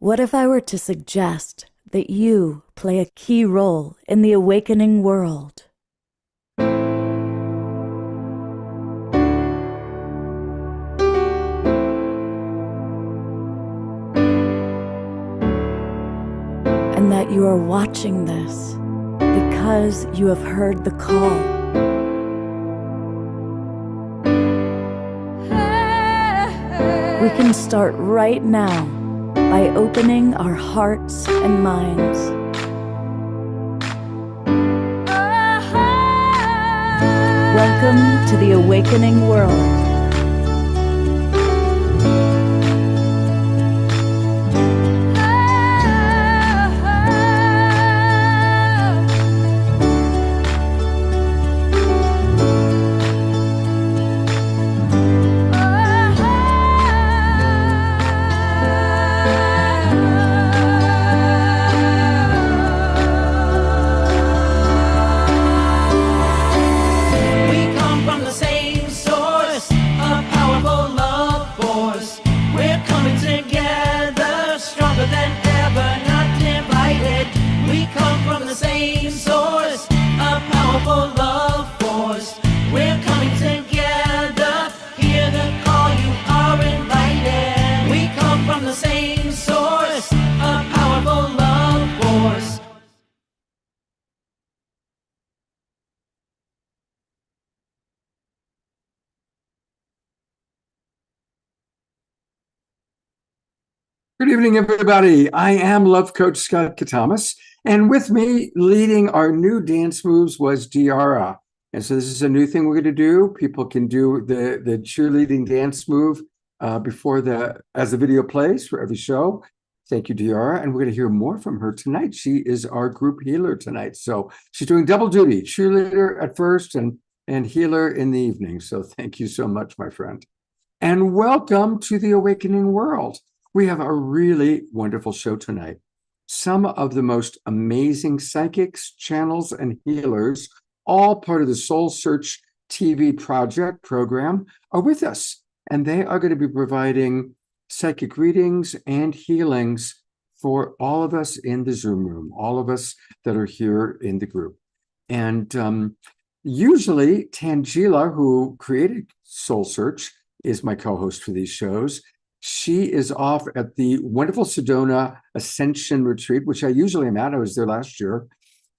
What if I were to suggest that you play a key role in the awakening world? And that you are watching this because you have heard the call. We can start right now by opening our hearts and minds. Welcome to the awakening world. Good evening, everybody. I am Love Coach Scott Katamas, and with me leading our new dance moves was Diara. And so this is a new thing we're going to do. People can do the cheerleading dance move as the video plays for every show. Thank you, Diara. And we're going to hear more from her tonight. She is our group healer tonight. So she's doing double duty, cheerleader at first and healer in the evening. So thank you so much, my friend. And welcome to the awakening world. We have a really wonderful show tonight. Some of the most amazing psychics, channels, and healers, all part of the Soul Search TV program, are with us. And they are going to be providing psychic readings and healings for all of us in the Zoom room, all of us that are here in the group. And usually Tangela, who created Soul Search, is my co-host for these shows. She is off at the wonderful Sedona Ascension Retreat, which I usually am at. I was there last year.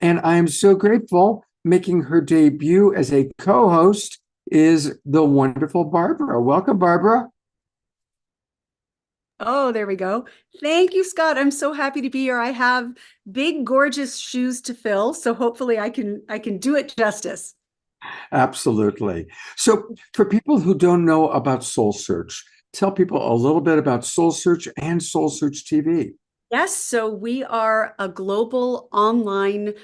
And I am so grateful. Making her debut as a co-host is the wonderful Barbara. Welcome, Barbara. Oh, there we go. Thank you, Scott. I'm so happy to be here. I have big, gorgeous shoes to fill, so hopefully I can do it justice. Absolutely. So for people who don't know about Soul Search, tell people a little bit about Soul Search and Soul Search TV. Yes, so we are a global online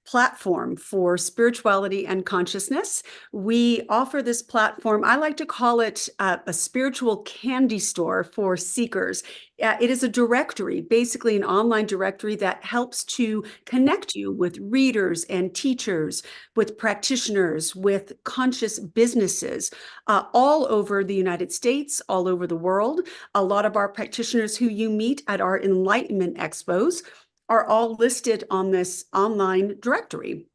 platform for spirituality and consciousness. We offer this platform, I like to call it a spiritual candy store for seekers. It is a directory, basically an online directory that helps to connect you with readers and teachers, with practitioners, with conscious businesses all over the United States, all over the world. A lot of our practitioners who you meet at our enlightenment expos are all listed on this online directory.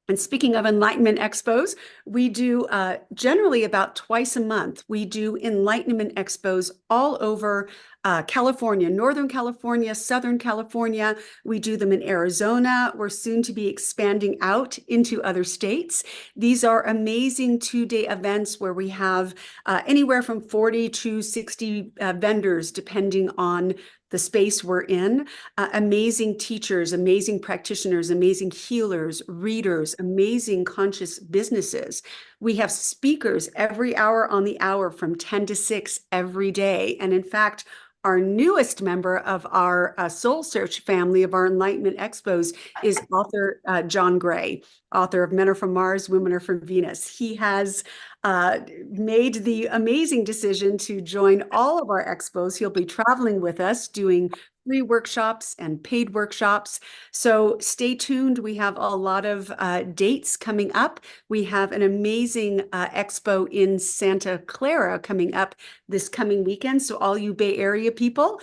And speaking of enlightenment expos, we do generally about twice a month. We do enlightenment expos all over California, Northern California, Southern California. We do them in Arizona. We're soon to be expanding out into other states. These are amazing 2-day events where we have anywhere from 40 to 60 vendors, depending on the space we're in. Amazing teachers, amazing practitioners, amazing healers, readers, amazing conscious businesses. We have speakers every hour on the hour from 10 to 6 every day. And in fact, our newest member of our Soul Search family of our Enlightenment Expos is author John Gray. author of Men Are From Mars, Women Are From Venus. He has made the amazing decision to join all of our expos. He'll be traveling with us, doing free workshops and paid workshops. So stay tuned. We have a lot of dates coming up. We have an amazing expo in Santa Clara coming up this coming weekend. So all you Bay Area people,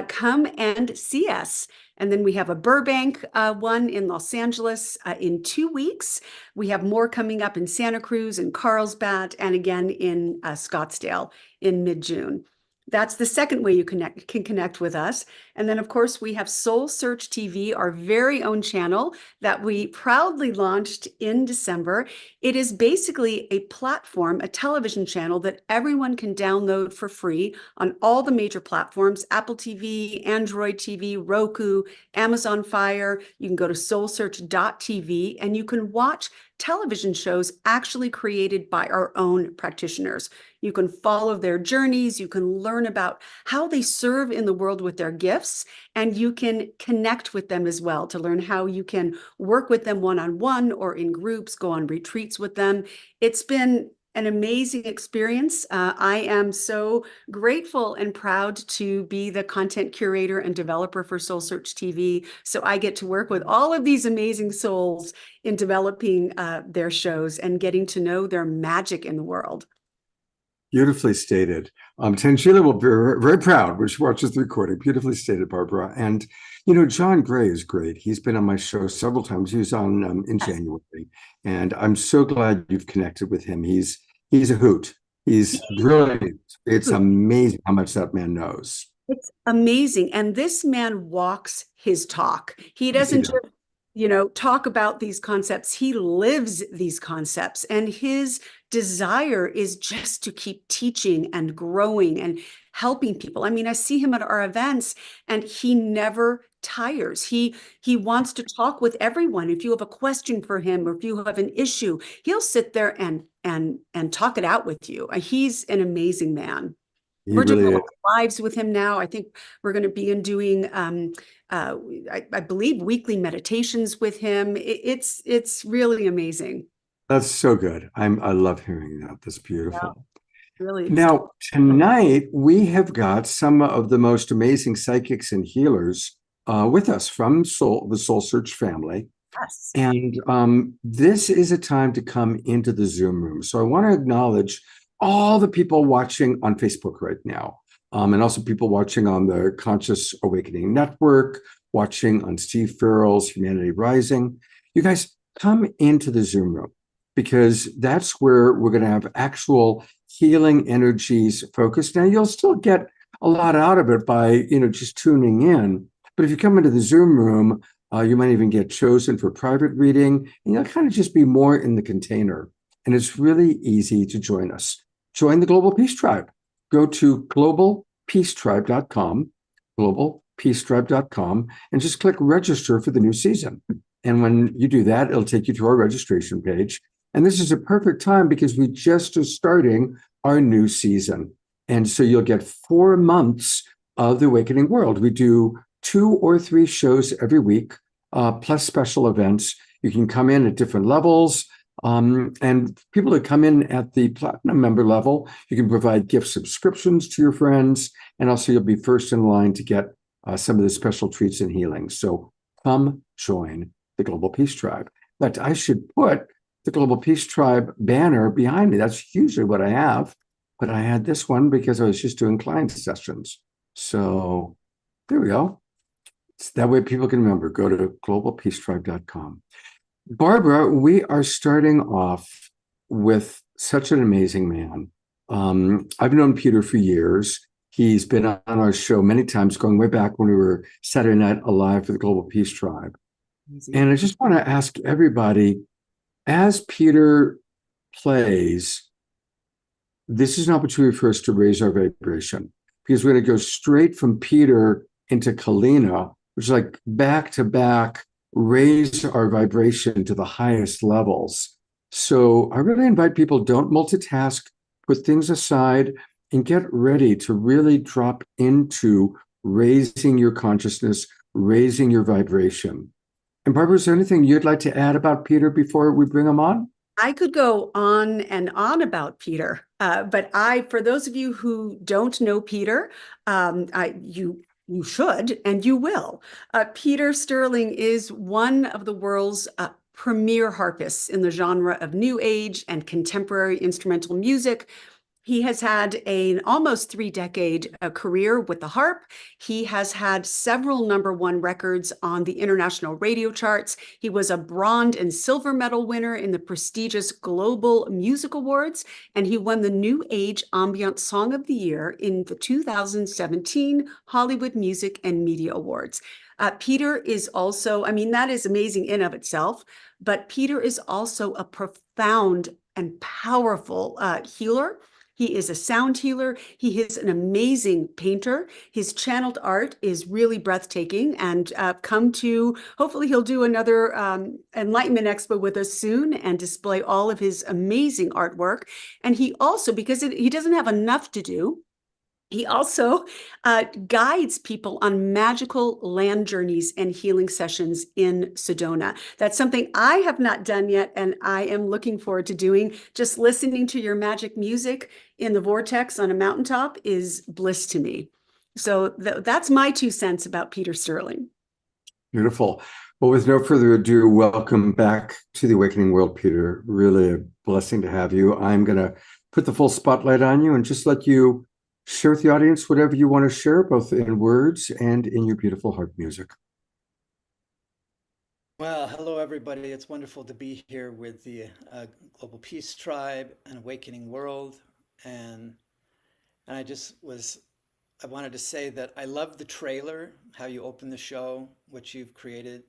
come and see us. And then we have a Burbank one in Los Angeles in 2 weeks. We have more coming up in Santa Cruz and Carlsbad, and again in Scottsdale in mid-June. That's the second way you can connect with us. And then, of course, we have Soul Search TV, our very own channel that we proudly launched in December. It is basically a platform, a television channel that everyone can download for free on all the major platforms: Apple TV, Android TV, Roku, Amazon Fire. You can go to soulsearch.tv and you can watch television shows actually created by our own practitioners. You can follow their journeys, you can learn about how they serve in the world with their gifts, and you can connect with them as well to learn how you can work with them one-on-one or in groups, go on retreats with them. It's been an amazing experience. I am so grateful and proud to be the content curator and developer for Soul Search TV. So I get to work with all of these amazing souls in developing their shows and getting to know their magic in the world. Beautifully stated. Tangela will be very, very proud when she watches the recording. Beautifully stated, Barbara. And, you know, John Gray is great. He's been on my show several times. He was on in January. And I'm so glad you've connected with him. He's a hoot. He's brilliant. It's amazing how much that man knows. It's amazing. And this man walks his talk. He doesn't just, talk about these concepts. He lives these concepts. And his desire is just to keep teaching and growing and helping people. I mean, I see him at our events and he never tires. He wants to talk with everyone. If you have a question for him or if you have an issue, he'll sit there and talk it out with you. He's an amazing man. We're doing lives with him now. I think we're going to begin doing, I believe, weekly meditations with him. It's really amazing. That's so good. I love hearing that. That's beautiful. Yeah, really. Now, tonight, we have got some of the most amazing psychics and healers with us from the Soul Search family. Yes. And this is a time to come into the Zoom room. So I want to acknowledge all the people watching on Facebook right now, and also people watching on the Conscious Awakening Network, watching on Steve Farrell's Humanity Rising. You guys come into the Zoom room because that's where we're going to have actual healing energies focused. Now, you'll still get a lot out of it by, just tuning in. But if you come into the Zoom room, you might even get chosen for private reading, and you'll kind of just be more in the container. And it's really easy to join us. Join the Global Peace Tribe. Go to globalpeacetribe.com, globalpeacetribe.com, and just click register for the new season. And when you do that, it'll take you to our registration page. And this is a perfect time because we just are starting our new season. And so you'll get 4 months of the Awakening World. We do 2 or 3 shows every week, plus special events. You can come in at different levels. And people that come in at the platinum member level, you can provide gift subscriptions to your friends, and also you'll be first in line to get some of the special treats and healings. So come join the Global Peace Tribe. But I should put the Global Peace Tribe banner behind me. That's usually what I have, but I had this one because I was just doing client sessions. So there we go. So that way people can remember, go to globalpeacetribe.com. Barbara, we are starting off with such an amazing man. I've known Peter for years. He's been on our show many times, going way back when we were Saturday Night Alive for the Global Peace Tribe. And I just want to ask everybody, as Peter plays, this is an opportunity for us to raise our vibration, because we're going to go straight from Peter into Kalina, which is like back to back, raise our vibration to the highest levels. So I really invite people, don't multitask, put things aside, and get ready to really drop into raising your consciousness, raising your vibration. And Barbara, is there anything you'd like to add about Peter before we bring him on? I could go on and on about Peter, but for those of you who don't know Peter, you should and you will. Peter Sterling is one of the world's premier harpists in the genre of New Age and contemporary instrumental music. He has had an almost 3-decade career with the harp. He has had several #1 records on the international radio charts. He was a bronze and silver medal winner in the prestigious Global Music Awards, and he won the New Age Ambient Song of the Year in the 2017 Hollywood Music and Media Awards. Peter is also, I mean, that is amazing in of itself, but Peter is also a profound and powerful healer. He is a sound healer. He is an amazing painter. His channeled art is really breathtaking, and hopefully he'll do another Enlightenment Expo with us soon and display all of his amazing artwork. And he also, because he doesn't have enough to do, he also guides people on magical land journeys and healing sessions in Sedona. That's something I have not done yet, and I am looking forward to doing. Just listening to your magic music in the vortex on a mountaintop is bliss to me. So that's my 2 cents about Peter Sterling. Beautiful. Well, with no further ado, welcome back to the Awakening World, Peter. Really a blessing to have you. I'm going to put the full spotlight on you and just let you share with the audience whatever you want to share, both in words and in your beautiful harp music. Well, hello, everybody. It's wonderful to be here with the Global Peace Tribe and Awakening World. And I wanted to say that I love the trailer, how you open the show, what you've created,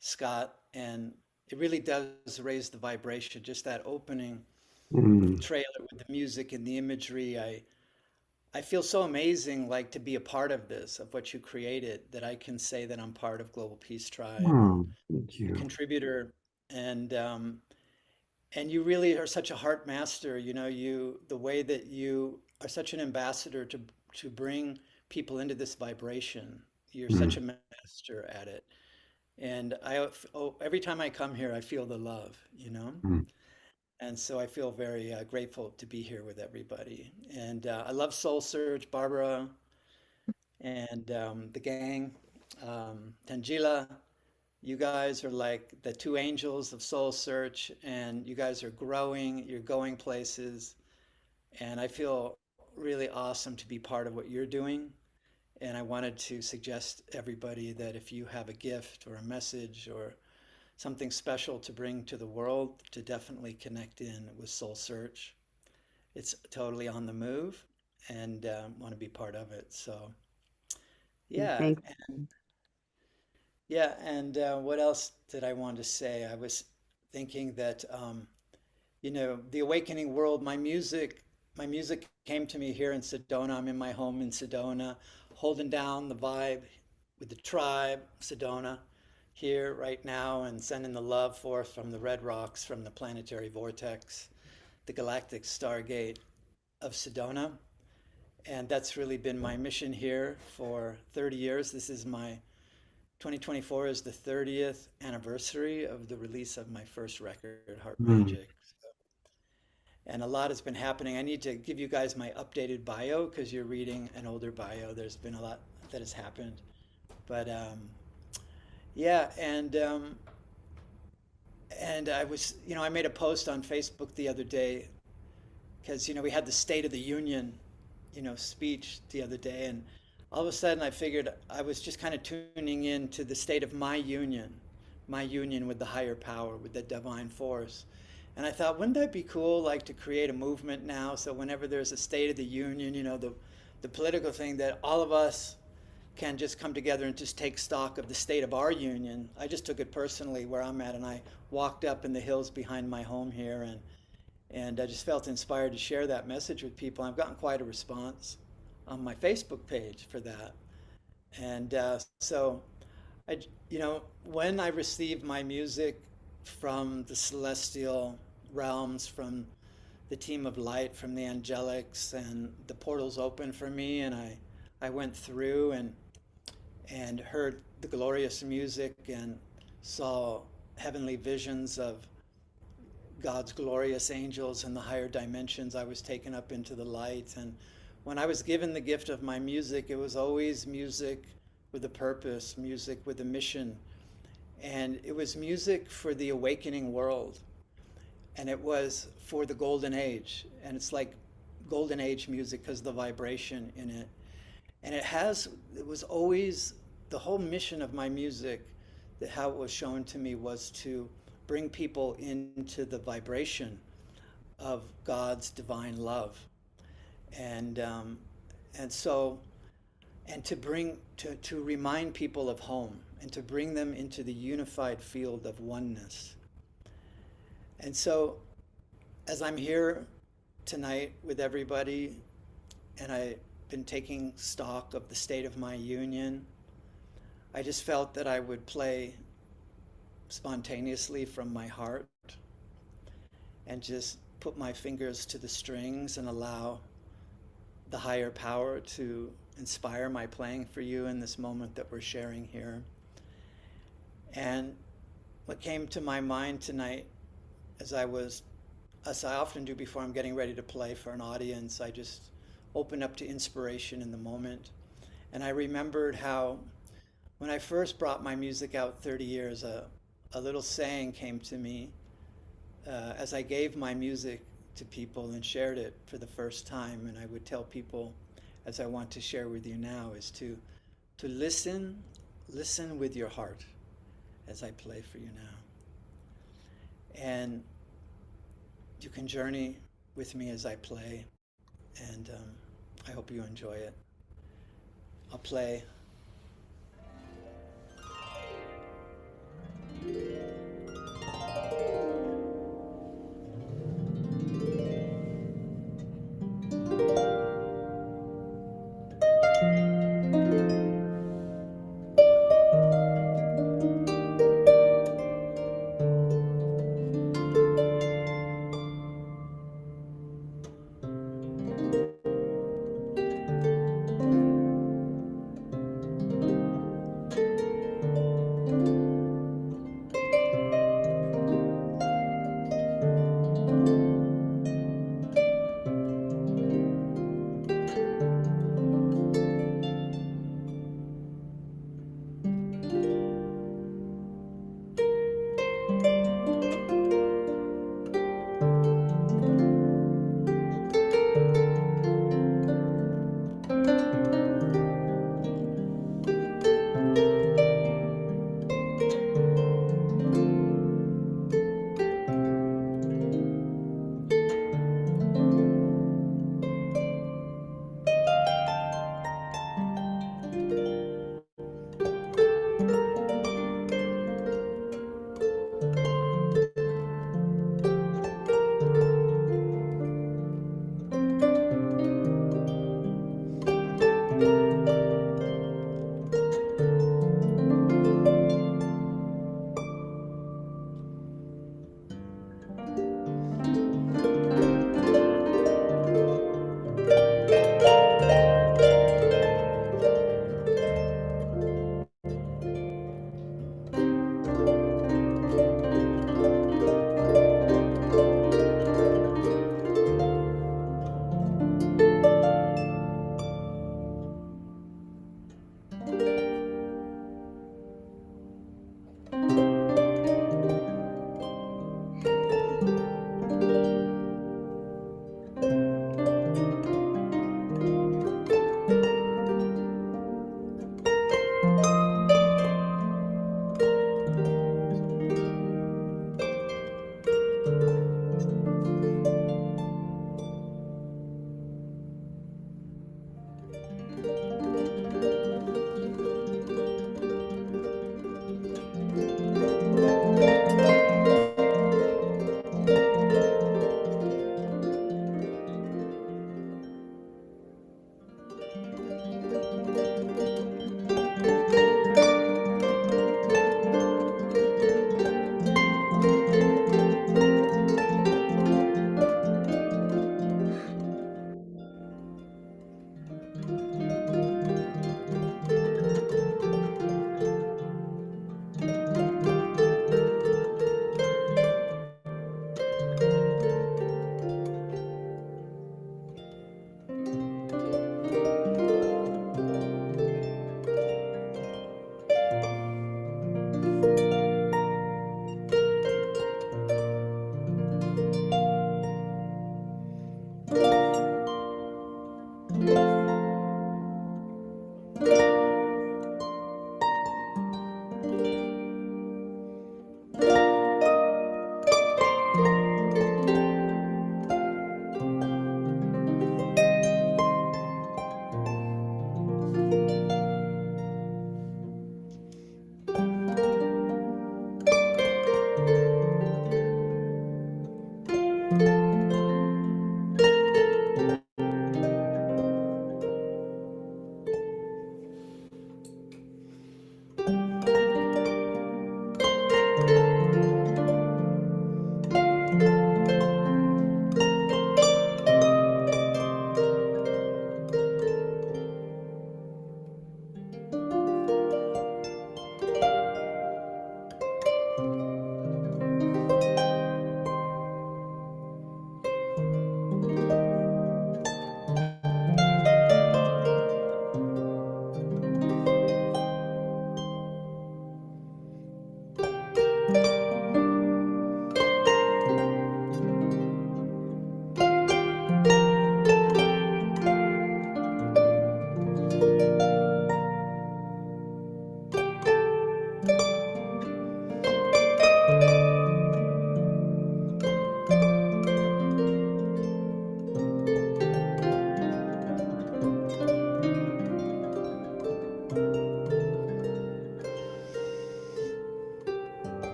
Scott. And it really does raise the vibration, just that opening trailer with the music and the imagery. I feel so amazing, like, to be a part of this, of what you created, that I can say that I'm part of Global Peace Tribe, Oh, thank a you. contributor, and you really are such a heart master. The way that you are such an ambassador to bring people into this vibration. You're such a master at it, and every time I come here, I feel the love. And so I feel very grateful to be here with everybody. And I love Soul Surge, Barbara, and the gang, Tangela. You guys are like the 2 angels of Soul Search, and you guys are growing, you're going places. And I feel really awesome to be part of what you're doing. And I wanted to suggest everybody that if you have a gift or a message or something special to bring to the world, to definitely connect in with Soul Search. It's totally on the move, and want to be part of it. So, yeah, Thank and what else did I want to say? I was thinking that the Awakening World. My music came to me here in Sedona. I'm in my home in Sedona, holding down the vibe with the tribe, Sedona, here right now, and sending the love forth from the red rocks, from the planetary vortex, the galactic stargate of Sedona. And that's really been my mission here for 30 years. 2024 is the 30th anniversary of the release of my first record, Heart Magic. And a lot has been happening. I need to give you guys my updated bio, because you're reading an older bio. There's been a lot that has happened. But yeah, and I made a post on Facebook the other day, because we had the State of the Union, speech the other day, and all of a sudden I figured I was just kind of tuning in to the state of my union with the higher power, with the divine force. And I thought, wouldn't that be cool, like, to create a movement now, so whenever there's a State of the Union, the political thing, that all of us can just come together and just take stock of the state of our union. I just took it personally where I'm at, and I walked up in the hills behind my home here, and I just felt inspired to share that message with people. I've gotten quite a response on my Facebook page for that. And so when I receive my music from the celestial realms, from the team of light, from the angelics, and the portals open for me, and I went through and heard the glorious music and saw heavenly visions of God's glorious angels in the higher dimensions. I was taken up into the light. And when I was given the gift of my music, it was always music with a purpose, music with a mission. And it was music for the awakening world. And it was for the golden age. And it's like golden age music because of the vibration in it. And it was always the whole mission of my music, that how it was shown to me was to bring people into the vibration of God's divine love. And to remind people of home and to bring them into the unified field of oneness. And so as I'm here tonight with everybody, and I've been taking stock of the state of my union, I just felt that I would play spontaneously from my heart and just put my fingers to the strings and allow the higher power to inspire my playing for you in this moment that we're sharing here. And what came to my mind tonight, as I often do before I'm getting ready to play for an audience, I just open up to inspiration in the moment. And I remembered how when I first brought my music out 30 years, a little saying came to me as I gave my music to people and shared it for the first time. And I would tell people, as I want to share with you now, is to listen with your heart as I play for you now. And you can journey with me as I play, and I hope you enjoy it. I'll play.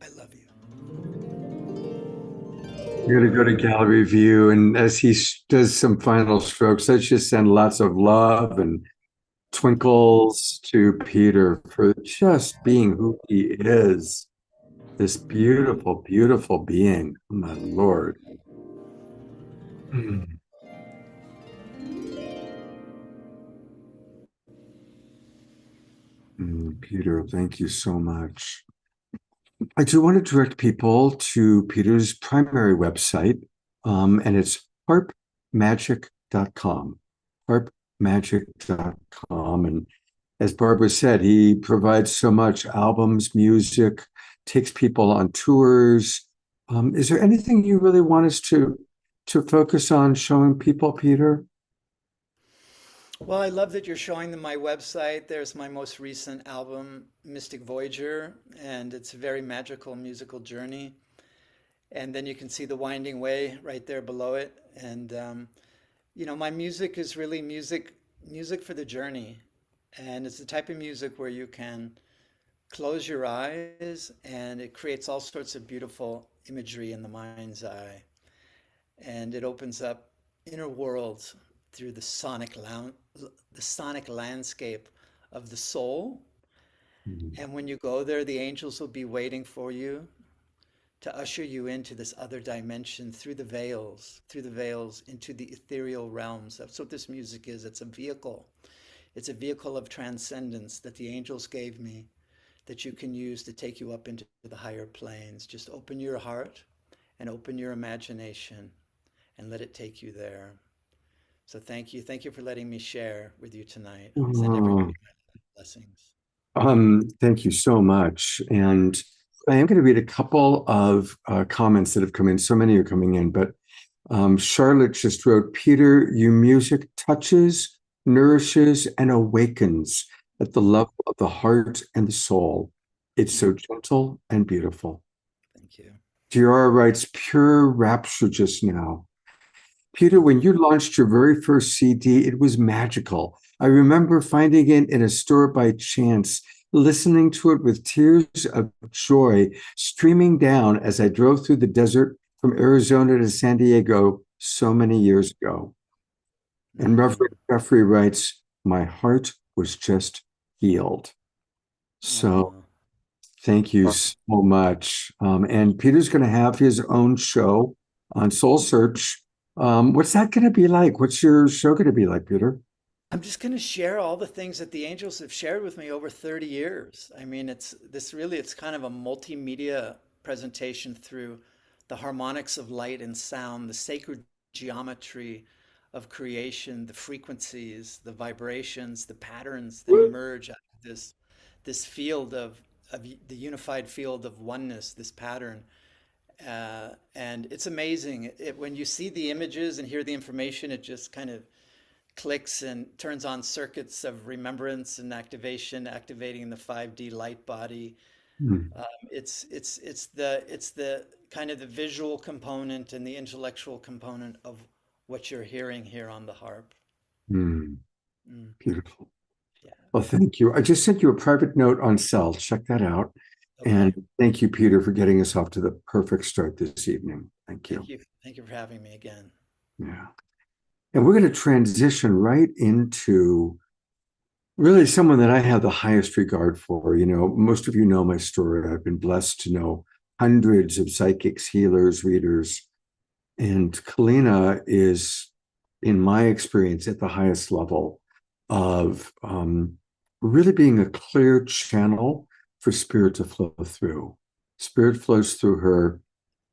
I love you. We're going to go to gallery view. And as he does some final strokes, let's just send lots of love and twinkles to Peter for just being who he is. This beautiful, beautiful being. Oh, my Lord. Mm. Peter, thank you so much. I do want to direct people to Peter's primary website, and it's harpmagic.com. Harpmagic.com. And as Barbara said, he provides so much albums, music, takes people on tours. Is there anything you really want us to focus on showing people, Peter? Well, I love that you're showing them my website. There's my most recent album, Mystic Voyager, and it's a very magical musical journey. And then you can see the winding way right there below it. And my music is really music for the journey. And it's the type of music where you can close your eyes and it creates all sorts of beautiful imagery in the mind's eye. And it opens up inner worlds through the sonic landscape of the soul. Mhm. And when you go there, the angels will be waiting for you to usher you into this other dimension through the veils into the ethereal realms. That's what this music is. It's a vehicle. It's a vehicle of transcendence that the angels gave me that you can use to take you up into the higher planes. Just open your heart and open your imagination and let it take you there. So thank you. Thank you for letting me share with you tonight. Send Oh, everybody my blessings. thank you so much. And I am going to read a couple of comments that have come in. So many are coming in, but Charlotte just wrote, Peter, your music touches, nourishes, and awakens at the level of the heart and the soul. It's so gentle and beautiful. Thank you. Diora writes, pure rapture just now. Peter, when you launched your very first CD, it was magical. I remember finding it in a store by chance, listening to it with tears of joy streaming down as I drove through the desert from Arizona to San Diego so many years ago. And Reverend Jeffrey writes, my heart was just healed. So Oh, thank you so much. And Peter's going to have his own show on Soul Search. What's that going to be like? What's your show going to be like, Peter? I'm just going to share all the things that the angels have shared with me over 30 years. I mean, it's kind of a multimedia presentation through the harmonics of light and sound, the sacred geometry of creation, the frequencies, the vibrations, the patterns that emerge out of this field of the unified field of oneness, this pattern. And it's amazing. When you see the images and hear the information, it just kind of clicks and turns on circuits of remembrance and activation, activating the 5D light body. Hmm. It's the kind of the visual component and the intellectual component of what you're hearing here on the harp. Hmm. Mm, Beautiful. yeah. Well, thank you. I just sent you a private note on Cell. Check that out. Okay. And thank you, Peter, for getting us off to the perfect start this evening. Thank Thank you. you. Thank you for having me again. Yeah. And we're going to transition right into really someone that I have the highest regard for. You know, most of you know my story. I've been blessed to know hundreds of psychics, healers, readers. And Kalina is, in my experience, at the highest level of really being a clear channel for spirit to flow through. Spirit flows through her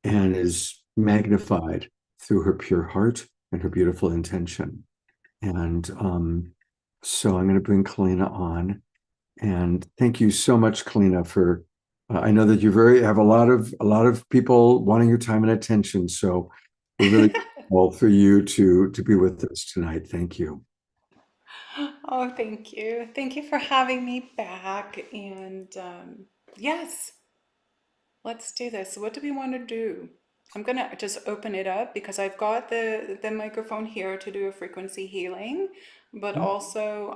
and is magnified through her pure heart and her beautiful intention. And so I'm going to bring Kalina on. And thank you so much, Kalina, for I know that you have a lot of people wanting your time and attention. So we're really grateful for you to be with us tonight. Thank you. Oh, thank you. Thank you for having me back. And yes, let's do this. What do we want to do? I'm gonna just open it up because I've got the microphone here to do a frequency healing, but also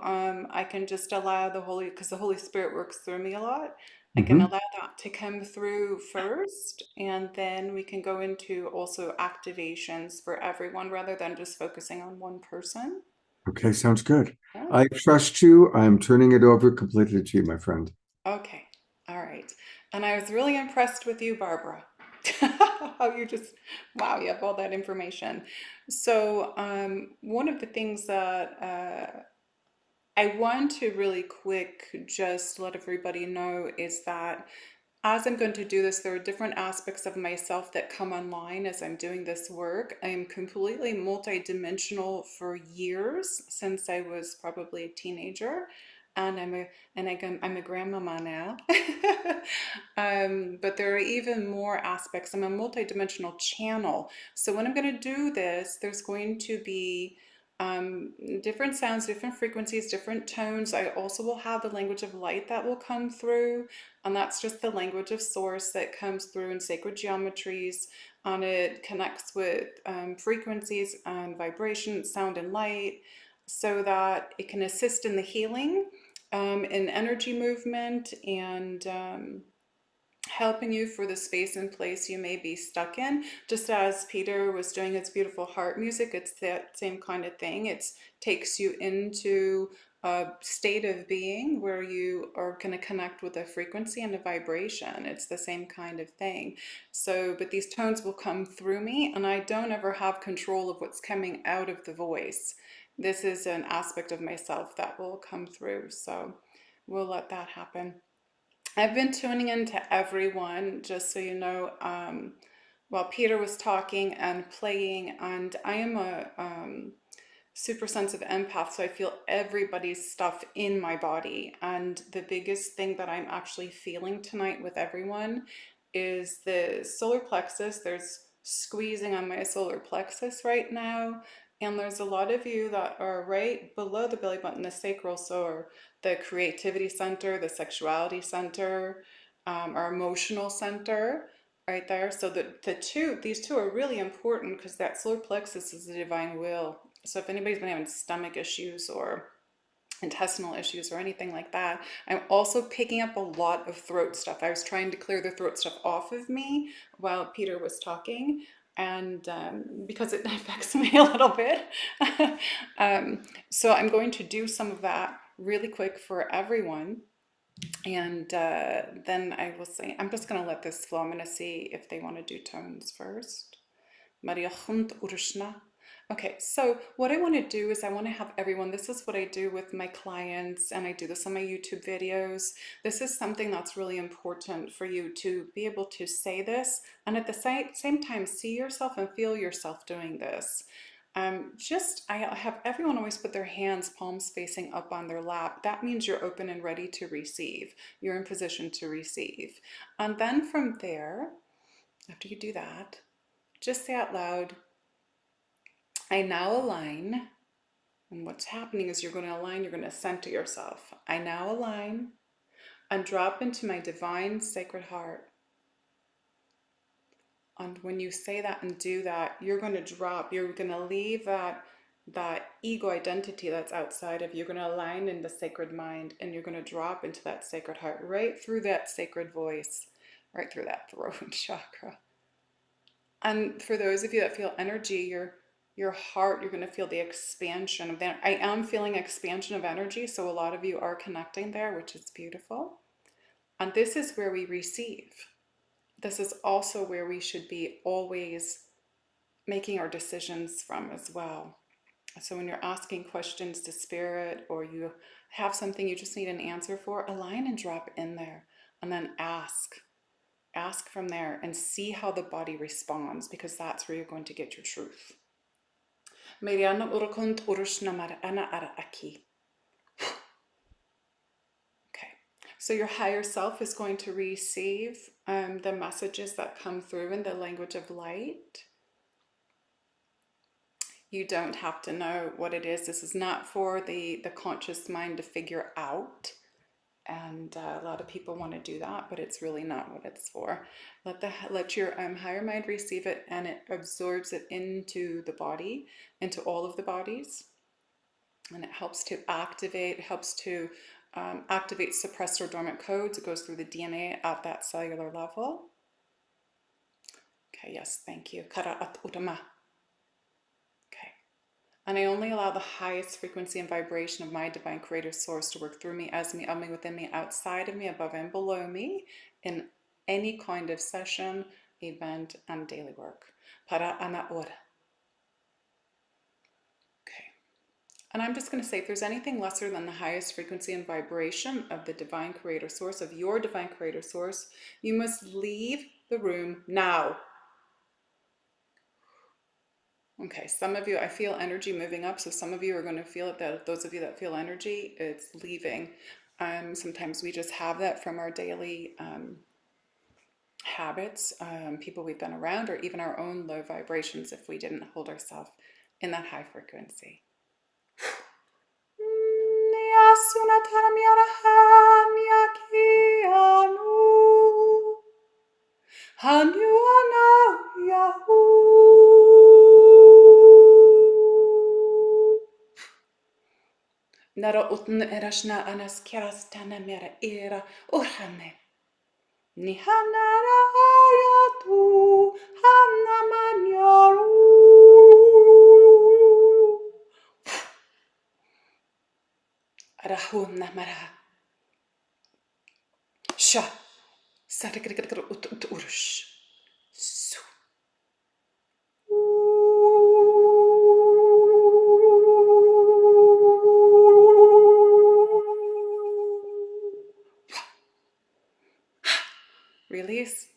I can just allow the Holy, because the Holy Spirit works through me a lot, I can Hmm. allow that to come through first, and then we can go into also activations for everyone rather than just focusing on one person. Okay, sounds good. Yeah. I trust you. I'm turning it over completely to you, my friend. Okay. All right. And I was really impressed with you, Barbara. How you just, wow, you have all that information. So, one of the things that I want to really quick just let everybody know is that as I'm going to do this, there are different aspects of myself that come online as I'm doing this work. I am completely multidimensional for years, since I was probably a teenager, and I'm a grandmama now. But there are even more aspects. I'm a multidimensional channel. So when I'm going to do this, there's going to be different sounds, different frequencies, different tones. I also will have the language of light that will come through, and that's just the language of source that comes through in sacred geometries, and it connects with frequencies and vibration, sound and light, so that it can assist in the healing, in energy movement, and helping you for the space and place you may be stuck in. Just as Peter was doing his beautiful heart music, it's that same kind of thing. It takes you into a state of being where you are going to connect with a frequency and a vibration. It's the same kind of thing. So, but these tones will come through me, and I don't ever have control of what's coming out of the voice. This is an aspect of myself that will come through. So we'll let that happen. I've been tuning in to everyone, just so you know, while Peter was talking and playing, and I am a super sensitive empath, so I feel everybody's stuff in my body. And the biggest thing that I'm actually feeling tonight with everyone is the solar plexus. There's squeezing on my solar plexus right now. And there's a lot of you that are right below the belly button, the sacral, so the creativity center, the sexuality center, our emotional center right there. So these two are really important, because that solar plexus is the divine will. So if anybody's been having stomach issues or intestinal issues or anything like that, I'm also picking up a lot of throat stuff. I was trying to clear the throat stuff off of me while Peter was talking, and because it affects me a little bit. So I'm going to do some of that really quick for everyone. And then I will say, I'm just going to let this flow. I'm going to see if they want to do tones first. Maria Chunt Urshna. Okay, so what I want to do is I want to have everyone, this is what I do with my clients, and I do this on my YouTube videos. This is something that's really important for you to be able to say this, and at the same time see yourself and feel yourself doing this. I have everyone always put their hands, palms facing up on their lap. That means you're open and ready to receive. You're in position to receive. And then from there, after you do that, just say out loud, I now align. And what's happening is you're going to align, you're going to center yourself. I now align and drop into my divine sacred heart. And when you say that and do that, you're going to drop, you're going to leave that ego identity that's outside of you. You're going to align in the sacred mind, and you're going to drop into that sacred heart, right through that sacred voice, right through that throat chakra. And for those of you that feel energy, your heart, you're going to feel the expansion of that. I am feeling expansion of energy, so a lot of you are connecting there, which is beautiful. And this is where we receive. This is also where we should be always making our decisions from as well. So when you're asking questions to spirit, or you have something you just need an answer for, align and drop in there, and then ask from there and see how the body responds, because that's where you're going to get your truth. Okay, so your higher self is going to receive the messages that come through in the language of light. You don't have to know what it is. This is not for the conscious mind to figure out. And a lot of people want to do that, but it's really not what it's for. Let your higher mind receive it, and it absorbs it into the body, into all of the bodies, and it helps to activate, helps to activates suppressed or dormant codes. It goes through the DNA at that cellular level. Okay, yes, thank you. Kara at utama. Okay. And I only allow the highest frequency and vibration of my divine creator source to work through me, as me, of me, within me, outside of me, above and below me, in any kind of session, event, and daily work. Para ana ora. Okay. And I'm just going to say, if there's anything lesser than the highest frequency and vibration of the divine creator source, of your divine creator source, you must leave the room now. Okay, some of you, I feel energy moving up, so some of you are going to feel it. That those of you that feel energy, it's leaving. Sometimes we just have that from our daily habits, people we've been around, or even our own low vibrations if we didn't hold ourselves in that high frequency. Nara utn erashna anas kerastana mera era urhane. Nihanara ayatu hanamanyaru. Arahuna mara. Sha. Sarikirikir ut urush. Su. Release.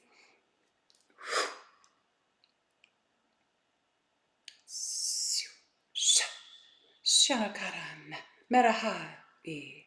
Shanakaran Merahabi.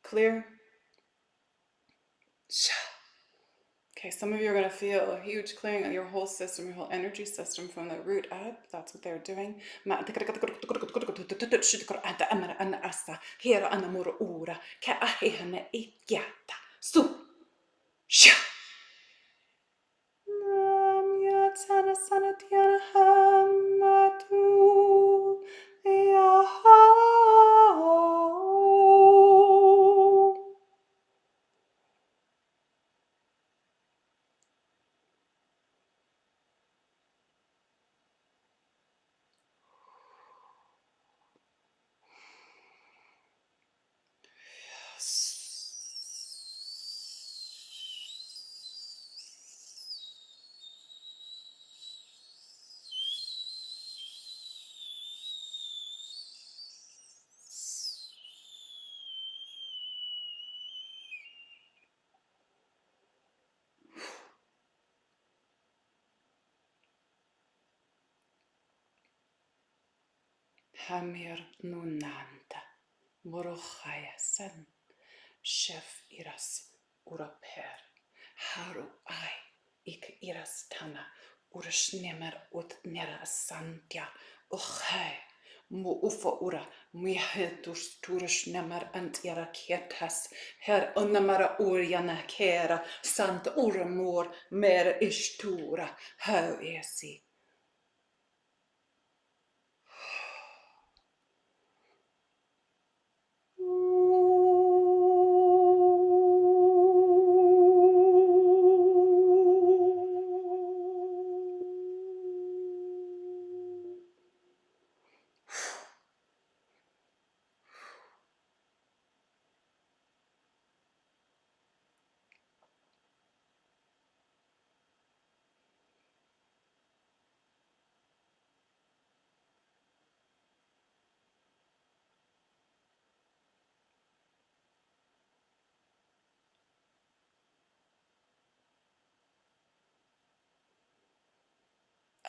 Clear? Okay, some of you are going to feel a huge clearing of your whole system, your whole energy system from the root up. That's what they're doing. Hamir nunanda morochayasan chef iras uraper haru ai ik iras tana urshnemer ut nera santya ochai mu ufa ura mihetus turshnemer antira ketas her unamara urjana kera sant urmor mer ishtura hau esi.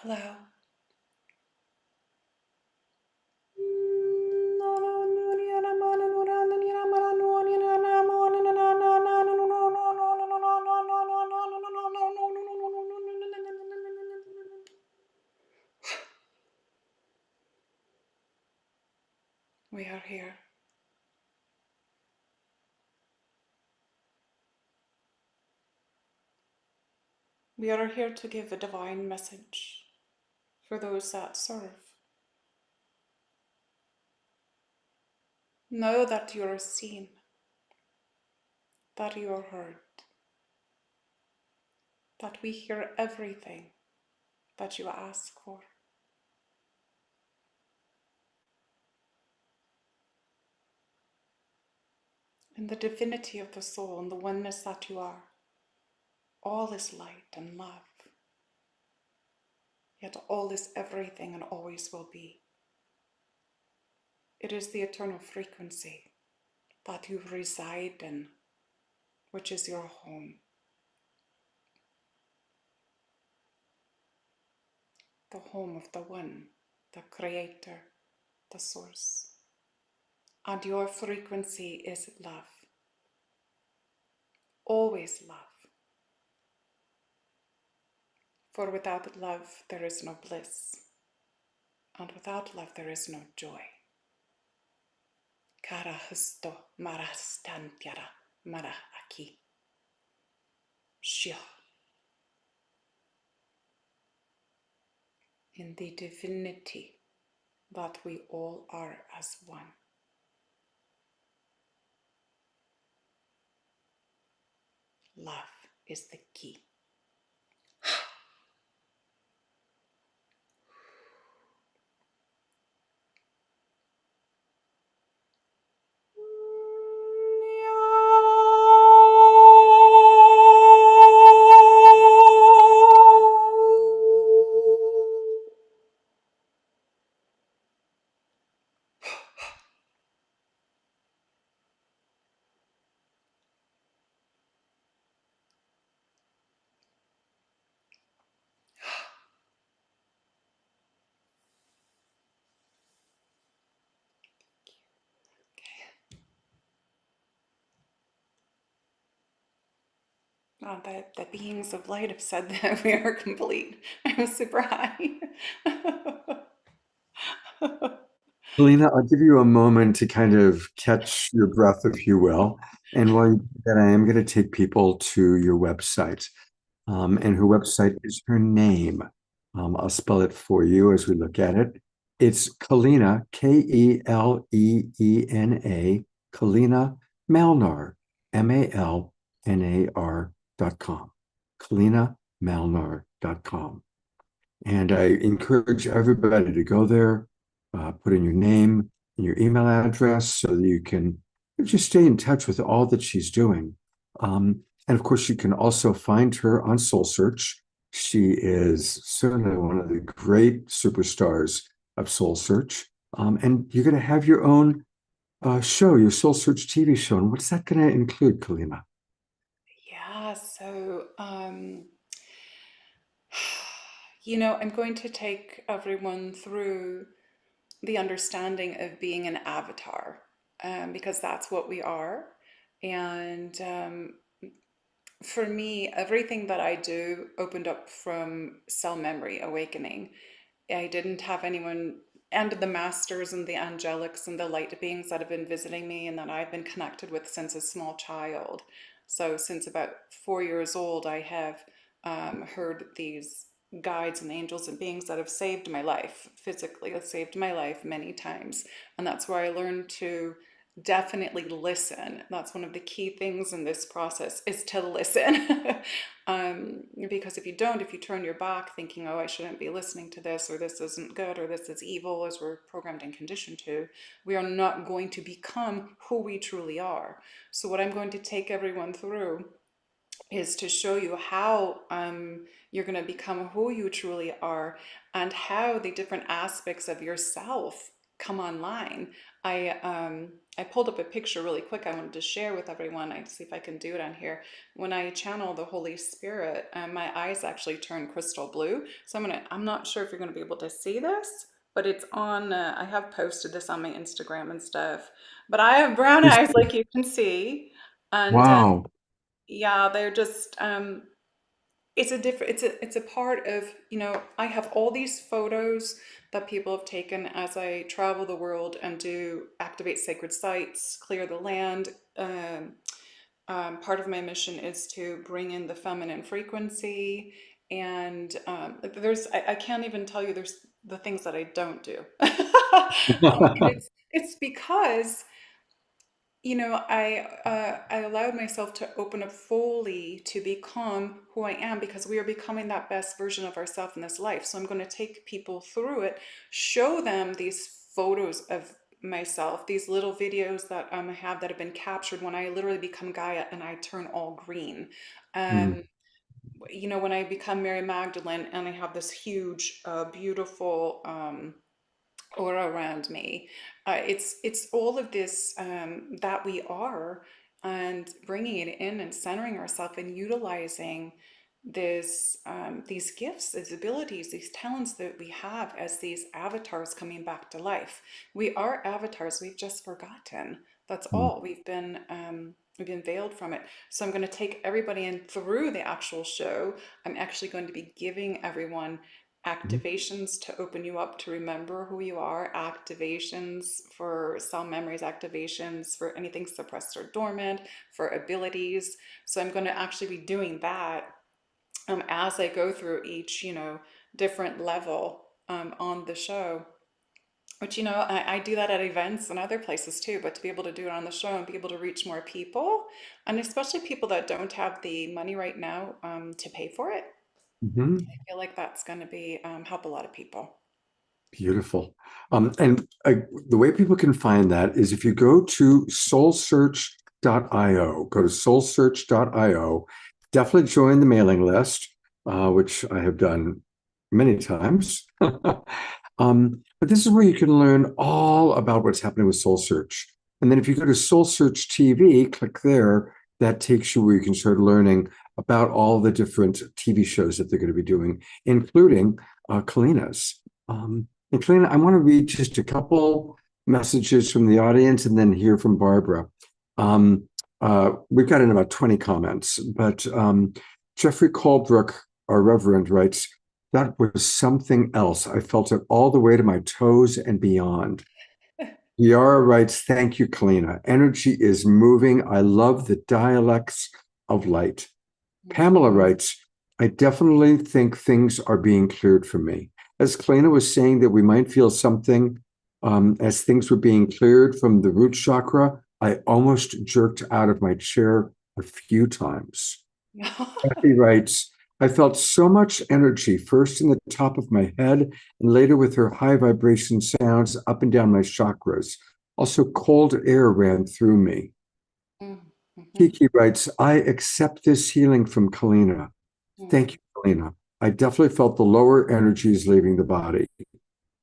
Hello. We are here. We are here to give a divine message for those that serve. Know that you are seen, that you are heard, that we hear everything that you ask for. In the divinity of the soul and the oneness that you are, all is light and love. Yet all is everything and always will be. It is the eternal frequency that you reside in, which is your home. The home of the One, the Creator, the Source. And your frequency is love. Always love. For without love, there is no bliss. And without love, there is no joy. Kara husto marastantiara mara aki. Shio. In the divinity that we all are as one. Love is the key. The beings of light have said that we are complete. I'm super happy. Kalina, I'll give you a moment to kind of catch your breath, if you will. And while you do that, I am going to take people to your website. And her website is her name. I'll spell it for you as we look at it. It's Kalina, K-E-L-E-E-N-A, Kalina Malnar, MALNAR.com. KalinaMalnar.com. And I encourage everybody to go there, put in your name and your email address so that you can just stay in touch with all that she's doing. And of course, you can also find her on Soul Search. She is certainly one of the great superstars of Soul Search. And you're going to have your own show, your Soul Search TV show. And what's that going to include, Kalina? Yeah, so I'm going to take everyone through the understanding of being an avatar, because that's what we are. And for me, everything that I do opened up from cell memory awakening. I didn't have anyone, and the masters and the angelics and the light beings that have been visiting me and that I've been connected with since a small child. So since about 4 years old, I have heard these guides and angels and beings that have saved my life, physically have saved my life many times. And that's where I learned to definitely listen. That's one of the key things in this process, is to listen. Because if you don't, if you turn your back thinking, oh, I shouldn't be listening to this, or this isn't good, or this is evil, as we're programmed and conditioned to, we are not going to become who we truly are. So what I'm going to take everyone through is to show you how you're going to become who you truly are, and how the different aspects of yourself come online. I pulled up a picture really quick I wanted to share with everyone. I see if I can do it on here. When I channel the Holy Spirit, my eyes actually turn crystal blue. So I'm not sure if you're gonna be able to see this, but it's on, I have posted this on my Instagram and stuff. But I have brown eyes, like you can see. And Wow. yeah, they're just, it's a part of, I have all these photos that people have taken as I travel the world and do activate sacred sites, clear the land. Part of my mission is to bring in the feminine frequency, and like I can't even tell you there's the things that I don't do. And it's because I allowed myself to open up fully to become who I am, because we are becoming that best version of ourselves in this life. So I'm going to take people through it, show them these photos of myself, these little videos that I have that have been captured when I literally become Gaia and I turn all green. Mm. When I become Mary Magdalene and I have this huge, beautiful, aura around me. It's all of this, that we are, and bringing it in and centering ourselves and utilizing these gifts, these abilities, these talents that we have as these avatars coming back to life. We are avatars. We've just forgotten. That's Mm. all. We've been veiled from it. So I'm going to take everybody in through the actual show. I'm actually going to be giving everyone activations to open you up to remember who you are, activations for cell memories, activations for anything suppressed or dormant, for abilities. So I'm going to actually be doing that, as I go through each, different level, on the show. Which, I do that at events and other places too, but to be able to do it on the show and be able to reach more people, and especially people that don't have the money right now, to pay for it, Mhm. I feel like that's going to be, help a lot of people. Beautiful. And the way people can find that is if you go to soulsearch.io, go to soulsearch.io, definitely join the mailing list, which I have done many times. But this is where you can learn all about what's happening with Soul Search. And then if you go to Soul Search TV, click there, that takes you where you can start learning about all the different TV shows that they're going to be doing, including Kalina's. And Kalina, I want to read just a couple messages from the audience and then hear from Barbara. We've got in about 20 comments, but Jeffrey Colebrook, our Reverend, writes, that was something else. I felt it all the way to my toes and beyond. Yara writes, thank you, Kalina. Energy is moving. I love the dialects of light. Pamela writes, I definitely think things are being cleared for me. As Kalina was saying that we might feel something as things were being cleared from the root chakra, I almost jerked out of my chair a few times. Kathy writes, I felt so much energy, first in the top of my head and later with her high vibration sounds up and down my chakras. Also, cold air ran through me. Kiki writes, I accept this healing from Kalina. Thank you, Kalina. I definitely felt the lower energies leaving the body.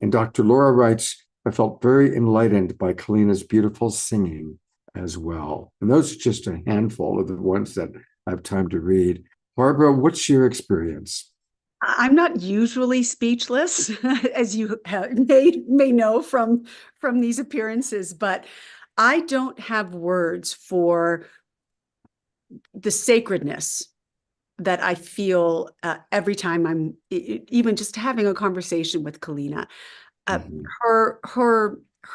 And Dr. Laura writes, I felt very enlightened by Kalina's beautiful singing as well. And those are just a handful of the ones that I have time to read. Barbara, what's your experience? I'm not usually speechless, as you may know from these appearances, but I don't have words for the sacredness that I feel every time I'm even just having a conversation with Kalina. Her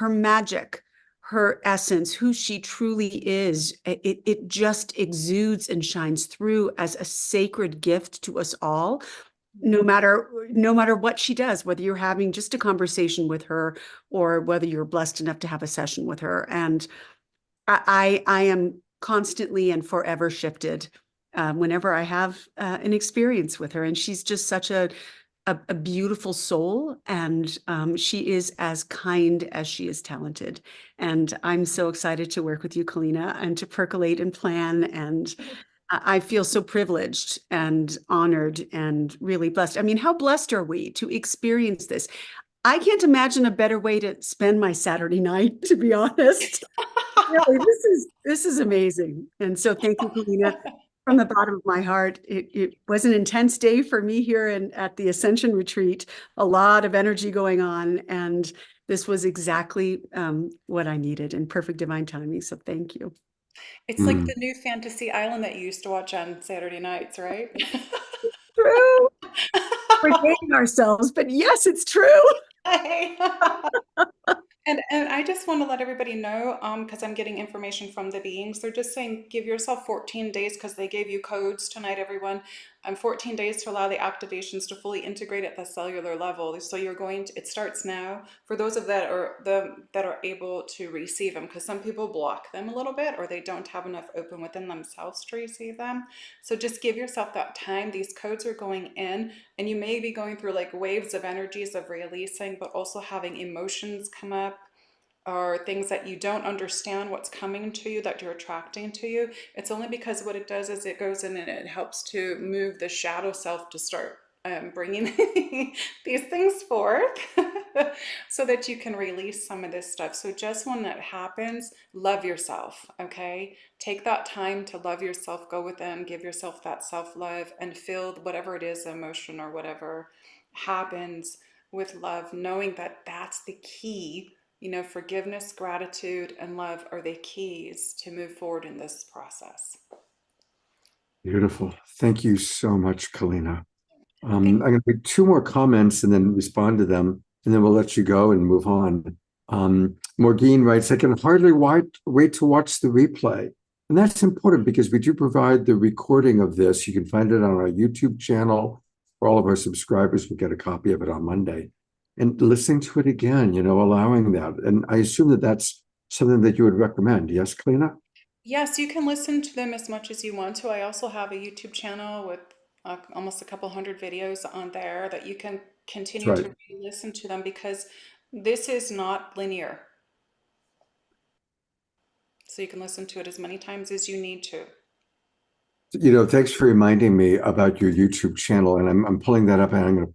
magic, her essence, who she truly is, it just exudes and shines through as a sacred gift to us all. No matter what she does, whether you're having just a conversation with her or whether you're blessed enough to have a session with her. And I am constantly and forever shifted whenever I have an experience with her. And she's just such a beautiful soul, and she is as kind as she is talented. And I'm so excited to work with you, Kalina, and to percolate and plan. And I feel so privileged and honored and really blessed. I mean, how blessed are we to experience this? I can't imagine a better way to spend my Saturday night, to be honest. Really, this is amazing. And so thank you, Kalina, from the bottom of my heart. It was an intense day for me here at the Ascension Retreat, a lot of energy going on, and this was exactly what I needed in perfect divine timing. So thank you. It's like the new fantasy island that you used to watch on Saturday nights, right? True. We're dating ourselves, but yes, it's true. Hey. And I just want to let everybody know, because I'm getting information from the beings. They're just saying give yourself 14 days because they gave you codes tonight, everyone. 14 days to allow the activations to fully integrate at the cellular level. So you're going to, it starts now for those of that are able to receive them, because some people block them a little bit or they don't have enough open within themselves to receive them. So just give yourself that time. These codes are going in, and you may be going through like waves of energies of releasing, but also having emotions come up or things that you don't understand what's coming to you that you're attracting to you. It's only because what it does is it goes in and it helps to move the shadow self to start bringing these things forth so that you can release some of this stuff. So just when that happens, love yourself, okay? Take that time to love yourself, go within, give yourself that self-love, and feel whatever it is, emotion or whatever happens with love, knowing that that's the key. You know, forgiveness, gratitude, and love are the keys to move forward in this process. Beautiful. Thank you so much, Kalina. I'm Thank going to read two more comments and then respond to them, and then we'll let you go and move on. Morgine writes, I can hardly wait to watch the replay. And that's important because we do provide the recording of this. You can find it on our YouTube channel. For all of our subscribers, we'll get a copy of it on Monday. And listening to it again, you know, allowing that. And I assume that that's something that you would recommend. Yes, Kalina? Yes, you can listen to them as much as you want to. I also have a YouTube channel with almost a couple hundred videos on there that you can That's continue right. to listen to them, because this is not linear. So you can listen to it as many times as you need to. You know, thanks for reminding me about your YouTube channel, and I'm pulling that up, and I'm going to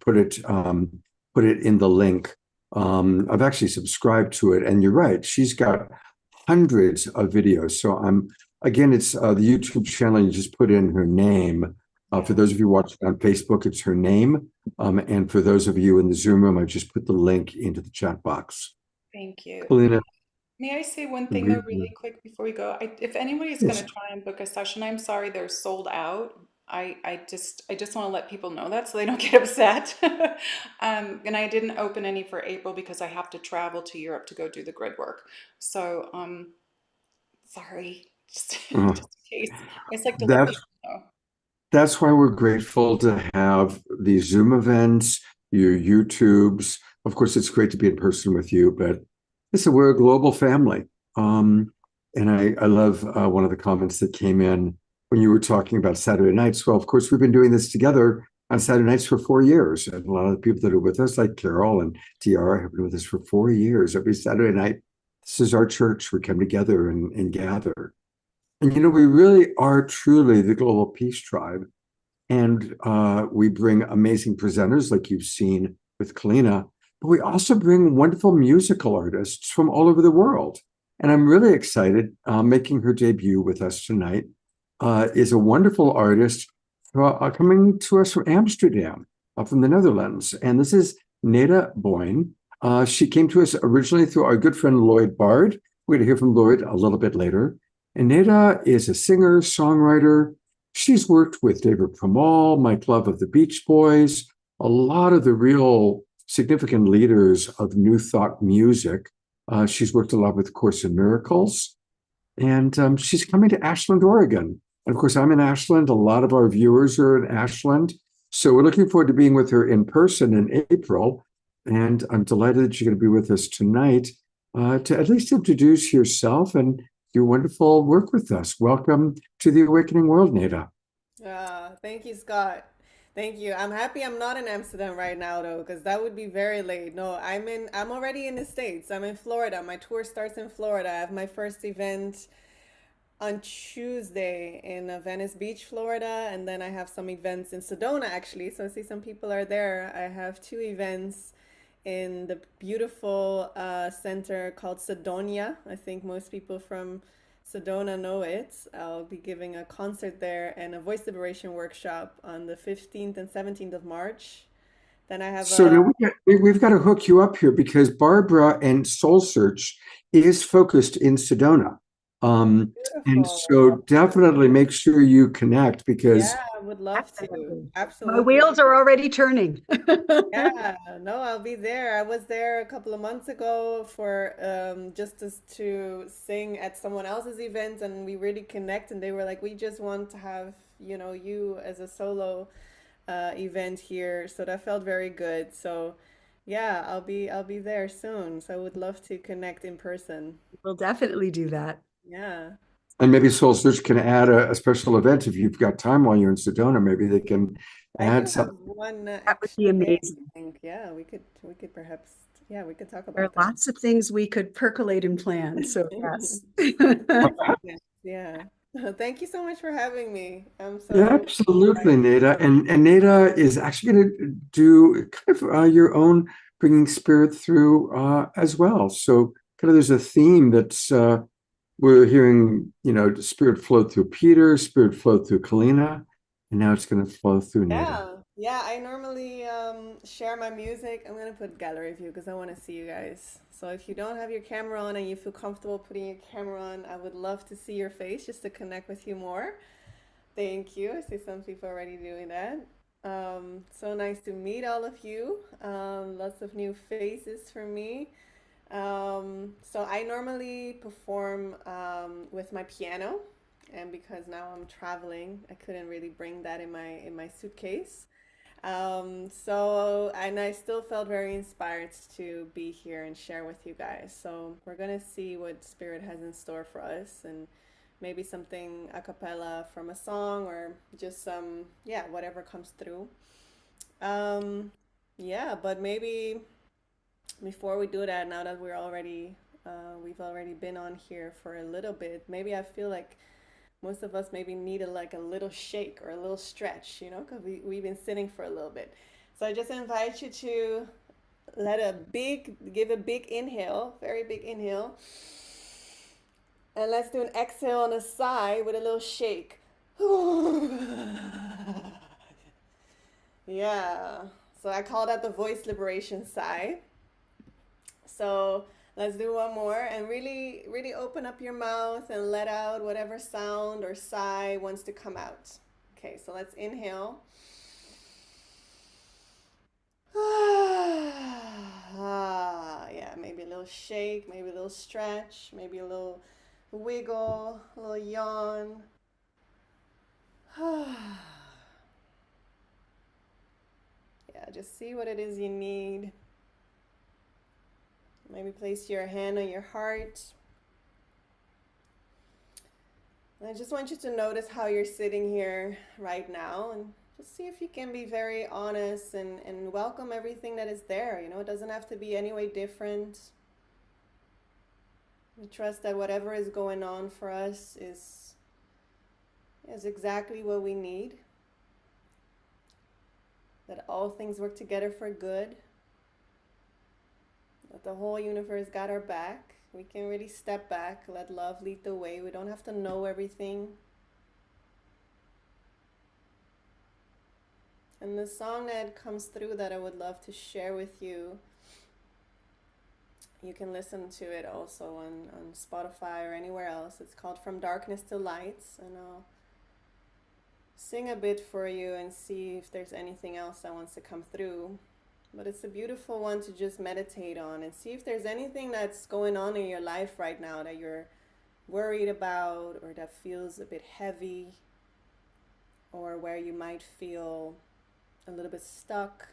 put it in the link. I've actually subscribed to it, and you're right. She's got hundreds of videos. So again, it's the YouTube channel. You just put in her name. For those of you watching on Facebook, it's her name. And for those of you in the Zoom room, I just put the link into the chat box. Thank you. Kalina, May I say one thing though, really quick before we go? If anybody's going yes. to try and book a session, I'm sorry they're sold out. I just want to let people know that so they don't get upset. And I didn't open any for April because I have to travel to Europe to go do the grid work. So sorry, just, Uh, just in case. I just like to let that's people know. That's why we're grateful to have these Zoom events, your YouTubes. Of course, it's great to be in person with you, but listen, we're a global family. And I love one of the comments that came in when you were talking about Saturday nights. Well, of course, we've been doing this together on Saturday nights for 4 years. And a lot of the people that are with us, like Carol and Tiara, have been with us for 4 years. Every Saturday night, this is our church. We come together and gather. And, you know, we really are truly the Global Peace Tribe. And we bring amazing presenters like you've seen with Kalina, but we also bring wonderful musical artists from all over the world. And I'm really excited. Making her debut with us tonight is a wonderful artist coming to us from Amsterdam, from the Netherlands. And this is Neda Boyne. She came to us originally through our good friend Lloyd Bard. We're going to hear from Lloyd a little bit later. And Neda is a singer, songwriter. She's worked with David Pramal, Mike Love of the Beach Boys, a lot of the real significant leaders of New Thought music. She's worked a lot with Course in Miracles. And she's coming to Ashland, Oregon. And of course, I'm in Ashland. A lot of our viewers are in Ashland. So we're looking forward to being with her in person in April. And I'm delighted that you're going to be with us tonight to at least introduce yourself and your wonderful work with us. Welcome to the Awakening World, Neda. Thank you, Scott. Thank you. I'm happy I'm not in Amsterdam right now though, because that would be very late. No, I'm already in the States. I'm in Florida. My tour starts in Florida. I have my first event on Tuesday in Venice Beach, Florida, and then I have some events in Sedona actually. So I see some people are there. I have two events in the beautiful center called Sedonia. I think most people from Sedona know it. I'll be giving a concert there and a voice liberation workshop on the 15th and 17th of March. Then I have So a now we've got to hook you up here because Barbara and Soul Search is focused in Sedona. And beautiful. so definitely make sure you connect because Yeah, I would love to. Definitely. My Absolutely. wheels are already turning. Yeah, no, I'll be there. I was there a couple of months ago for just to sing at someone else's event, and we really connect. And they were like, "We just want to have, you as a solo event here." So that felt very good. So, yeah, I'll be there soon. So I would love to connect in person. We'll definitely do that. Yeah. and maybe Soul Search can add a special event if you've got time while you're in Sedona. Maybe they can I add do have something. one That would be extra day, amazing. I think. Yeah, we could perhaps, yeah, we could talk There are about that. lots of things we could percolate and plan. So yes. Yeah. Yeah. Thank you so much for having me. I'm Yeah, so absolutely, excited. Nada. And Nada is actually going to do kind of your own bringing spirit through as well. So kind of there's a theme that's we're hearing, spirit flowed through Peter, spirit flowed through Kalina, and now it's going to flow through Nada. Yeah. Yeah, I normally share my music. I'm gonna put gallery view because I want to see you guys. So if you don't have your camera on and you feel comfortable putting your camera on, I would love to see your face just to connect with you more. Thank you. I see some people already doing that. So nice to meet all of you. Lots of new faces for me. So I normally perform with my piano, and because now I'm traveling, I couldn't really bring that in my suitcase. And I still felt very inspired to be here and share with you guys. So we're gonna see what Spirit has in store for us, and maybe something a cappella from a song, or just some, yeah, whatever comes through. Um, yeah, but maybe before we do that, now that we've already been on here for a little bit, maybe I feel like most of us maybe need like a little shake or a little stretch, because we've been sitting for a little bit. So I just invite you to give a big inhale, very big inhale. And let's do an exhale on the side with a little shake. Yeah. So I call that the voice liberation sigh. So let's do one more and really, really open up your mouth and let out whatever sound or sigh wants to come out. Okay, so let's inhale. Yeah, maybe a little shake, maybe a little stretch, maybe a little wiggle, a little yawn. Yeah, just see what it is you need. Maybe place your hand on your heart. And I just want you to notice how you're sitting here right now, and just see if you can be very honest and welcome everything that is there. It doesn't have to be any way different. We trust that whatever is going on for us is exactly what we need. That all things work together for good. That the whole universe got our back. We can really step back, let love lead the way. We don't have to know everything. And the song that comes through that I would love to share with you, you can listen to it also on Spotify or anywhere else. It's called From Darkness to Lights, and I'll sing a bit for you and see if there's anything else that wants to come through. But it's a beautiful one to just meditate on and see if there's anything that's going on in your life right now that you're worried about, or that feels a bit heavy, or where you might feel a little bit stuck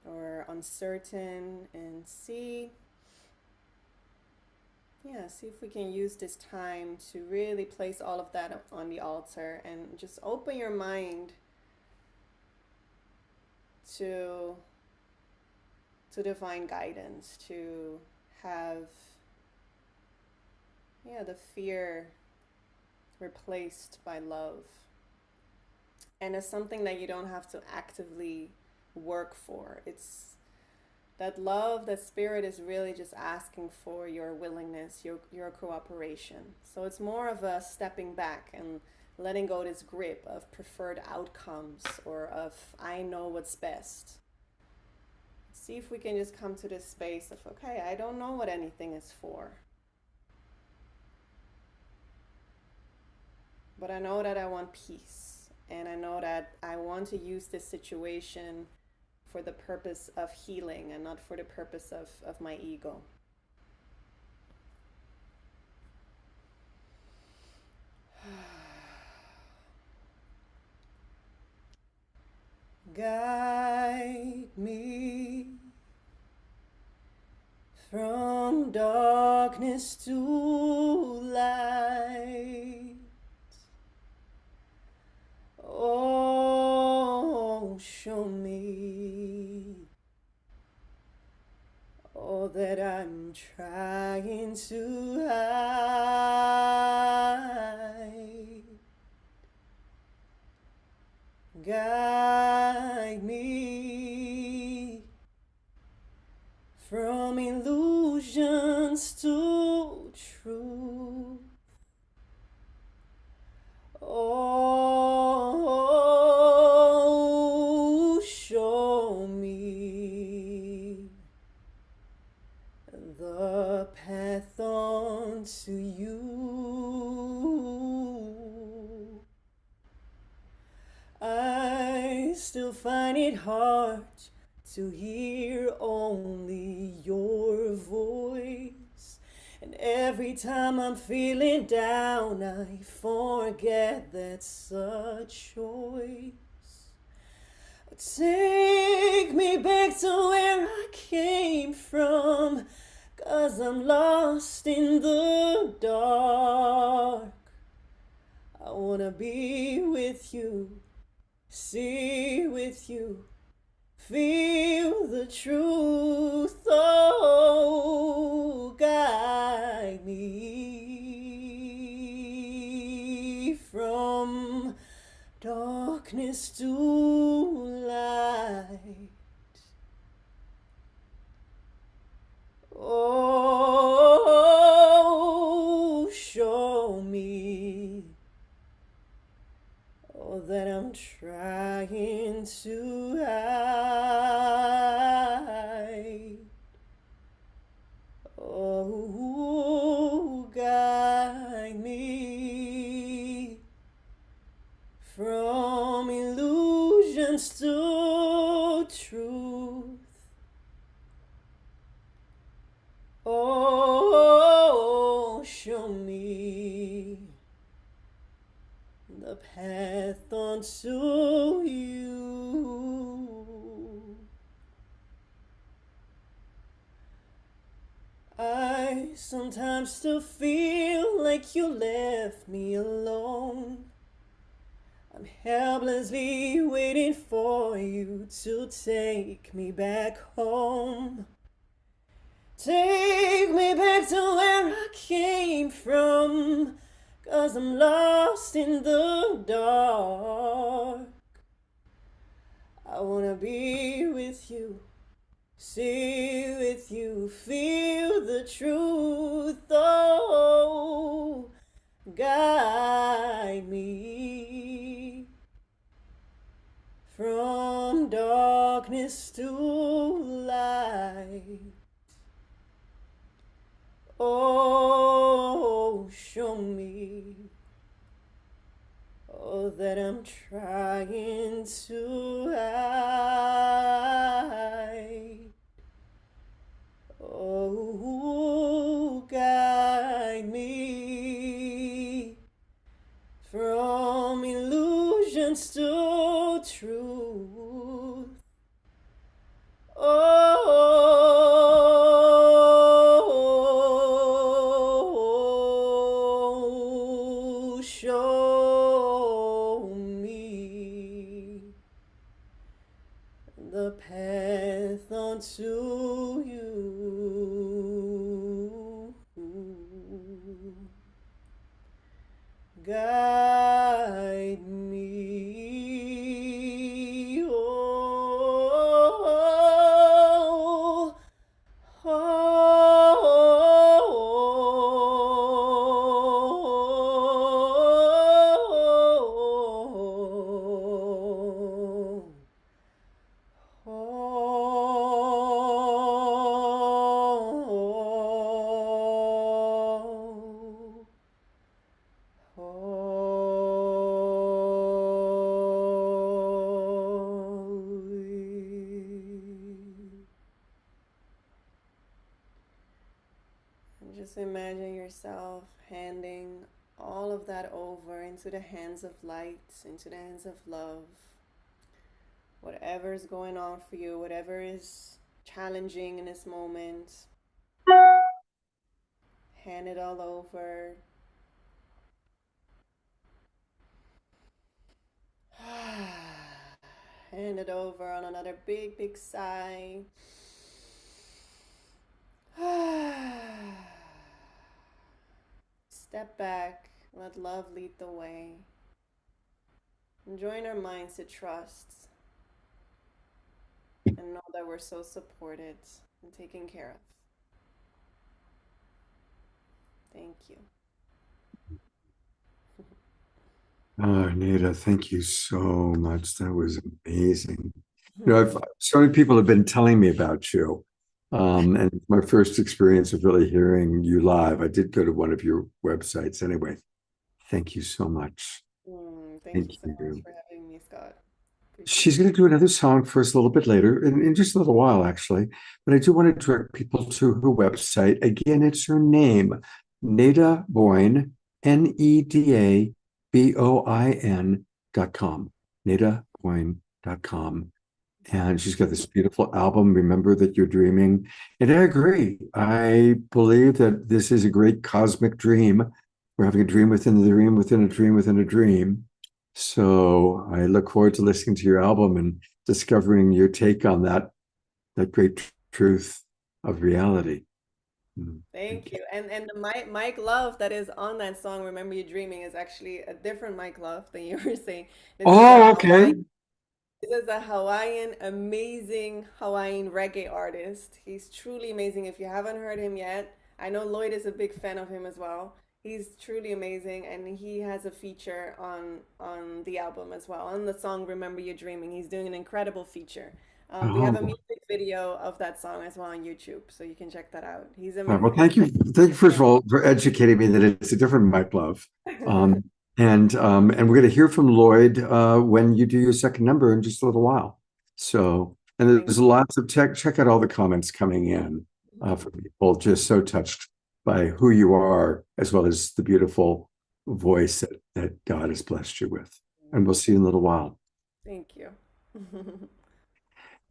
or uncertain, and see if we can use this time to really place all of that on the altar and just open your mind to divine guidance, to have the fear replaced by love, and it's something that you don't have to actively work for. It's That love, that spirit is really just asking for your willingness, your cooperation. So it's more of a stepping back and letting go this grip of preferred outcomes or of I know what's best. See if we can just come to this space of, okay, I don't know what anything is for. But I know that I want peace. And I know that I want to use this situation for the purpose of healing and not for the purpose of my ego. Guide me from darkness to light. Oh, show me all that I'm trying to hide. Guide me from illusions to truth. Oh, show me the path on to you. I still find it hard to hear only your voice. And every time I'm feeling down, I forget that's a choice. Take me back to where I came from, 'cause I'm lost in the dark. I wanna be with you, see with you, feel the truth. Oh, guide me from darkness to light. Oh, show me all that I'm trying to hide. Oh, guide me from illusions to truth. Oh, show me the path onto you. I sometimes still feel like you left me alone. I'm helplessly waiting for you to take me back home. Take me back to where I came from, 'cause I'm lost in the dark. I wanna be with you, see with you, feel the truth. Oh, guide me from darkness to light. Oh, show me all that I'm trying to hide. Oh, guide me from illusions to truth. Oh, show me the path onto you. Guide me, oh, Just imagine yourself handing all of that over into the hands of light, into the hands of love. Whatever is going on for you, whatever is challenging in this moment, hand it all over. Hand it over on another big, big sigh. Step back, let love lead the way. And join our minds to trust and know that we're so supported and taken care of. Thank you. Oh, Nita, thank you so much. That was amazing. You know, so many people have been telling me about you. And my first experience of really hearing you live, I did go to one of your websites anyway. Thank you so much. Thank you so much for having me, Scott. She's going to do another song for us a little bit later, in just a little while, actually. But I do want to direct people to her website. Again, it's her name, Neda Boyne, NEDABOIN.com, NEDABOIN.com. And she's got this beautiful album, Remember That You're Dreaming. And I agree. I believe that this is a great cosmic dream. We're having a dream within the dream, within a dream, within a dream. So I look forward to listening to your album and discovering your take on that great truth of reality. Thank you. And the Mike Love that is on that song, Remember You're Dreaming, is actually a different Mike Love than you were saying. Oh, okay. This is a Hawaiian, amazing Hawaiian reggae artist. He's truly amazing. If you haven't heard him yet, I know Lloyd is a big fan of him as well. He's truly amazing, and he has a feature on the album as well. On the song Remember You're Dreaming, he's doing an incredible feature. We have a music video of that song as well on YouTube, so you can check that out. He's amazing. Well, thank you. Thank you, first of all, for educating me that it's a different Mike Love. And we're going to hear from Lloyd when you do your second number in just a little while. So, and there's lots of check out all the comments coming in from people just so touched by who you are, as well as the beautiful voice that God has blessed you with. And we'll see you in a little while. Thank you.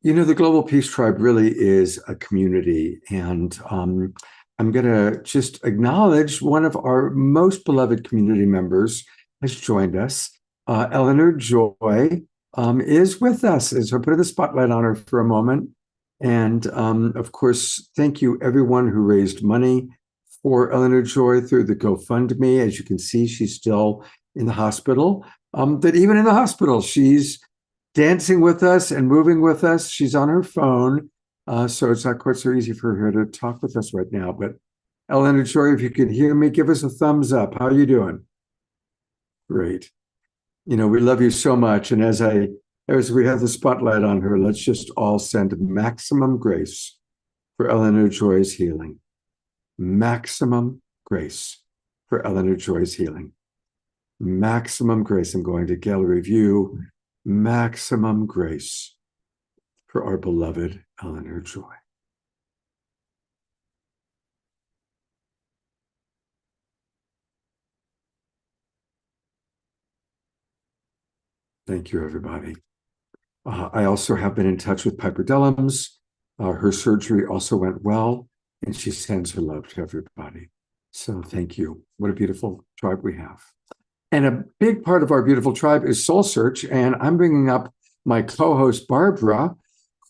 You know, the Global Peace Tribe really is a community. And I'm going to just acknowledge one of our most beloved community members has joined us. Eleanor Joy is with us. So I'm putting the spotlight on her for a moment. And of course, thank you everyone who raised money for Eleanor Joy through the GoFundMe. As you can see, she's still in the hospital. But even in the hospital, she's dancing with us and moving with us. She's on her phone. So it's not quite so easy for her to talk with us right now. But Eleanor Joy, if you can hear me, give us a thumbs up. How are you doing? Great. You know, we love you so much. And as we have the spotlight on her, let's just all send maximum grace for Eleanor Joy's healing. Maximum grace for Eleanor Joy's healing. Maximum grace. I'm going to gallery view. Maximum grace for our beloved Eleanor Joy. Thank you, everybody. I also have been in touch with Piper Dellums. Her surgery also went well, and she sends her love to everybody. So thank you. What a beautiful tribe we have. And a big part of our beautiful tribe is Soul Search, and I'm bringing up my co-host, Barbara,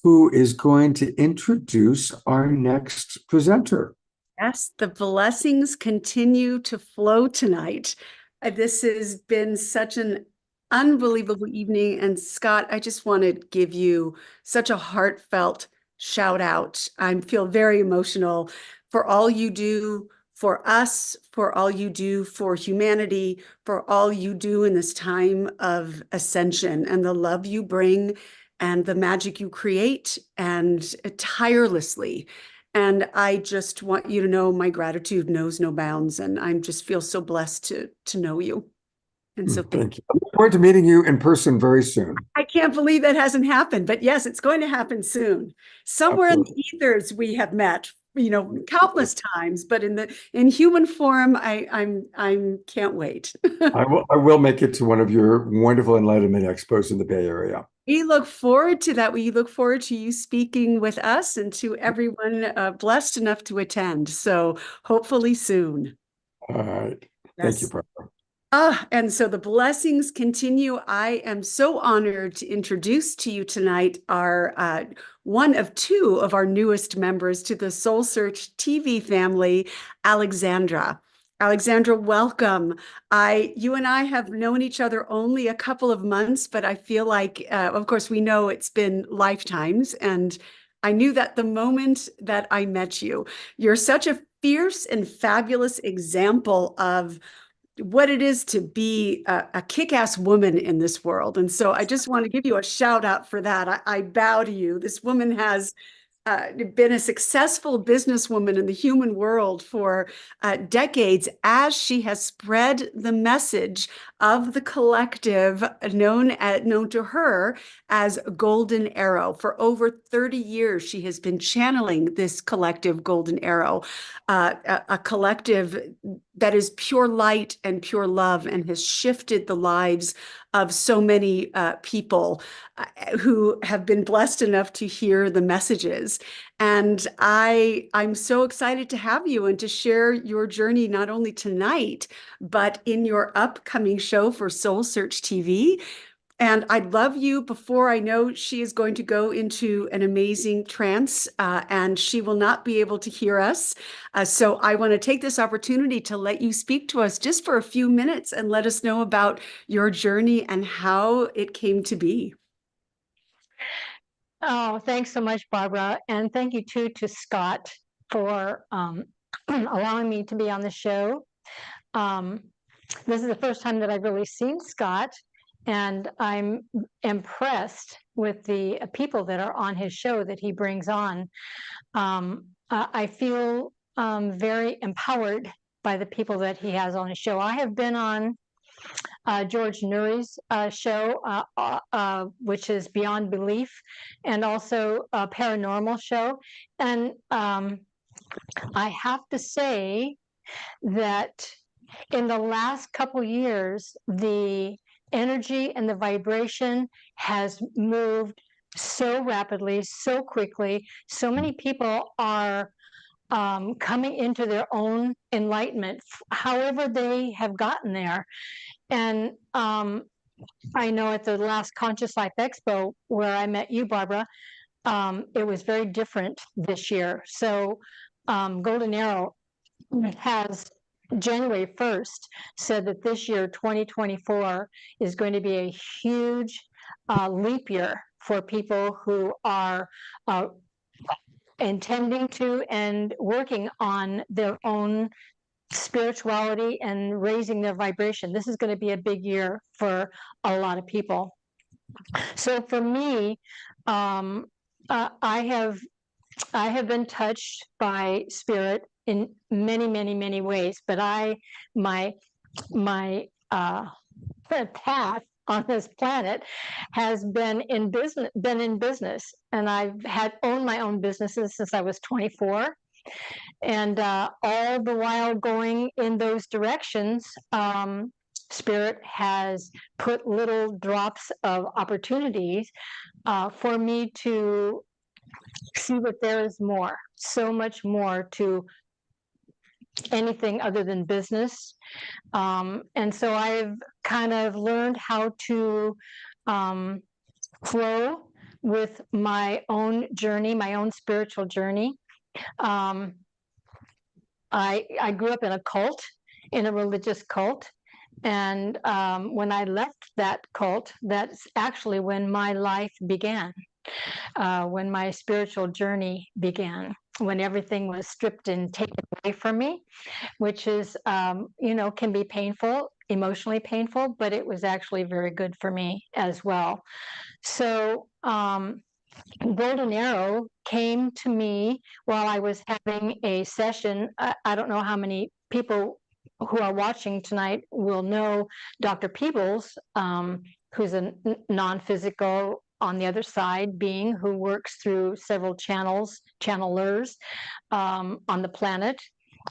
who is going to introduce our next presenter. Yes, the blessings continue to flow tonight. This has been such an unbelievable evening. And Scott, I just want to give you such a heartfelt shout out. I feel very emotional for all you do for us, for all you do for humanity, for all you do in this time of ascension and the love you bring and the magic you create and tirelessly. And I just want you to know my gratitude knows no bounds. And I just feel so blessed to know you. And so thank you. I look forward to meeting you in person very soon. I can't believe that hasn't happened, but yes, it's going to happen soon. Somewhere in the ethers we have met countless times, but in human form, I'm can't wait. I will make it to one of your wonderful enlightenment expos in the Bay Area. We look forward to that. We look forward to you speaking with us and to everyone blessed enough to attend. So hopefully soon. All right. Thank you, Yes. Barbara. And so the blessings continue. I am so honored to introduce to you tonight our one of two of our newest members to the Soul Search TV family, Alexandra. Alexandra, welcome. You and I have known each other only a couple of months, but I feel like, of course, we know it's been lifetimes. And I knew that the moment that I met you, you're such a fierce and fabulous example of what it is to be a kick-ass woman in this world. And so I just want to give you a shout out for that. I bow to you. This woman has been a successful businesswoman in the human world for decades as she has spread the message of the collective known to her as Golden Arrow. For over 30 years, she has been channeling this collective Golden Arrow, a collective that is pure light and pure love and has shifted the lives of so many people who have been blessed enough to hear the messages. And I'm so excited to have you and to share your journey, not only tonight, but in your upcoming show for Soul Search TV. And I'd love you, before I know she is going to go into an amazing trance and she will not be able to hear us. So I want to take this opportunity to let you speak to us just for a few minutes and let us know about your journey and how it came to be. Oh, thanks so much, Barbara. And thank you too to Scott for allowing me to be on the show. This is the first time that I've really seen Scott, and I'm impressed with the people that are on his show that he brings on. I feel very empowered by the people that he has on his show. I have been on George Nuri's show, which is Beyond Belief, and also a paranormal show. And I have to say that in the last couple years, the energy and the vibration has moved so rapidly, so quickly. So many people are coming into their own enlightenment, however they have gotten there. And I know at the last Conscious Life Expo where I met you, Barbara, it was very different this year. So Golden Arrow has January 1st said that this year, 2024, is going to be a huge leap year for people who are intending to and working on their own spirituality and raising their vibration. This is going to be a big year for a lot of people. So for me, I have been touched by spirit in many ways, but my path on this planet has been in business, and I've owned my own businesses since I was 24. And all the while going in those directions, Spirit has put little drops of opportunities for me to see that there is more, so much more to anything other than business. And so I've kind of learned how to flow with my own journey, my own spiritual journey. I grew up in a cult, in a religious cult. And when I left that cult, that's actually when my life began, when my spiritual journey began, when everything was stripped and taken away from me, which is, can be painful, emotionally painful, but it was actually very good for me as well. So Golden Arrow came to me while I was having a session. I don't know how many people who are watching tonight will know Dr. Peebles, who's a non-physical on the other side being who works through several channelers on the planet.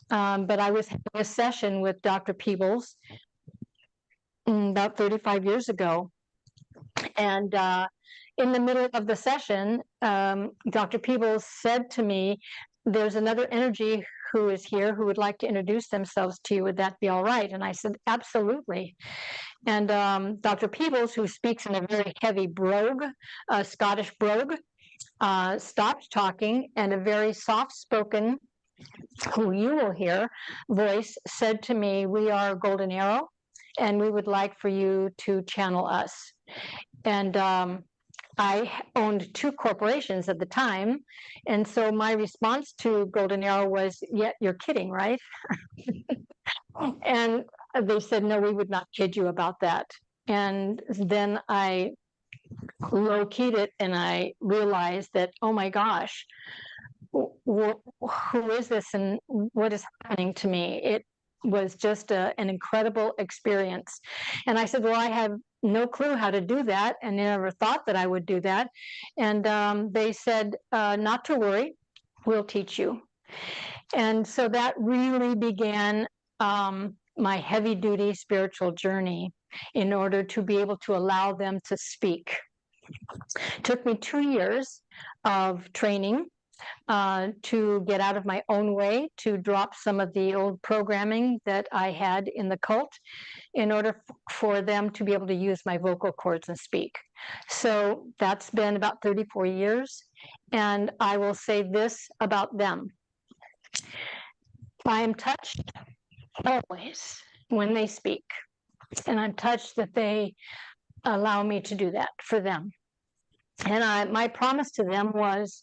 But I was having a session with Dr. Peebles about 35 years ago. And in the middle of the session, Dr. Peebles said to me, there's another energy who is here who would like to introduce themselves to you. Would that be all right? And I said, absolutely. And Dr. Peebles, who speaks in a very heavy brogue, Scottish brogue, stopped talking, and a very soft-spoken, who you will hear, voice said to me, we are Golden Arrow, and we would like for you to channel us. And I owned 2 corporations at the time, and so my response to Golden Arrow was, yeah, you're kidding, right? And they said, no, we would not kid you about that. And then I low-keyed it, and I realized that, oh my gosh, who is this and what is happening to me? It was just an incredible experience. And I said, well, I have no clue how to do that, and never thought that I would do that. And they said, not to worry, we'll teach you. And so that really began my heavy-duty spiritual journey in order to be able to allow them to speak. It took me 2 years of training to get out of my own way, to drop some of the old programming that I had in the cult in order for them to be able to use my vocal cords and speak. So that's been about 34 years. And I will say this about them. I am touched always when they speak. And I'm touched that they allow me to do that for them. And my promise to them was,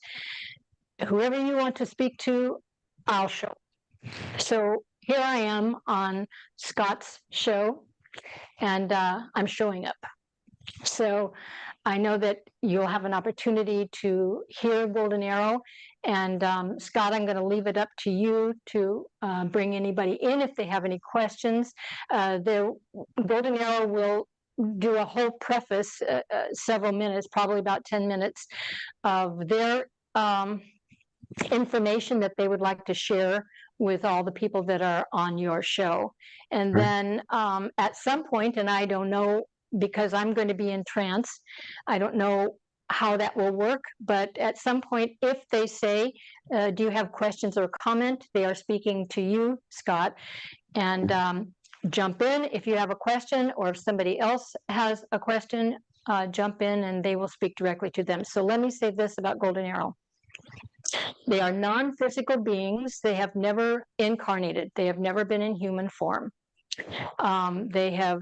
whoever you want to speak to, I'll show. So here I am on Scott's show, and I'm showing up. So I know that you'll have an opportunity to hear Golden Arrow. And Scott, I'm going to leave it up to you to bring anybody in if they have any questions. Golden Arrow will do a whole preface, several minutes, probably about 10 minutes, of their information that they would like to share with all the people that are on your show. And then at some point, and I don't know, because I'm going to be in trance, I don't know how that will work, but at some point, if they say, do you have questions or comment, they are speaking to you, Scott, and jump in if you have a question, or if somebody else has a question, jump in and they will speak directly to them. So let me say this about Golden Arrow. They are non-physical beings. They have never incarnated. They have never been in human form. They have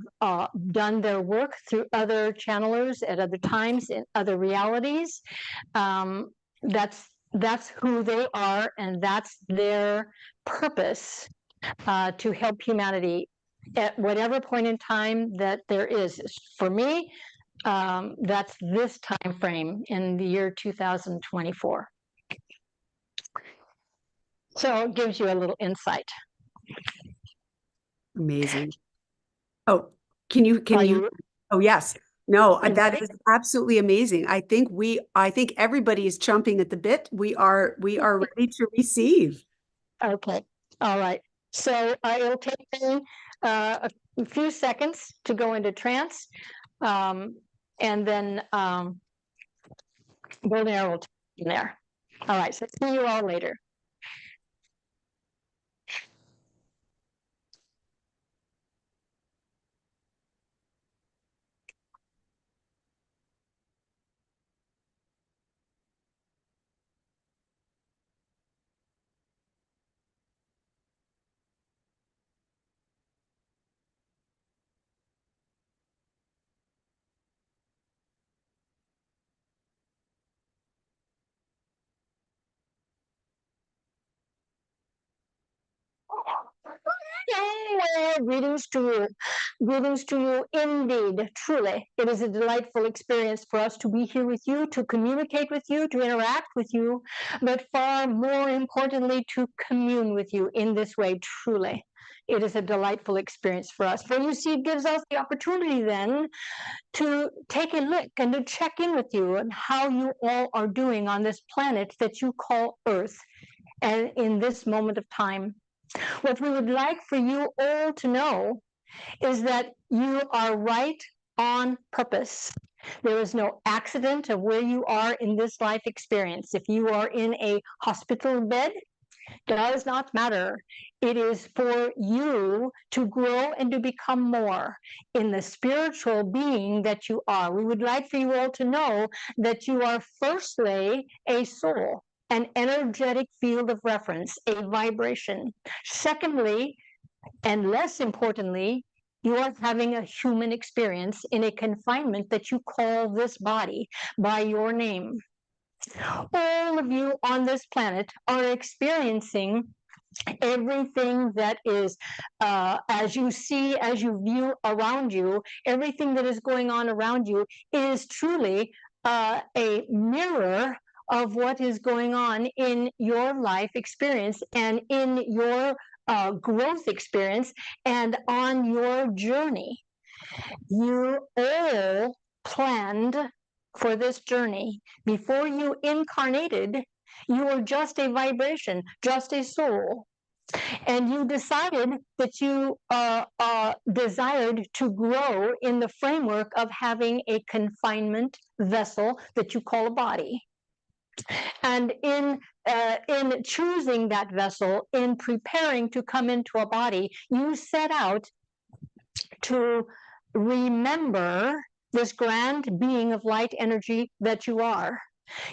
done their work through other channelers at other times in other realities. That's who they are, and that's their purpose, to help humanity at whatever point in time that there is. For me, that's this time frame in the year 2024. So it gives you a little insight. Amazing. Oh, can you? Oh, yes. No, that is absolutely amazing. I think everybody is chomping at the bit. We are ready to receive. Okay. All right. So it'll take me a few seconds to go into trance, and then Golden Arrow will take you there. All right. So see you all later. Greetings to you. Greetings to you indeed. Truly, it is a delightful experience for us to be here with you, to communicate with you, to interact with you, but far more importantly, to commune with you in this way. Truly, it is a delightful experience for us. For you see, it gives us the opportunity then to take a look and to check in with you and how you all are doing on this planet that you call Earth, and in this moment of time. What we would like for you all to know is that you are right on purpose. There is no accident of where you are in this life experience. If you are in a hospital bed, does not matter. It is for you to grow and to become more in the spiritual being that you are. We would like for you all to know that you are firstly a soul, an energetic field of reference, a vibration. Secondly, and less importantly, you are having a human experience in a confinement that you call this body by your name. All of you on this planet are experiencing everything that is, as you see, as you view around you, everything that is going on around you is truly a mirror of what is going on in your life experience and in your growth experience and on your journey. You all planned for this journey. Before you incarnated, you were just a vibration, just a soul. And you decided that you desired to grow in the framework of having a confinement vessel that you call a body. And in choosing that vessel, in preparing to come into a body, you set out to remember this grand being of light energy that you are.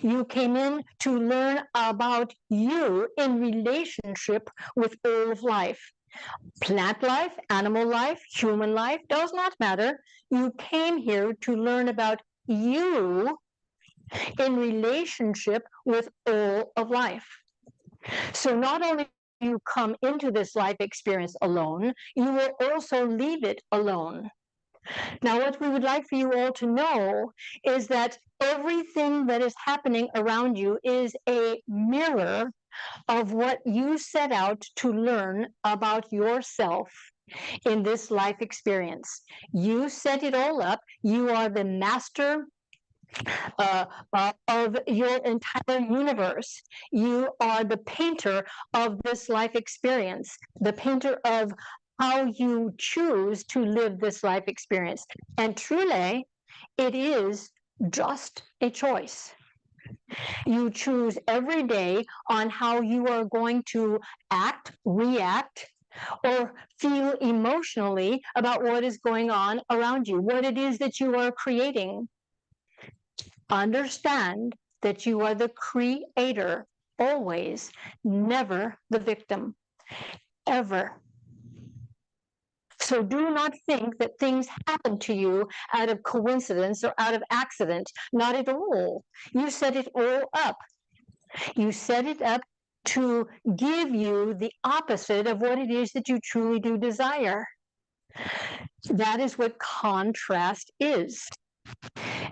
You came in to learn about you in relationship with all of life. Plant life, animal life, human life, does not matter. You came here to learn about you in relationship with all of life. So not only do you come into this life experience alone, you will also leave it alone. Now, what we would like for you all to know is that everything that is happening around you is a mirror of what you set out to learn about yourself in this life experience. You set it all up. You are the master of your entire universe. You are the painter of this life experience, the painter of how you choose to live this life experience. And truly, it is just a choice. You choose every day on how you are going to act, react, or feel emotionally about what is going on around you, what it is that you are creating. Understand that you are the creator, always, never the victim, ever. So do not think that things happen to you out of coincidence or out of accident. Not at all. You set it all up. You set it up to give you the opposite of what it is that you truly do desire. That is what contrast is.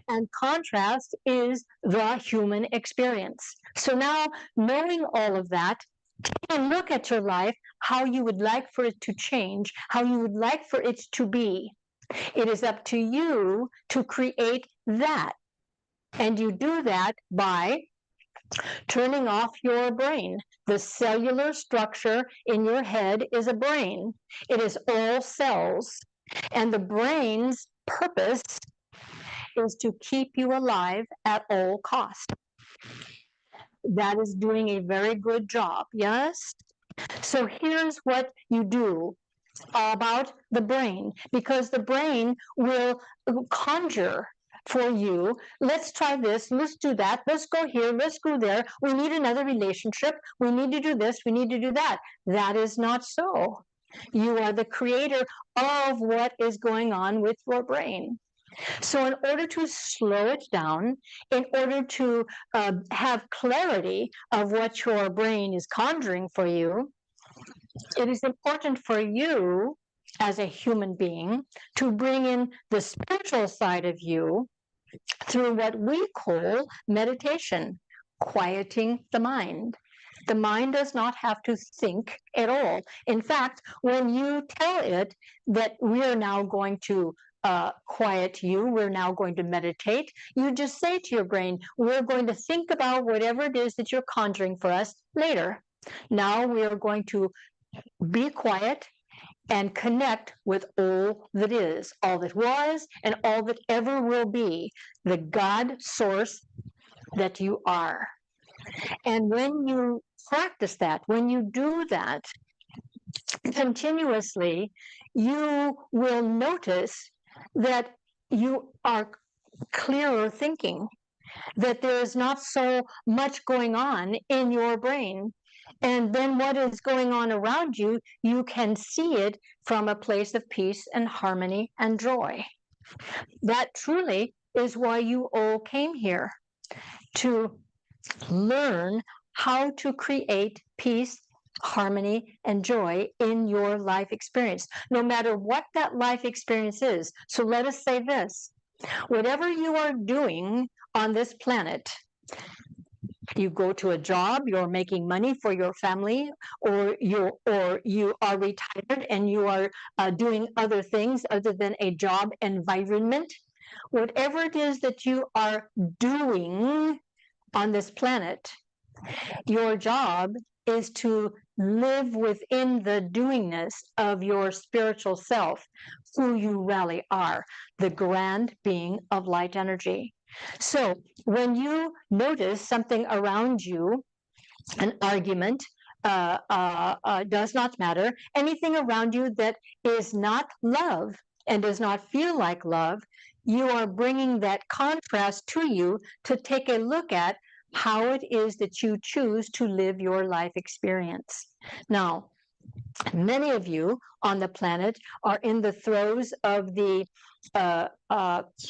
And contrast is the human experience. So now, knowing all of that, take a look at your life, how you would like for it to change, how you would like for it to be. It is up to you to create that. And you do that by turning off your brain. The cellular structure in your head is a brain. It is all cells. And the brain's purpose is to keep you alive at all costs. That is doing a very good job, yes? So here's what you do about the brain, because the brain will conjure for you. Let's try this, let's do that, let's go here, let's go there. We need another relationship. We need to do this, we need to do that. That is not so. You are the creator of what is going on with your brain. So in order to slow it down, in order to have clarity of what your brain is conjuring for you, it is important for you as a human being to bring in the spiritual side of you through what we call meditation, quieting the mind. The mind does not have to think at all. In fact, when you tell it that we're now going to quiet you, we're now going to meditate, you just say to your brain, we're going to think about whatever it is that you're conjuring for us later. Now we are going to be quiet and connect with all that is, all that was, and all that ever will be, the God source that you are. And when you practice that, when you do that continuously, you will notice that you are clearer thinking, that there is not so much going on in your brain. And then what is going on around you, you can see it from a place of peace and harmony and joy. That truly is why you all came here, to learn how to create peace, harmony, and joy in your life experience, no matter what that life experience is. So let us say this: whatever you are doing on this planet, you go to a job, you're making money for your family, or you are retired and you are doing other things other than a job environment, whatever it is that you are doing on this planet, your job is to live within the doingness of your spiritual self, who you really are, the grand being of light energy. So when you notice something around you, an argument, does not matter, anything around you that is not love and does not feel like love, you are bringing that contrast to you to take a look at how it is that you choose to live your life experience. Now, many of you on the planet are in the throes of the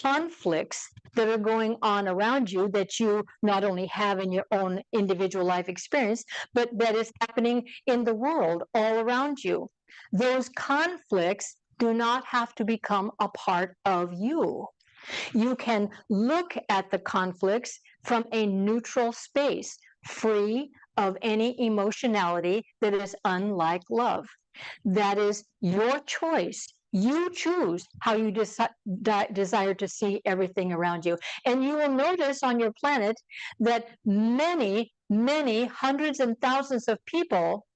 conflicts that are going on around you, that you not only have in your own individual life experience, but that is happening in the world all around you. Those conflicts do not have to become a part of you. You can look at the conflicts from a neutral space, free of any emotionality that is unlike love. That is your choice. You choose how you desire to see everything around you. And you will notice on your planet that many, many hundreds and thousands of people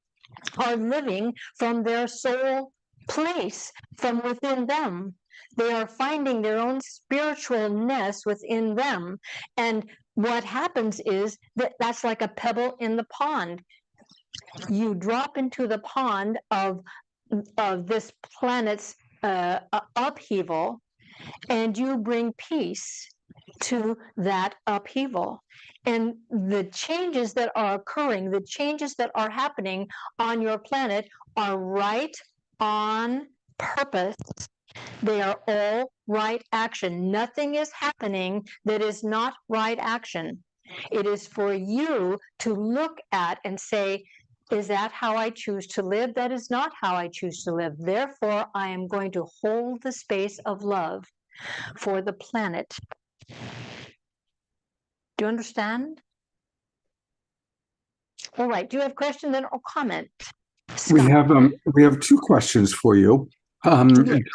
are living from their soul place, from within them. They are finding their own spiritualness within them. And what happens is that that's like a pebble in the pond. You drop into the pond of this planet's upheaval, and you bring peace to that upheaval. And the changes that are occurring, the changes that are happening on your planet are right on purpose. They are all right action. Nothing is happening that is not right action. It is for you to look at and say, is that how I choose to live? That is not how I choose to live. Therefore, I am going to hold the space of love for the planet. Do you understand? All right. Do you have a question then or comment? We Scott? have two questions for you. Yes.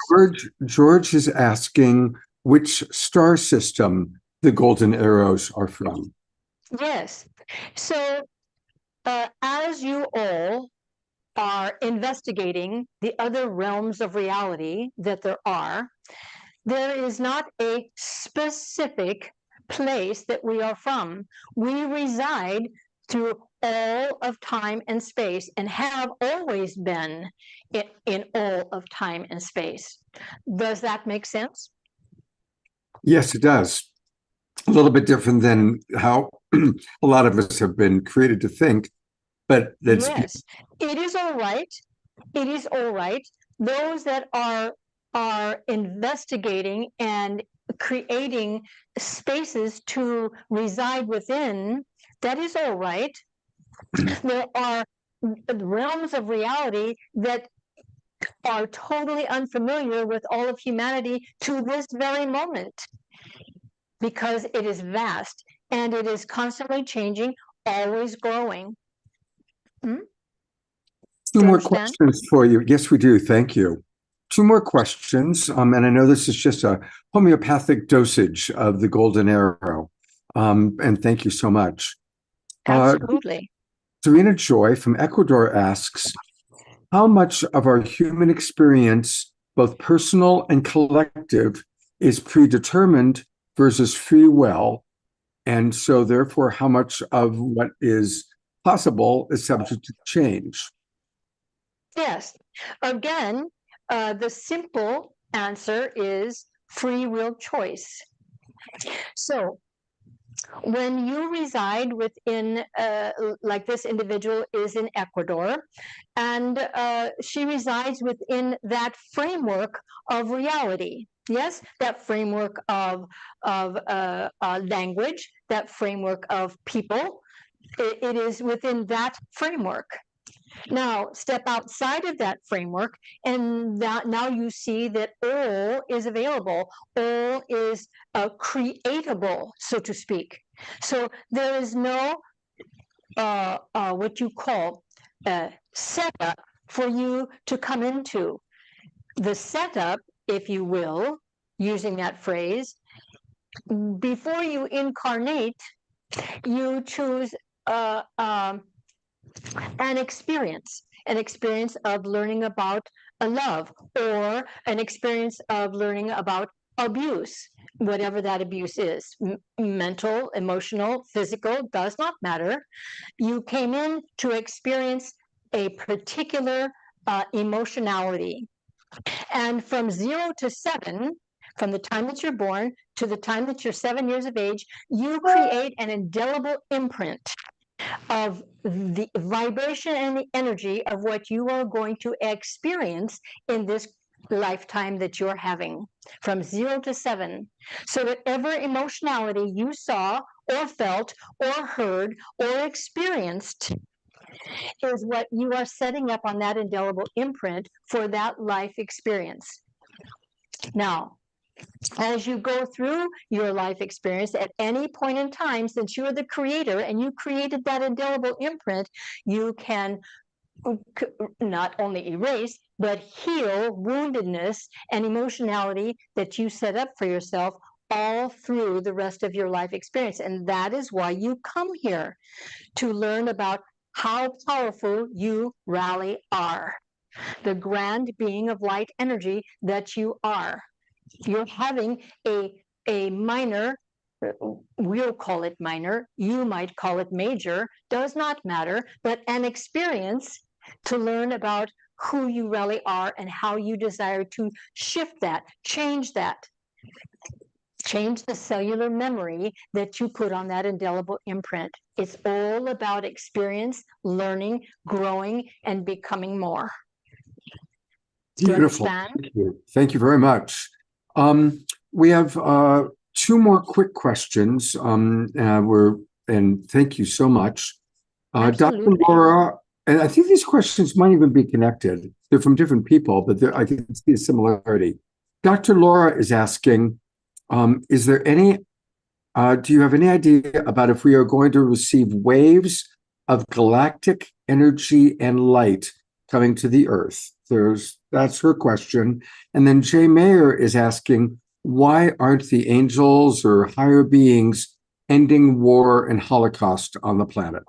George is asking which star system the golden arrows are from. Yes. So as you all are investigating the other realms of reality that there is not a specific place that we are from. We reside through all of time and space and have always been in all of time and space. Does that make sense? Yes, it does. A little bit different than how a lot of us have been created to think, but that's yes, it is all right. It is all right. Those that are investigating and creating spaces to reside within, that is all right. There are realms of reality that are totally unfamiliar with all of humanity to this very moment, because it is vast and it is constantly changing, always growing. Two Do you more understand? questions for you. Yes, we do. Thank you. Two more questions. And I know this is just a homeopathic dosage of the golden arrow. And thank you so much. Absolutely. Serena Joy from Ecuador asks, how much of our human experience, both personal and collective, is predetermined versus free will? And so therefore, how much of what is possible is subject to change? Yes. Again, the simple answer is free will choice. So when you reside within, like this individual is in Ecuador, and she resides within that framework of reality. Yes, that framework of language, that framework of people. It is within that framework. Now, step outside of that framework, and now you see that all is available, all is creatable, so to speak. So there is no what you call setup for you to come into. The setup, if you will, using that phrase, before you incarnate, you choose an experience of learning about a love, or an experience of learning about abuse, whatever that abuse is, mental, emotional, physical, does not matter. You came in to experience a particular emotionality. And from 0 to 7, from the time that you're born to the time that you're 7 years of age, you create an indelible imprint of the vibration and the energy of what you are going to experience in this lifetime that you're having, from 0 to 7. So whatever emotionality you saw or felt or heard or experienced is what you are setting up on that indelible imprint for that life experience. Now, as you go through your life experience at any point in time, since you are the creator and you created that indelible imprint, you can not only erase, but heal woundedness and emotionality that you set up for yourself all through the rest of your life experience. And that is why you come here, to learn about how powerful you really are, the grand being of light energy that you are. You're having a minor, we'll call it minor, you might call it major, does not matter, but an experience to learn about who you really are and how you desire to shift that, change the cellular memory that you put on that indelible imprint. It's all about experience, learning, growing, and becoming more. Do you Beautiful. understand? Thank you. Thank you very much. We have two more quick questions. And thank you so much. Dr. Absolutely. Laura, and I think these questions might even be connected. They're from different people, but I can see a similarity. Dr. Laura is asking, is there any, do you have any idea about if we are going to receive waves of galactic energy and light coming to the Earth? That's her question. And then Jay Mayer is asking, why aren't the angels or higher beings ending war and Holocaust on the planet?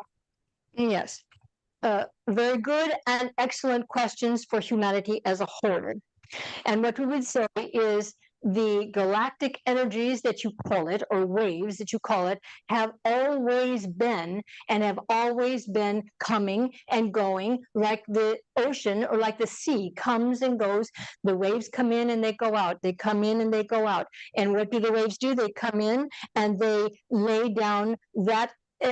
Yes. Very good and excellent questions for humanity as a whole. And what we would say is the galactic energies that you call it, or waves that you call it, have always been and have always been coming and going, like the ocean or like the sea comes and goes. The waves come in and they go out. They come in and they go out. And what do the waves do? They come in and they lay down that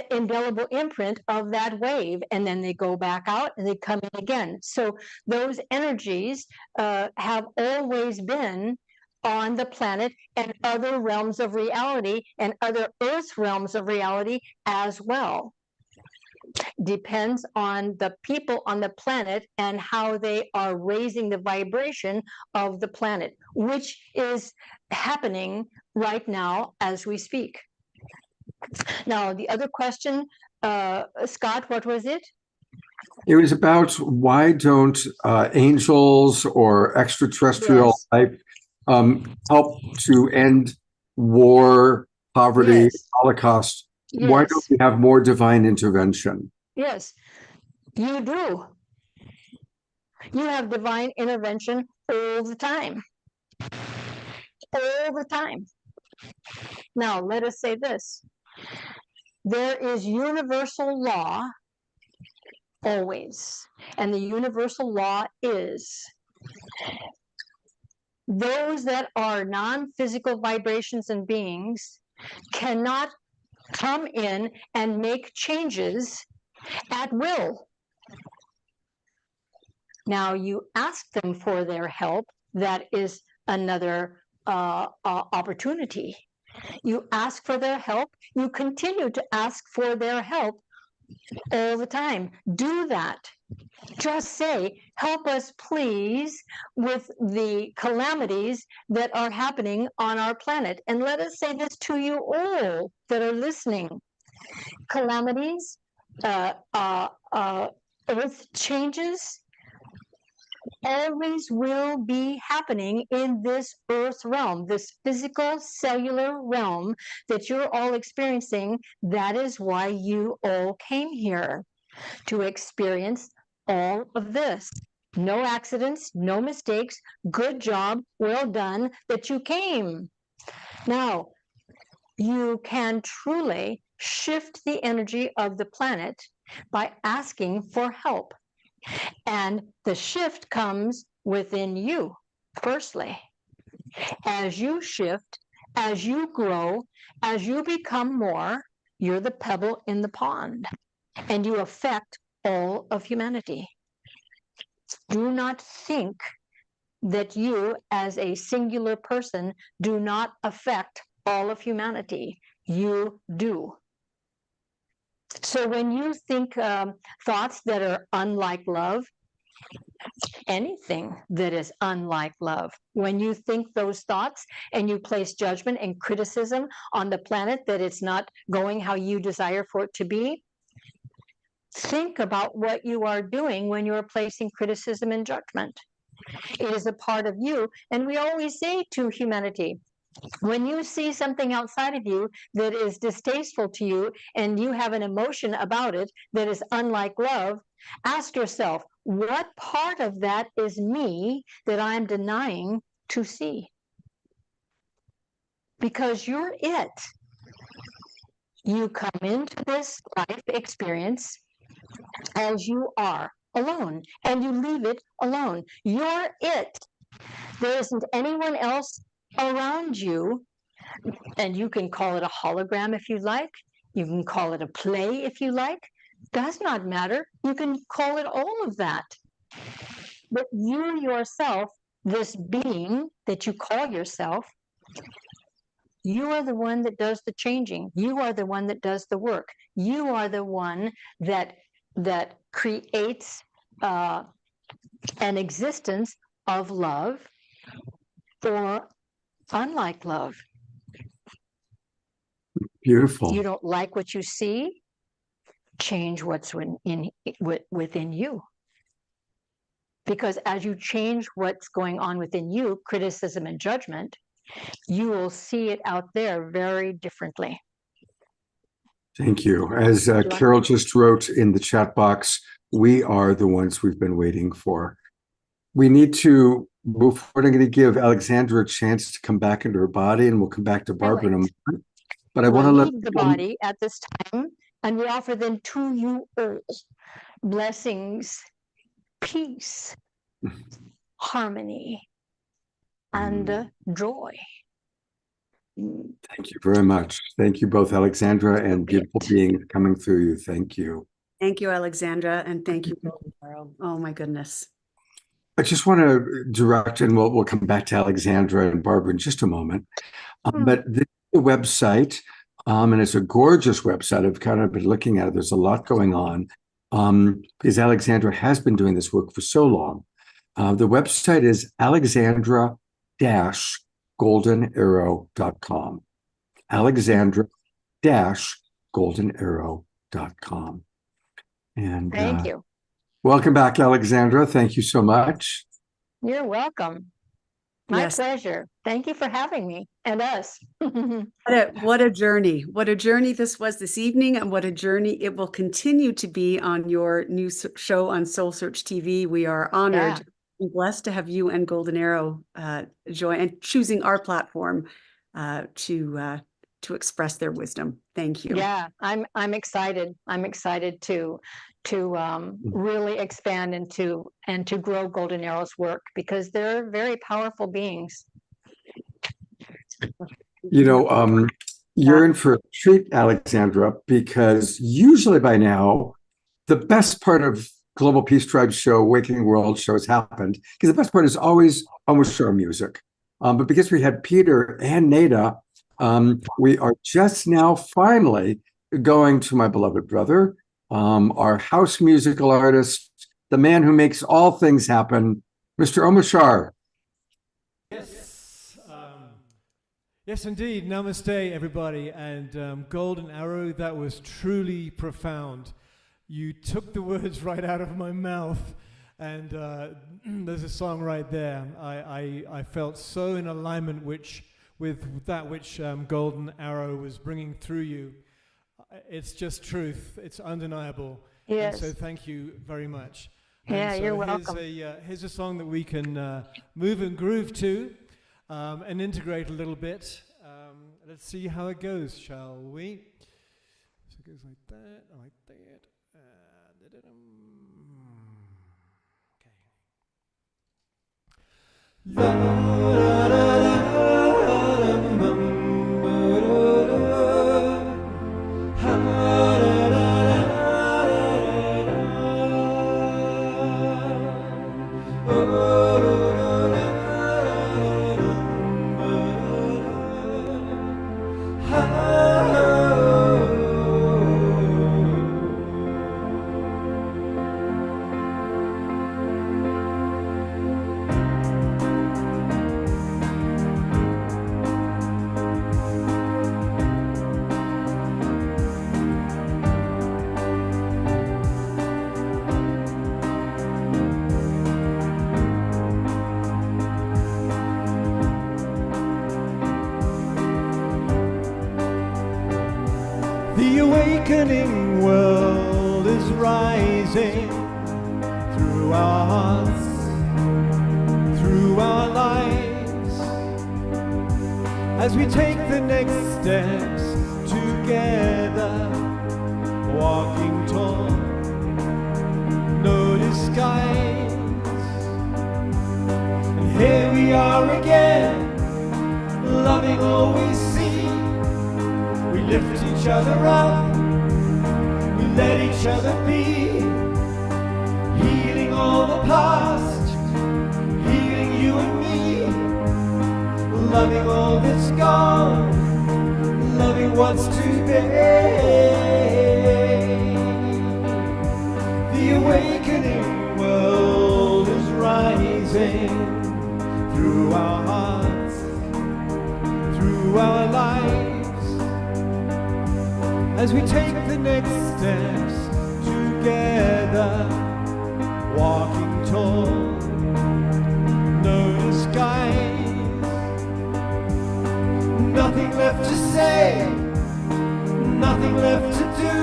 indelible imprint of that wave, and then they go back out and they come in again. So those energies have always been on the planet and other realms of reality and other earth realms of reality as well. depends on the people on the planet and how they are raising the vibration of the planet, which is happening right now as we speak. Now, the other question, Scott, what was it? It was about why don't angels or extraterrestrial Yes. life help to end war, poverty, Yes. Holocaust? Why don't Yes. we have more divine intervention? Yes, you do. You have divine intervention all the time. All the time. Now, let us say this. There is universal law always. And the universal law is those that are non-physical vibrations and beings cannot come in and make changes at will. Now, you ask them for their help. That is another opportunity. You ask for their help. You continue to ask for their help all the time. Do that. Just say, help us please with the calamities that are happening on our planet. And let us say this to you all that are listening. Calamities, earth changes, always will be happening in this earth realm, this physical cellular realm that you're all experiencing. That is why you all came here, to experience all of this. No accidents, no mistakes. Good job, well done that you came. Now, you can truly shift the energy of the planet by asking for help. And the shift comes within you, firstly. As you shift, as you grow, as you become more, you're the pebble in the pond, and you affect all of humanity. Do not think that you, as a singular person, do not affect all of humanity. You do. So when you think thoughts that are unlike love, anything that is unlike love, when you think those thoughts and you place judgment and criticism on the planet that it's not going how you desire for it to be, think about what you are doing when you're placing criticism and judgment. It is a part of you. And we always say to humanity, when you see something outside of you that is distasteful to you and you have an emotion about it that is unlike love, ask yourself, what part of that is me that I'm denying to see? Because you're it. You come into this life experience as you are, alone, and you leave it alone. You're it. There isn't anyone else around you, and you can call it a hologram if you like. You can call it a play if you like. Does not matter. You can call it all of that. But you yourself, this being that you call yourself, you are the one that does the changing. You are the one that does the work. You are the one that creates an existence of love or unlike love. Beautiful. You don't like what you see, change what's within you. Because as you change what's going on within you, criticism and judgment, you will see it out there very differently. Thank you. As Carol just wrote in the chat box, we are the ones we've been waiting for. We need to move forward. I'm going to give Alexandra a chance to come back into her body, and we'll come back to Barbara in a moment. But I want to let the body at this time, and we offer them to you all blessings, peace, harmony, and joy. Thank you very much. Thank you both, Alexandra, and beautiful being coming through you. Thank you. Thank you, Alexandra, and thank you, Carol. Oh my goodness. I just want to direct, and we'll come back to Alexandra and Barbara in just a moment. But this is the website. And it's a gorgeous website. I've kind of been looking at it. There's a lot going on because Alexandra has been doing this work for so long. The website is alexandra-goldenarrow.com. Alexandra-goldenarrow.com. And Thank you. welcome back, Alexandra. Thank you so much. You're welcome. My Yes. pleasure. Thank you for having me and us. What a journey. What a journey this was this evening, and what a journey it will continue to be on your new show on Soul Search TV. We are honored and blessed to have you and Golden Arrow join and choosing our platform to express their wisdom. Thank you. Yeah, I'm excited. I'm excited to really expand and to grow Golden Arrow's work, because they're very powerful beings. You're in for a treat, Alexandra, because usually by now, the best part of Global Peace Tribe show, Awakening World show has happened, because the best part is always almost our music. But because we had Peter and Nada, we are just now finally going to my beloved brother, our house musical artist, the man who makes all things happen, Mr. Omashar. Yes, indeed. Namaste, everybody. And Golden Arrow, that was truly profound. You took the words right out of my mouth. And there's a song right there. I felt so in alignment with that which Golden Arrow was bringing through you. It's just truth. It's undeniable. Yes. And so thank you very much. Yeah, and so you're welcome. Here's a song that we can move and groove to. And integrate a little bit. Let's see how it goes, shall we? So it goes like that, like that. The awakening world is rising through our hearts, through our lives, as we take the next steps together, walking tall, no disguise. And here we are again, loving all we see. We lift each other up, we let each other be, healing all the past, healing you and me, loving all that's gone, loving what's to be. The awakening world is rising through our hearts, through our lives, as we take the next steps together, walking tall, no disguise. Nothing left to say, nothing left to do.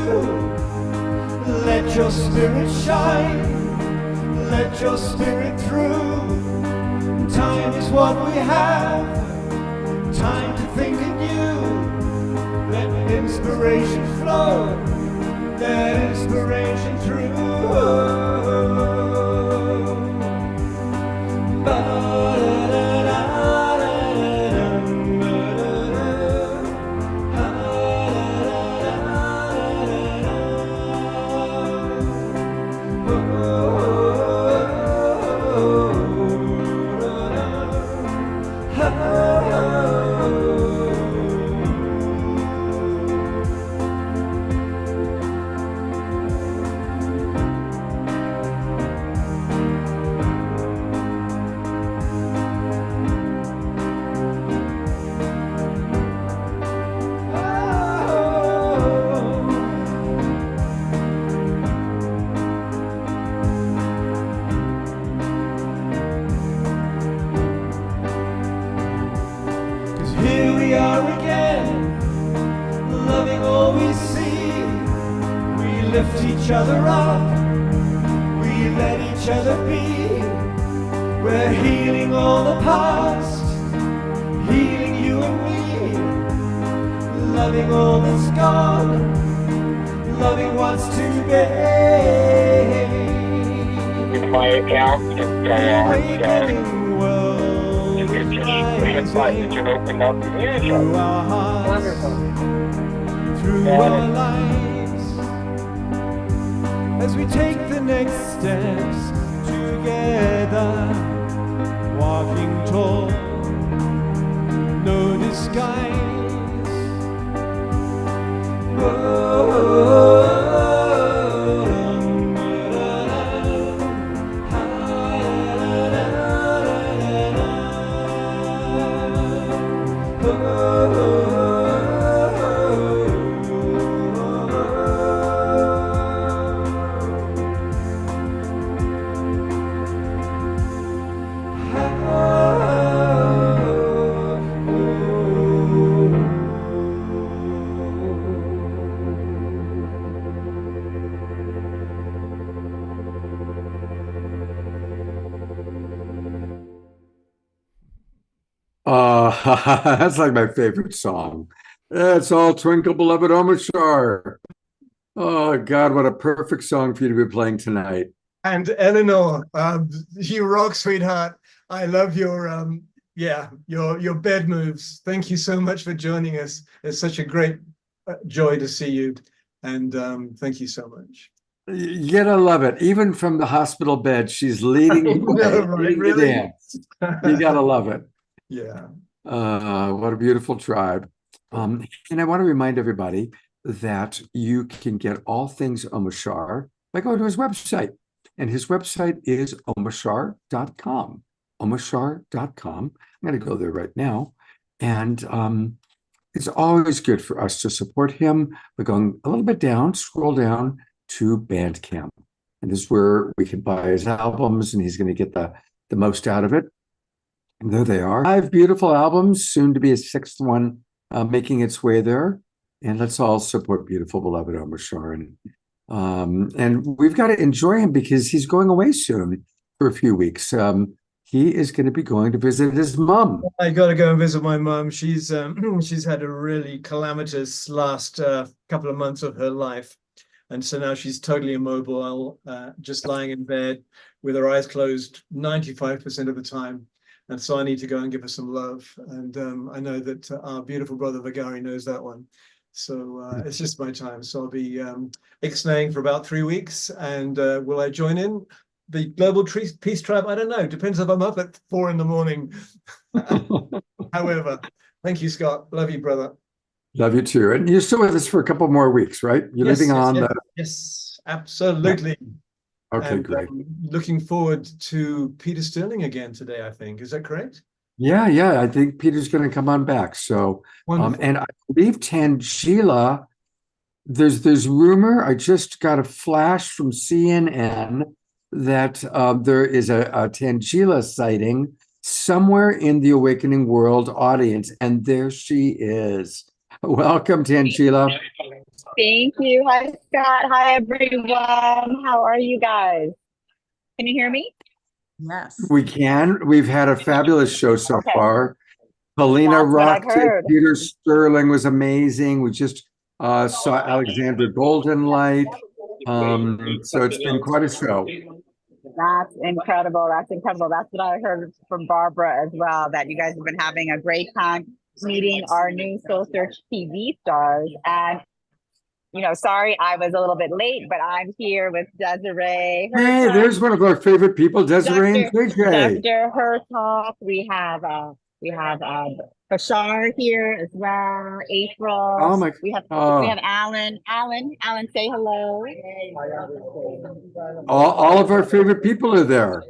Let your spirit shine, let your spirit through. Time is what we have, time to think anew. Let inspiration flow, let inspiration through. lift each other up, we let each other be. We're healing all the past, healing you and me, loving all that's gone, loving what's to be. In my account, Awakening world you can just hit buttons and open up the music. through our hearts, through our lives, as we take the next steps together, walking tall, no disguise. That's like my favorite song. It's all Twinkle Beloved Omashar. Oh God, what a perfect song for you to be playing tonight. And Eleanor, you rock, sweetheart. I love your your bed moves. Thank you so much for joining us. It's such a great joy to see you, and thank you so much. You gotta love it. Even from the hospital bed, she's leading the way, know, right? leading the Really? dance. You gotta love it. Yeah. What a beautiful tribe. And I want to remind everybody that you can get all things Omashar by going to his website. And his website is omashar.com. Omashar.com. I'm going to go there right now. And it's always good for us to support him by going a little bit down, scroll down to Bandcamp. And this is where we can buy his albums, and he's going to get the most out of it. And there they are. 5 beautiful albums, soon to be a 6th one making its way there. And let's all support beautiful, beloved Omashar. And we've got to enjoy him because he's going away soon for a few weeks. He is going to be going to visit his mom. I got to go and visit my mum. She's had a really calamitous last couple of months of her life. And so now she's totally immobile, just lying in bed with her eyes closed 95% of the time. And so I need to go and give her some love. And I know that our beautiful brother Vagari knows that one. So it's just my time. So I'll be ixnaying for about 3 weeks. And will I join in the Global Peace Tribe? I don't know. Depends if I'm up at 4 in the morning. However, thank you, Scott. Love you, brother. Love you too. And you're still with us for a couple more weeks, right? You're Yes, leaving yes, on yes, the... yes, absolutely. Okay, And, great. Looking forward to Peter Sterling again today, I think. Is that correct? Yeah. I think Peter's going to come on back. So, Wonderful. and I believe Tangela, there's rumor, I just got a flash from CNN that there is a Tangela sighting somewhere in the Awakening World audience, and there she is. Welcome, Tangela. Thank you. Hi, Scott. Hi, everyone. How are you guys? Can you hear me? Yes. We can. We've had a fabulous show so Okay. far. Helena That's what I've rocked it. heard. Peter Sterling was amazing. We just saw Alexandra Goldenlight. So it's been quite a show. That's incredible. That's incredible. That's what I heard from Barbara as well, that you guys have been having a great time meeting our new Soul Search TV stars. And, sorry I was a little bit late, but I'm here with Desiree. Hey, there's one of our favorite people, Desiree and JJ. Dr. Hertog. We have Bashar here as well. April. Oh my! We have Alan. Alan, say hello. All of our favorite people are there.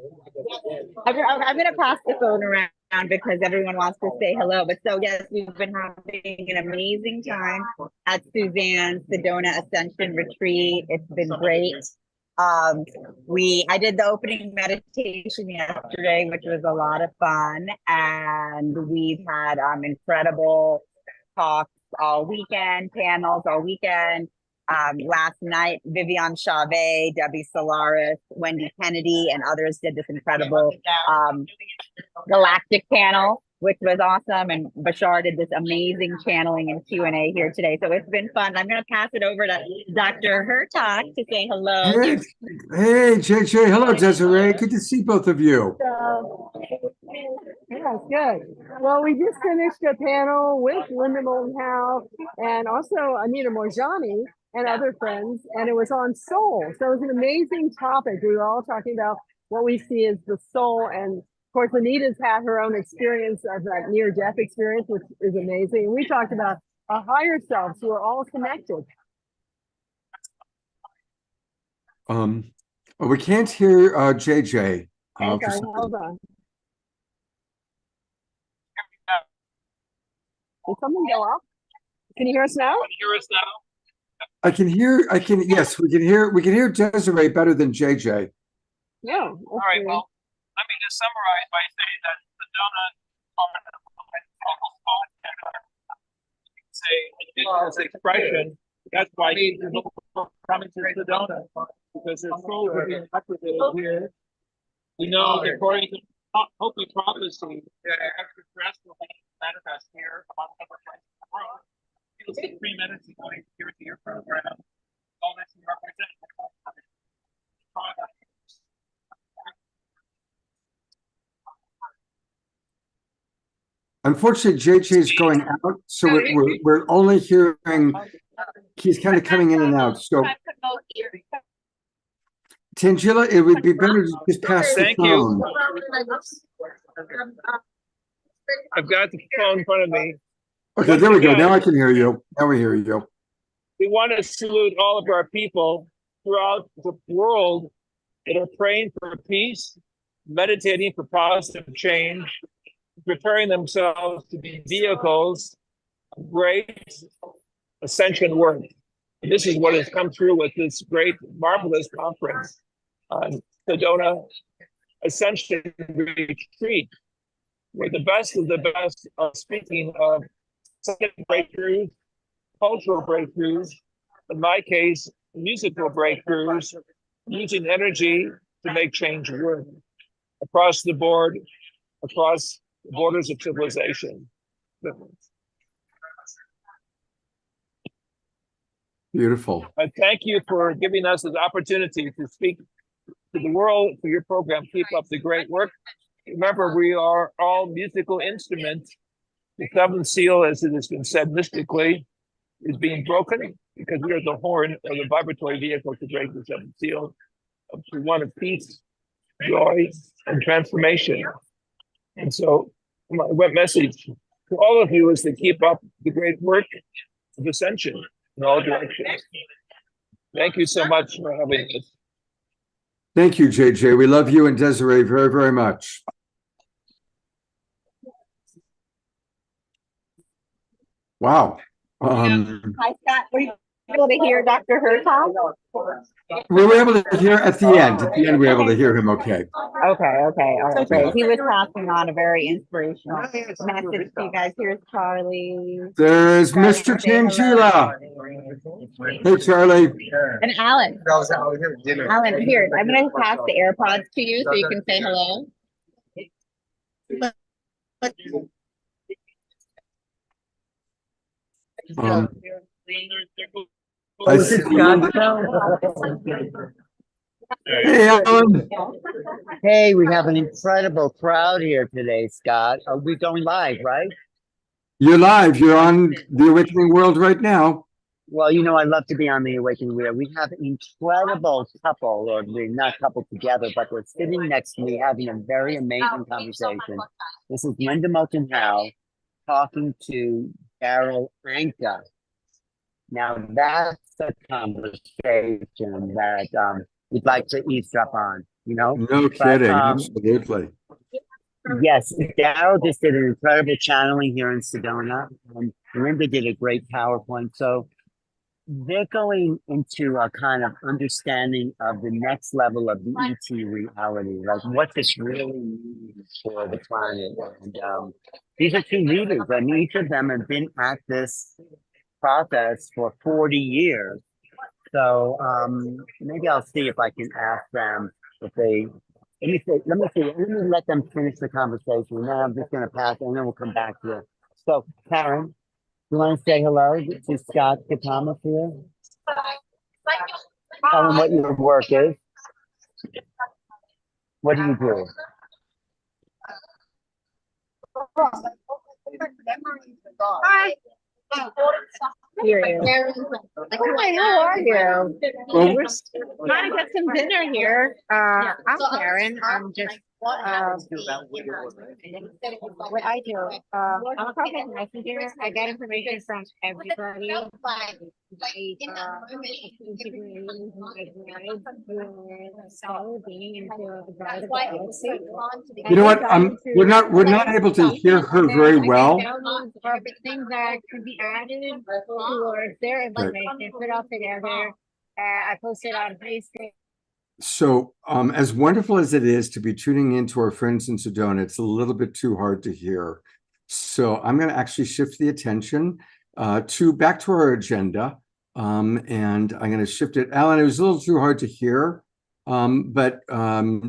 I'm going to pass the phone around because everyone wants to say hello. But so yes, we've been having an amazing time at Suzanne's Sedona Ascension Retreat. It's been great. I did the opening meditation yesterday, which was a lot of fun, and we've had incredible talks all weekend, panels all weekend. Last night, Vivian Chavez, Debbie Solaris, Wendy Kennedy, and others did this incredible galactic panel, which was awesome. And Bashar did this amazing channeling and Q&A here today. So it's been fun. I'm going to pass it over to Dr. Hertog to say hello. Hey, JJ. Hello, Desiree. Good to see both of you. Yeah, good. Well, we just finished a panel with Linda Moulton Howe and also Anita Morjani and other friends, and it was on soul. So it was an amazing topic. We were all talking about what we see as the soul, and of course, Anita's had her own experience of that near-death experience, which is amazing. And we talked about our higher selves who are all connected. We can't hear JJ. Okay, hold on. Did someone go off? Can you hear us now? Yes, we can hear Desiree better than JJ. Yeah. All right, well, let me just summarize by saying that Sedona say indigenous expression. That's why people coming to Sedona, because their souls are being activated here. We know that according to Hopi prophecy, that extraterrestrial beings manifest here among other places in the world. You'll see 3 minutes ago here to your program. All this represents Unfortunately, JJ is going out, so we're only hearing. He's kind of coming in and out. So, Tangela, it would be better to just pass the phone. I've got the phone in front of me. Okay, there we go. Now I can hear you. Now we hear you. We want to salute all of our people throughout the world that are praying for peace, meditating for positive change, preparing themselves to be vehicles of great ascension work. This is what has come through with this great, marvelous conference on Sedona Ascension Retreat, where the best of the best are speaking of psychic breakthroughs, cultural breakthroughs, in my case, musical breakthroughs, using energy to make change work across the board, across the borders of civilization. Beautiful. I thank you for giving us this opportunity to speak to the world for your program. Keep up the great work. Remember, we are all musical instruments. The seventh seal, as it has been said mystically, is being broken because we are the horn or the vibratory vehicle to break the seventh seal to one of peace, joy, and transformation. And so my web message to all of you is to keep up the great work of ascension in all directions. Thank you so much for having us. Thank you, JJ. We love you and Desiree very, very much. Wow. Hi, Scott. Were you able to hear Dr. Hertog? We were able to hear at the end. At the end, we were able to hear him okay. Okay. All right, great. He was passing on a very inspirational message to you guys. Here's Charlie. There's Mr. Tangela. Hey, Charlie. And Alan. Alan, here, I'm going to pass the AirPods to you so you can say hello. I see. Hey, Alan. Hey, we have an incredible crowd here today, Scott. Are we going live, right? You're live. You're on the Awakening World right now. Well, you know, I love to be on the Awakening Wheel. We have an incredible couple, or we're not coupled together, but we're sitting next to me having a very amazing conversation. This is Linda Moulton Howe talking to Daryl Anka. Now, that's a conversation that we'd like to eavesdrop on, you know? No kidding. Absolutely. Yes, Daryl just did an incredible channeling here in Sedona. Linda did a great PowerPoint. So they're going into a kind of understanding of the next level of the ET reality, like what this really means for the planet. And these are two leaders, and each of them have been at this process for 40 years. So maybe I'll see if I can ask them if they. Let me see. Let me let them finish the conversation, and then I'm just going to pass, it, and then we'll come back to you. So, Karen, you want to say hello to Scott Katama here? Tell him what your work is. What do you do? Hi. Hi, how are you? Well, We're trying to get some dinner here. I'm Karen. I'm just what I do. I'm a program messenger. I get information from everybody. you know what? We're not able to hear her very well. Things that could be added towards their information, put all together. I post it on Facebook. So as wonderful as it is to be tuning into our friends in Sedona, it's a little bit too hard to hear. So I'm going to actually shift the attention back to our agenda. And I'm going to shift it. Alan, it was a little too hard to hear. But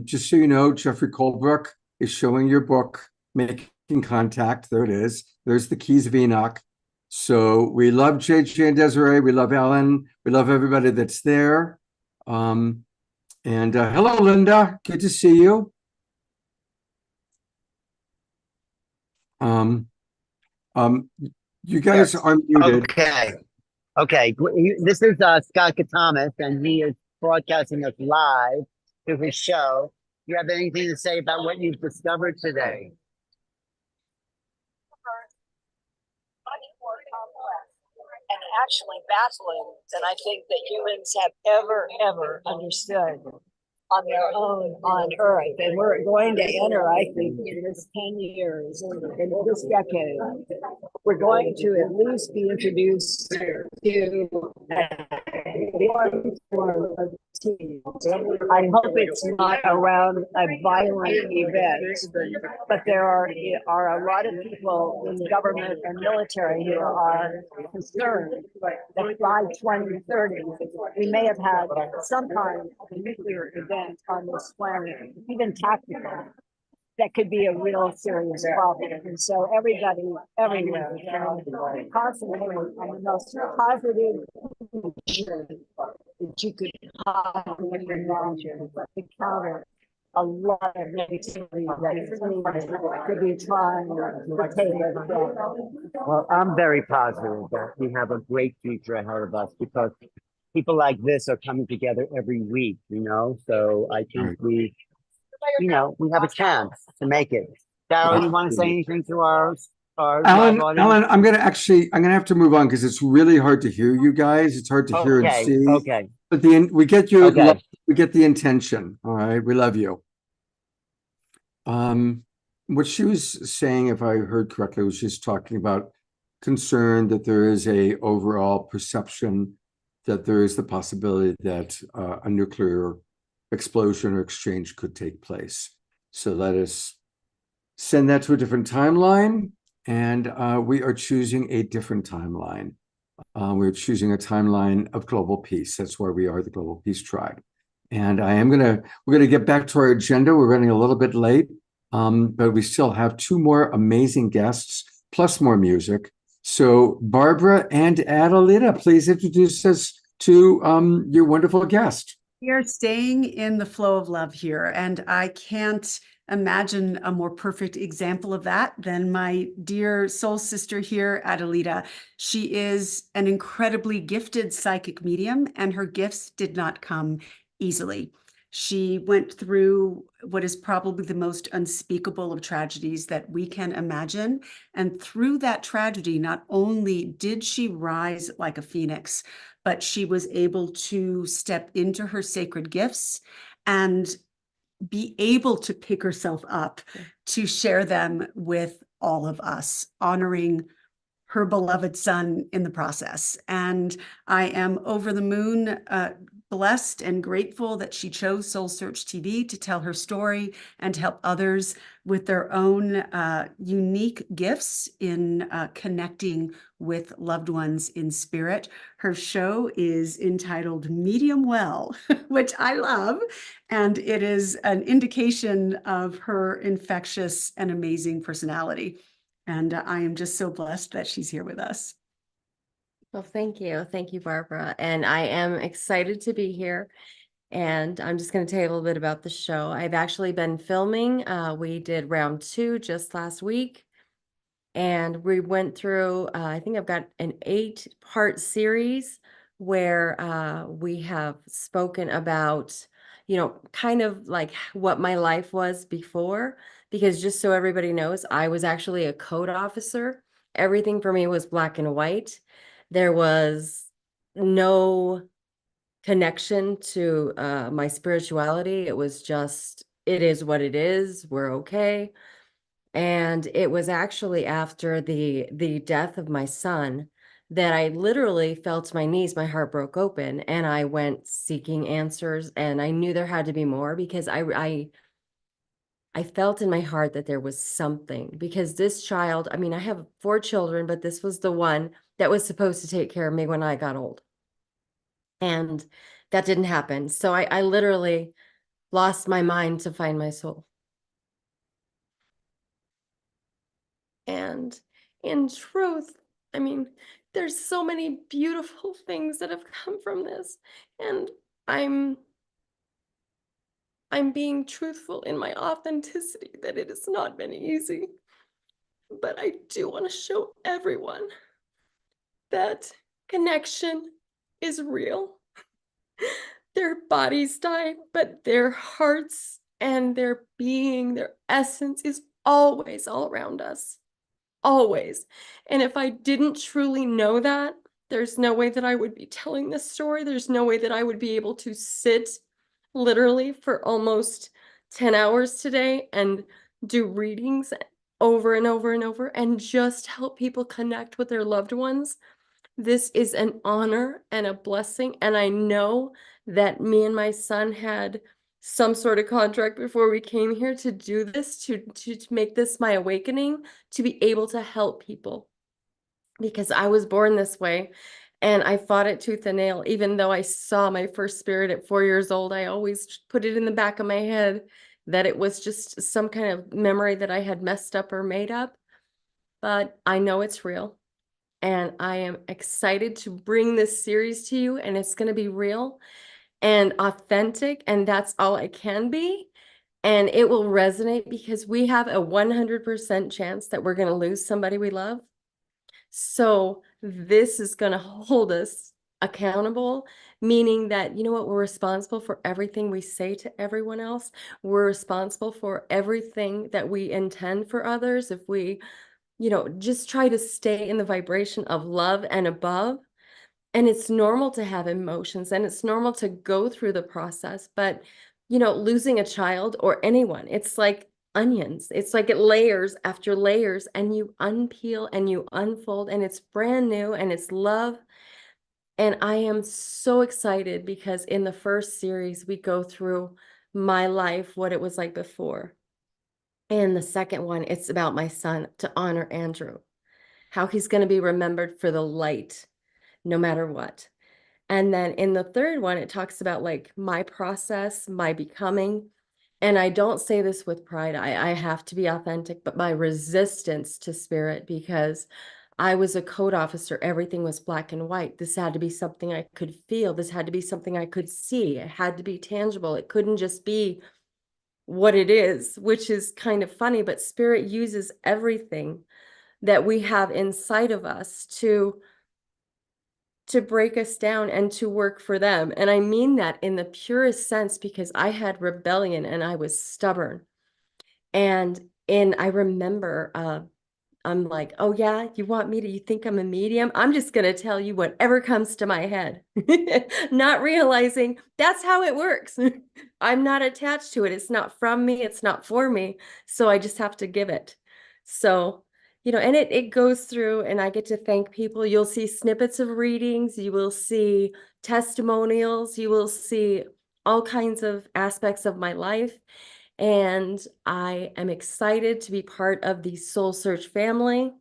just so you know, Jeffrey Colebrook is showing your book, Making Contact. There it is. There's the Keys of Enoch. So we love JJ and Desiree. We love Alan. We love everybody that's there. And hello, Linda. Good to see you. You guys are muted. Okay. This is Scott Katamas, and he is broadcasting us live to his show. Do you have anything to say about what you've discovered today? And actually baffling than I think that humans have ever understood on their own on Earth. And we're going to enter, I think, in this 10 years, in this decade, we're going to at least be introduced to one form of team. I hope it's not around a violent event, but there are a lot of people in government and military who are concerned that by 2030 we may have had some kind of a nuclear event on this planet, even tactical, that could be a real serious problem. And so everybody, everywhere, concentrate on the most positive that you could possibly imagine to counter a lot of negativity that could be trying to take us down. Well, I'm very positive that we have a great future ahead of us because people like this are coming together every week, so I think we have a chance to make it. Darryl, you want to say anything to our Alan, live Alan, audience? I'm gonna have to move on because it's really hard to hear you guys. It's hard to hear and see. Okay. But we get you. Okay. We get the intention. All right, we love you. What she was saying, if I heard correctly, was she's talking about concern that there is a overall perception that there is the possibility that a nuclear explosion or exchange could take place. So let us send that to a different timeline, and we are choosing a different timeline. We're choosing a timeline of global peace. That's why we are the Global Peace Tribe. And we're gonna get back to our agenda. We're running a little bit late, but we still have two more amazing guests, plus more music. So Barbara and Adelita, please introduce us to your wonderful guest. We are staying in the flow of love here, and I can't imagine a more perfect example of that than my dear soul sister here, Adelita. She is an incredibly gifted psychic medium, and her gifts did not come easily. She went through what is probably the most unspeakable of tragedies that we can imagine. And through that tragedy, not only did she rise like a phoenix, but she was able to step into her sacred gifts and be able to pick herself up to share them with all of us, honoring her beloved son in the process. And I am over the moon, blessed and grateful that she chose Soul Search TV to tell her story and to help others with their own unique gifts in connecting with loved ones in spirit. Her show is entitled Medium Well, which I love, and it is an indication of her infectious and amazing personality. And I am just so blessed that she's here with us. Well, thank you. Thank you, Barbara. And I am excited to be here. And I'm just going to tell you a little bit about the show. I've actually been filming. We did round 2 just last week. And we went through, I think I've got an 8-part series where we have spoken about, you know, kind of like what my life was before. Because just so everybody knows, I was actually a code officer. Everything for me was black and white. There was no connection to my spirituality. It was just, it is what it is. We're okay. And it was actually after the death of my son that I literally fell to my knees. My heart broke open, and I went seeking answers. And I knew there had to be more, because I felt in my heart that there was something, because this child, I mean, I have 4 children, but this was the one that was supposed to take care of me when I got old. And that didn't happen. So I literally lost my mind to find my soul. And in truth, I mean, there's so many beautiful things that have come from this. And I'm being truthful in my authenticity, that it has not been easy. But I do want to show everyone that connection is real. Their bodies die, but their hearts and their being, their essence is always all around us. Always. And if I didn't truly know that, there's no way that I would be telling this story. There's no way that I would be able to sit literally for almost 10 hours today and do readings over and over and over and just help people connect with their loved ones. This is an honor and a blessing. And I know that me and my son had some sort of contract before we came here to do this, to make this my awakening, to be able to help people. Because I was born this way, and I fought it tooth and nail. Even though I saw my first spirit at 4 years old, I always put it in the back of my head that it was just some kind of memory that I had messed up or made up. But I know it's real. And I am excited to bring this series to you, and it's going to be real and authentic, and that's all I can be. And it will resonate, because we have a 100% chance that we're going to lose somebody we love. So this is going to hold us accountable, meaning that, you know what, we're responsible for everything we say to everyone else. We're responsible for everything that we intend for others. If we, you know, just try to stay in the vibration of love and above. And it's normal to have emotions, and it's normal to go through the process. But, you know, losing a child or anyone, it's like onions. It's like it layers after layers, and you unpeel and you unfold, and it's brand new, and it's love. And I am so excited, because in the first series, we go through my life, what it was like before. And the second one, it's about my son, to honor Andrew, how he's going to be remembered for the light, no matter what. And then in the third one, it talks about like my process, my becoming. And I don't say this with pride. I have to be authentic, but my resistance to spirit, because I was a code officer. Everything was black and white. This had to be something I could feel. This had to be something I could see. It had to be tangible. It couldn't just be what it is, which is kind of funny, but spirit uses everything that we have inside of us to break us down and to work for them. And I mean that in the purest sense, because I had rebellion and I was stubborn. And I remember I'm like, oh yeah, you want me to, you think I'm a medium? I'm just going to tell you whatever comes to my head, not realizing that's how it works. I'm not attached to it. It's not from me. It's not for me. So I just have to give it. So and it goes through and I get to thank people. You'll see snippets of readings, you will see testimonials, you will see all kinds of aspects of my life. And I am excited to be part of the Soul Search family.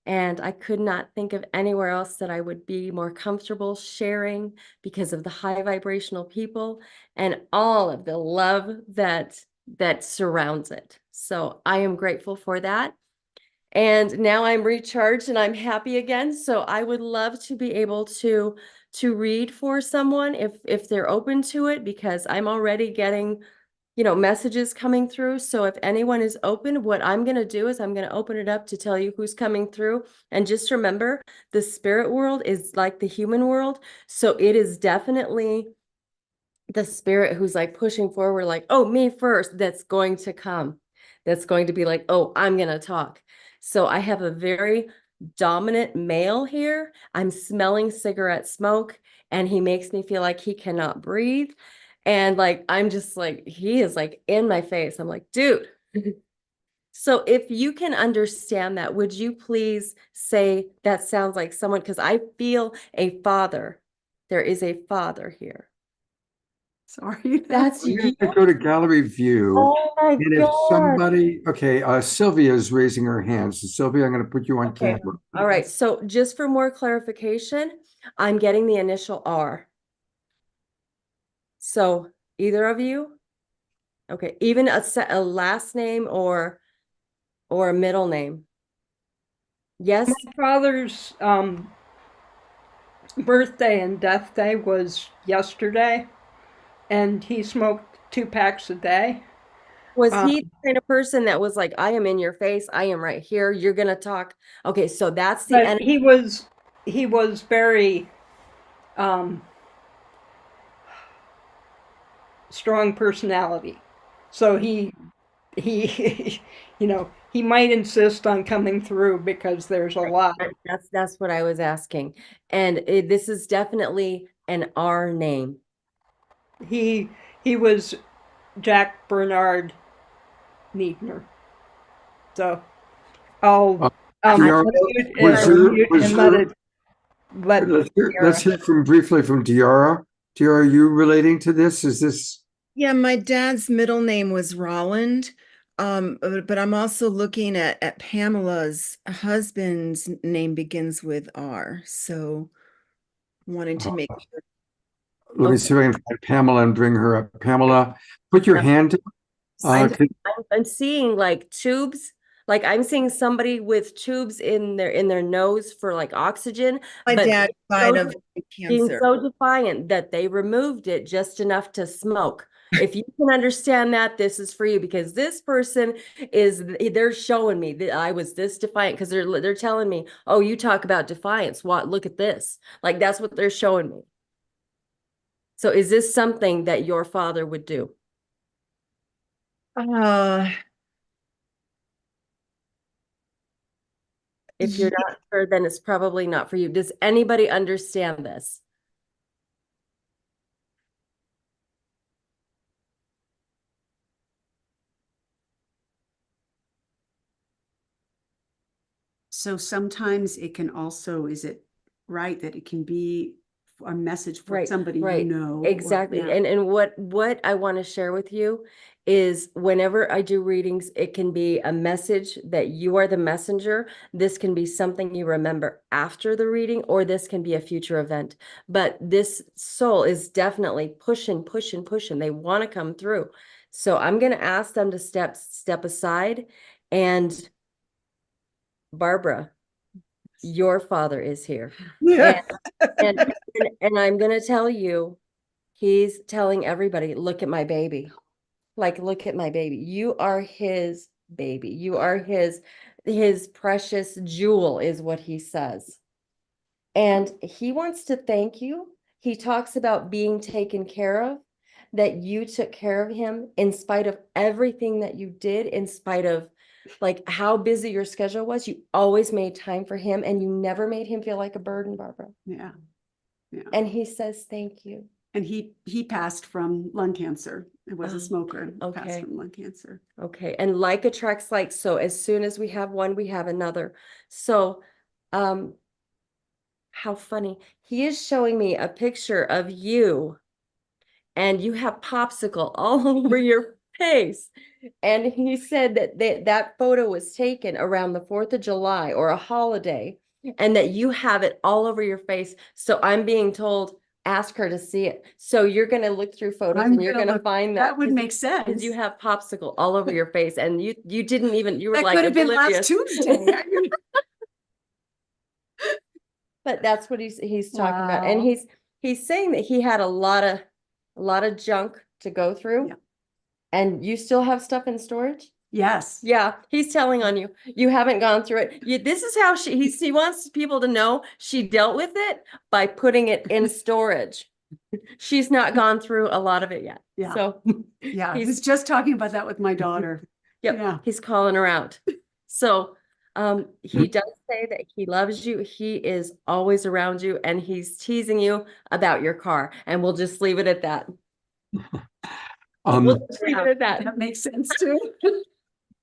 And I could not think of anywhere else that I would be more comfortable sharing because of the high vibrational people and all of the love that surrounds it. So I am grateful for that. And now I'm recharged and I'm happy again. So I would love to be able to read for someone if they're open to it, because I'm already getting messages coming through. So if anyone is open, what I'm going to do is I'm going to open it up to tell you who's coming through. And just remember, the spirit world is like the human world. So it is definitely the spirit who's like pushing forward, like, oh, me first, that's going to come. That's going to be like, oh, I'm going to talk. So I have a very dominant male here. I'm smelling cigarette smoke and he makes me feel like he cannot breathe. And like, I'm just like, he is like in my face. I'm like, dude. So if you can understand that, would you please say that sounds like someone, because I feel a father. There is a father here. Sorry. That's I'm you. going to go to gallery view. Oh my And if God. somebody, okay, Sylvia is raising her hand. So Sylvia, I'm going to put you on Okay. camera. All right. So just for more clarification, I'm getting the initial R. So either of you, okay, even a last name or a middle name. Yes. My father's birthday and death day was yesterday, and he smoked 2 packs a day. Was he the kind of person that was like, I am in your face, I am right here, you're gonna talk? Okay, so that's the But end. he was very strong personality. So he he might insist on coming through because there's a lot. That's what I was asking. And this is definitely an R name. He was Jack Bernard Niedner. So I'll Diara, mute and let it let's hear from briefly from Diara. Diara, are you relating to this? Is this? Yeah, my dad's middle name was Rolland. But I'm also looking at Pamela's husband's name begins with R. So wanting to make sure. Let me see if I can find Pamela and bring her up. Pamela, put your hand up. I'm seeing like tubes. Like I'm seeing somebody with tubes in their nose for like oxygen. My but dad died of being cancer. so defiant that they removed it just enough to smoke. If you can understand that, this is for you, because this person they're showing me that I was this defiant, because they're telling me, oh, you talk about defiance. What? Look at this. Like that's what they're showing me. So is this something that your father would do? If you're not sure, then it's probably not for you. Does anybody understand this? So sometimes it can also, is it right that it can be a message for somebody you know? Exactly. And what I want to share with you is whenever I do readings, it can be a message that you are the messenger. This can be something you remember after the reading, or this can be a future event. But this soul is definitely pushing. They want to come through. So I'm going to ask them to step aside. And Barbara, your father is here. Yeah. And I'm going to tell you, he's telling everybody, look at my baby. Like, look at my baby. You are his baby. You are his precious jewel, is what he says. And he wants to thank you. He talks about being taken care of, that you took care of him in spite of everything that you did, in spite of like how busy your schedule was. You always made time for him, and you never made him feel like a burden, Barbara. Yeah. And he says, thank you. And he passed from lung cancer. It was a Oh, smoker. Passed okay. from lung cancer. Okay, and like attracts like, so as soon as we have one, we have another. So, how funny. He is showing me a picture of you and you have popsicle all over your face. And he said that that photo was taken around the 4th of July or a holiday, and that you have it all over your face. So I'm being told, ask her to see it. So you're going to look through photos and you're going to find that would make because sense. you have popsicle all over your face, and you didn't even, you were That like could have been last oblivious. Tuesday. But that's what he's talking about. And Wow. he's saying that he had a lot of junk to go through. Yeah. And you still have stuff in storage? Yes. Yeah, he's telling on you. You haven't gone through it. This is how he wants people to know she dealt with it by putting it in storage. She's not gone through a lot of it yet. Yeah. So Yeah. I he's was just talking about that with my daughter. Yep, Yeah. he's calling her out. So he does say that he loves you. He is always around you, and he's teasing you about your car. And we'll just leave it at that. We'll just leave it at that. That makes sense too.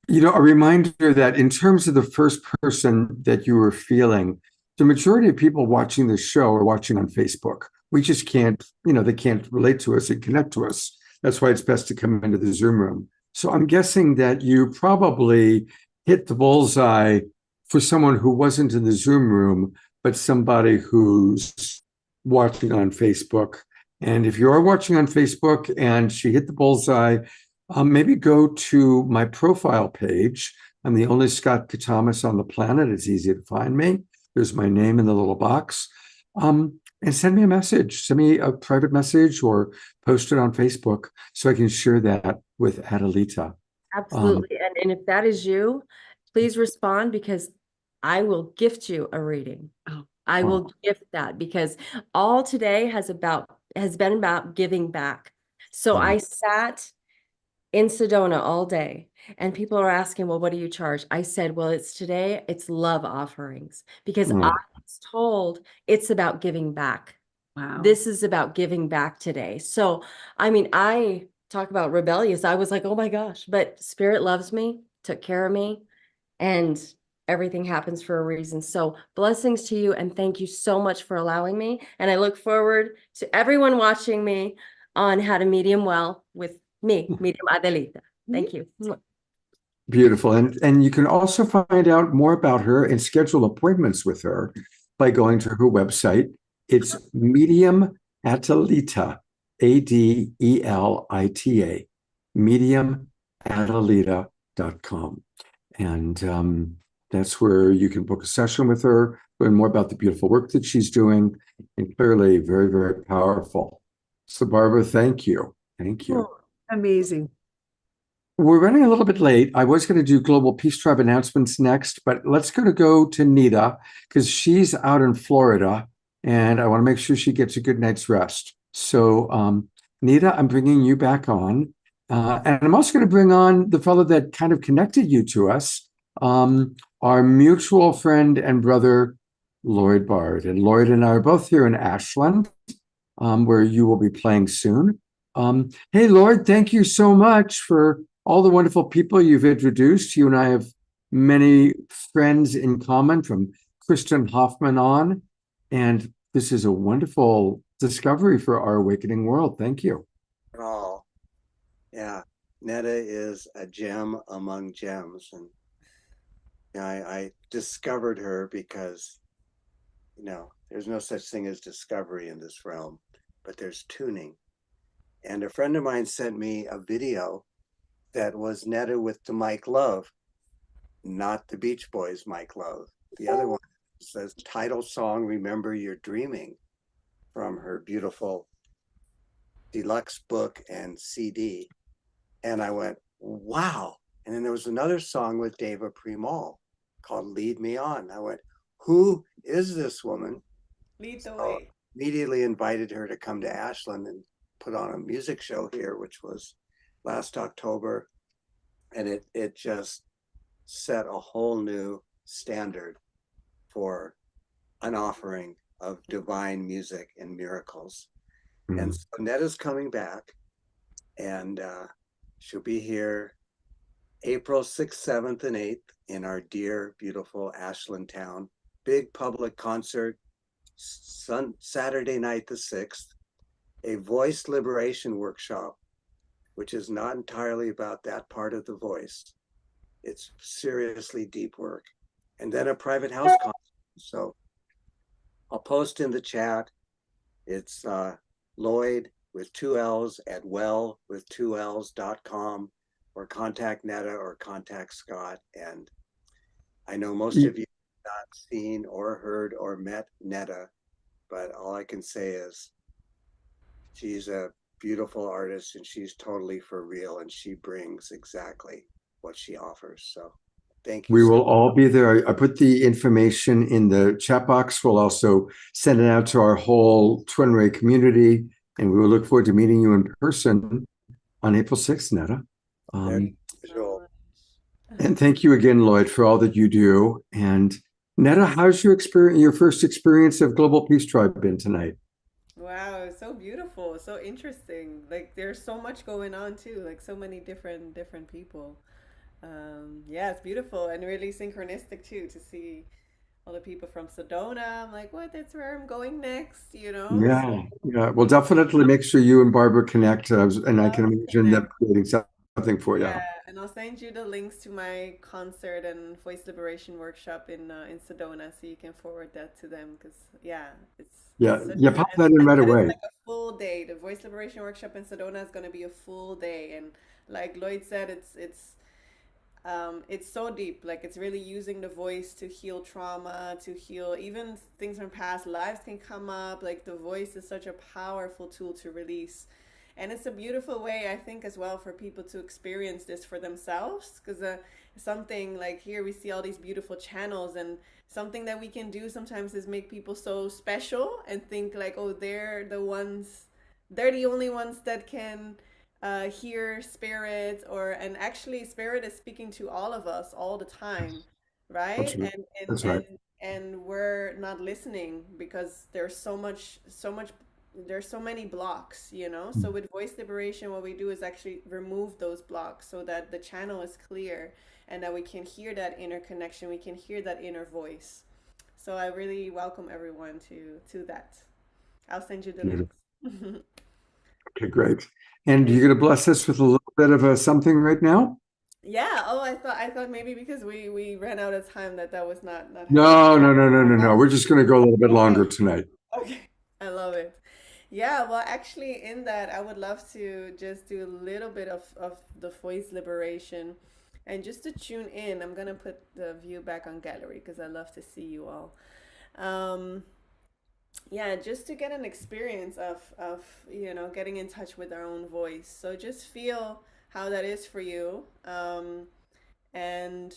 You know, a reminder that in terms of the first person that you were feeling, the majority of people watching this show are watching on Facebook. We just can't, they can't relate to us and connect to us. That's why it's best to come into the Zoom room. So I'm guessing that you probably hit the bullseye for someone who wasn't in the Zoom room, but somebody who's watching on Facebook. And if you are watching on Facebook and she hit the bullseye, maybe go to my profile page. I'm the only Scott Katamas on the planet. It's easy to find me. There's my name in the little box. And send me a message. Send me a private message or post it on Facebook so I can share that with Adelita. Absolutely. And if that is you, please respond, because I will gift you a reading. I will gift that, because all today has been about giving back. So I sat in Sedona all day, and people are asking, well, what do you charge? I said, well, it's love offerings, because I was told it's about giving back. Wow. This is about giving back today. So, I mean, I talk about rebellious. I was like, oh my gosh, but Spirit loves me, took care of me, and everything happens for a reason. So blessings to you, and thank you so much for allowing me. And I look forward to everyone watching me on How to Medium Well with me, Medium Adelita. Thank you. Beautiful. And you can also find out more about her and schedule appointments with her by going to her website. It's Medium Adelita, Adelita, mediumadelita.com. And that's where you can book a session with her, learn more about the beautiful work that she's doing, and clearly very, very powerful. So Barbara, thank you. Thank you. Oh, amazing. We're running a little bit late. I was going to do Global Peace Tribe announcements next, but let's go to Nita, because she's out in Florida and I want to make sure she gets a good night's rest. So Nita, I'm bringing you back on. And I'm also going to bring on the fellow that kind of connected you to us, our mutual friend and brother, Lloyd Bard. And Lloyd and I are both here in Ashland, where you will be playing soon. Hey, Lloyd, thank you so much for all the wonderful people you've introduced. You and I have many friends in common, from Kristen Hoffman on, and this is a wonderful discovery for our awakening world. Thank you. Oh, yeah. Netta is a gem among gems. And I discovered her because, there's no such thing as discovery in this realm, but there's tuning. And a friend of mine sent me a video that was Netta with the Mike Love, not the Beach Boys Mike Love. The other one says title song, Remember You're Dreaming, from her beautiful deluxe book and CD. And I went, wow. And then there was another song with Deva Premal called Lead Me On. I went, who is this woman? Lead the So way. immediately invited her to come to Ashland and put on a music show here, which was last October. And it just set a whole new standard for an offering of divine music and miracles. And so Netta's coming back, and she'll be here April 6th, 7th, and 8th in our dear, beautiful Ashland town. Big public concert, Saturday night the 6th, a voice liberation workshop, which is not entirely about that part of the voice. It's seriously deep work. And then a private house concert. So I'll post in the chat. It's Lloyd with 2 L's at well with 2 L's.com, or contact Netta or contact Scott. And I know most of you have not seen or heard or met Netta, but all I can say is she's a beautiful artist, and she's totally for real, and she brings exactly what she offers. So thank you. We will all be there. I put the information in the chat box. We'll also send it out to our whole Twin Ray community, and we will look forward to meeting you in person on April 6th, Netta. And thank you again, Lloyd, for all that you do. And Netta, how's your first experience of Global Peace Tribe been tonight? Wow, it's so beautiful, so interesting. Like there's so much going on too, like so many different people. Yeah, it's beautiful and really synchronistic too to see all the people from Sedona. I'm like, what? That's where I'm going next, you know? Yeah, yeah. Well, definitely make sure you and Barbara connect, and I can imagine them creating something for you. Yeah, and I'll send you the links to my concert and voice liberation workshop in Sedona, so you can forward that to them. Because Yeah, pop that in right and away. it's like a full day. The voice liberation workshop in Sedona is going to be a full day, and like Lloyd said, it's so deep. Like it's really using the voice to heal trauma, to heal even things from past lives can come up. Like the voice is such a powerful tool to release. And it's a beautiful way, I think, as well, for people to experience this for themselves. Because something like here, we see all these beautiful channels, and something that we can do sometimes is make people so special and think like, oh, they're the only ones that can hear spirit, and actually spirit is speaking to all of us all the time, right? That's right. And we're not listening because there's so many blocks, you know? So with voice liberation, what we do is actually remove those blocks so that the channel is clear and that we can hear that inner connection, we can hear that inner voice. So I really welcome everyone to that. I'll send you the links. Okay, great. And you're going to bless us with a little bit of something right now? Yeah. Oh, I thought maybe because we ran out of time that was not No. We're just going to go a little bit longer tonight. Okay. I love it. Yeah, well, actually, in that, I would love to just do a little bit of the voice liberation. And just to tune in, I'm going to put the view back on gallery because I love to see you all. Yeah, just to get an experience of getting in touch with our own voice. So just feel how that is for you. And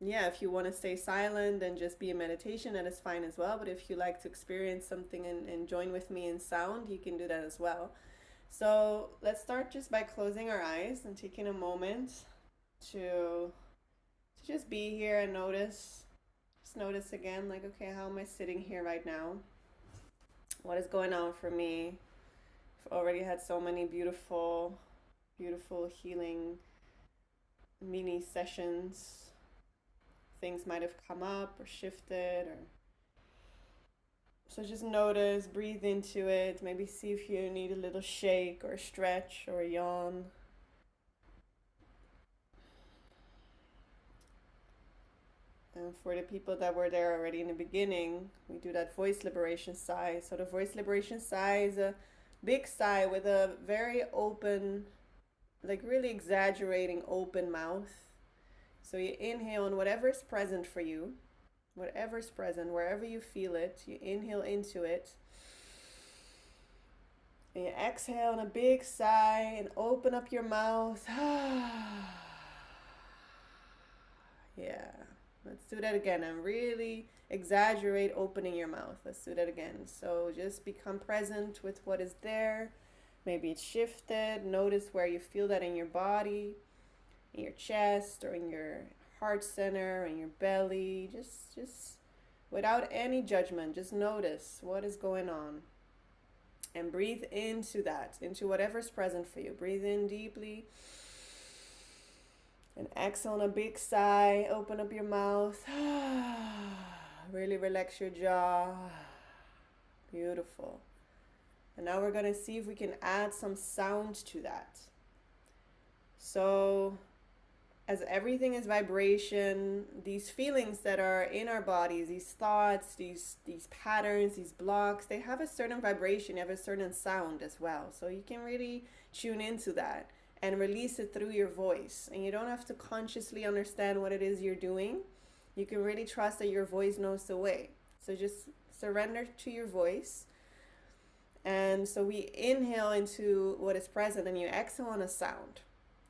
yeah, if you want to stay silent and just be in meditation, that is fine as well. But if you like to experience something and join with me in sound, you can do that as well. So let's start just by closing our eyes and taking a moment to just be here and notice. Just notice again, like, okay, how am I sitting here right now? What is going on for me? I've already had so many beautiful, beautiful healing mini sessions. Things might have come up or shifted, so just notice, breathe into it, maybe see if you need a little shake or stretch or yawn. And for the people that were there already in the beginning, we do that voice liberation sigh. So the voice liberation sigh is a big sigh with a very open, like really exaggerating open mouth. So you inhale and whatever is present for you, whatever's present, wherever you feel it, you inhale into it. And you exhale in a big sigh and open up your mouth. Yeah, let's do that again. And really exaggerate opening your mouth. Let's do that again. So just become present with what is there. Maybe it's shifted. Notice where you feel that in your body. In your chest or in your heart center, in your belly, just without any judgment, just notice what is going on. And breathe into that, into whatever's present for you. Breathe in deeply. And exhale on a big sigh. Open up your mouth. Really relax your jaw. Beautiful. And now we're going to see if we can add some sound to that. So, as everything is vibration, these feelings that are in our bodies, these thoughts, these patterns, these blocks, they have a certain vibration, they have a certain sound as well. So you can really tune into that and release it through your voice. And you don't have to consciously understand what it is you're doing. You can really trust that your voice knows the way. So just surrender to your voice. And so we inhale into what is present and you exhale on a sound.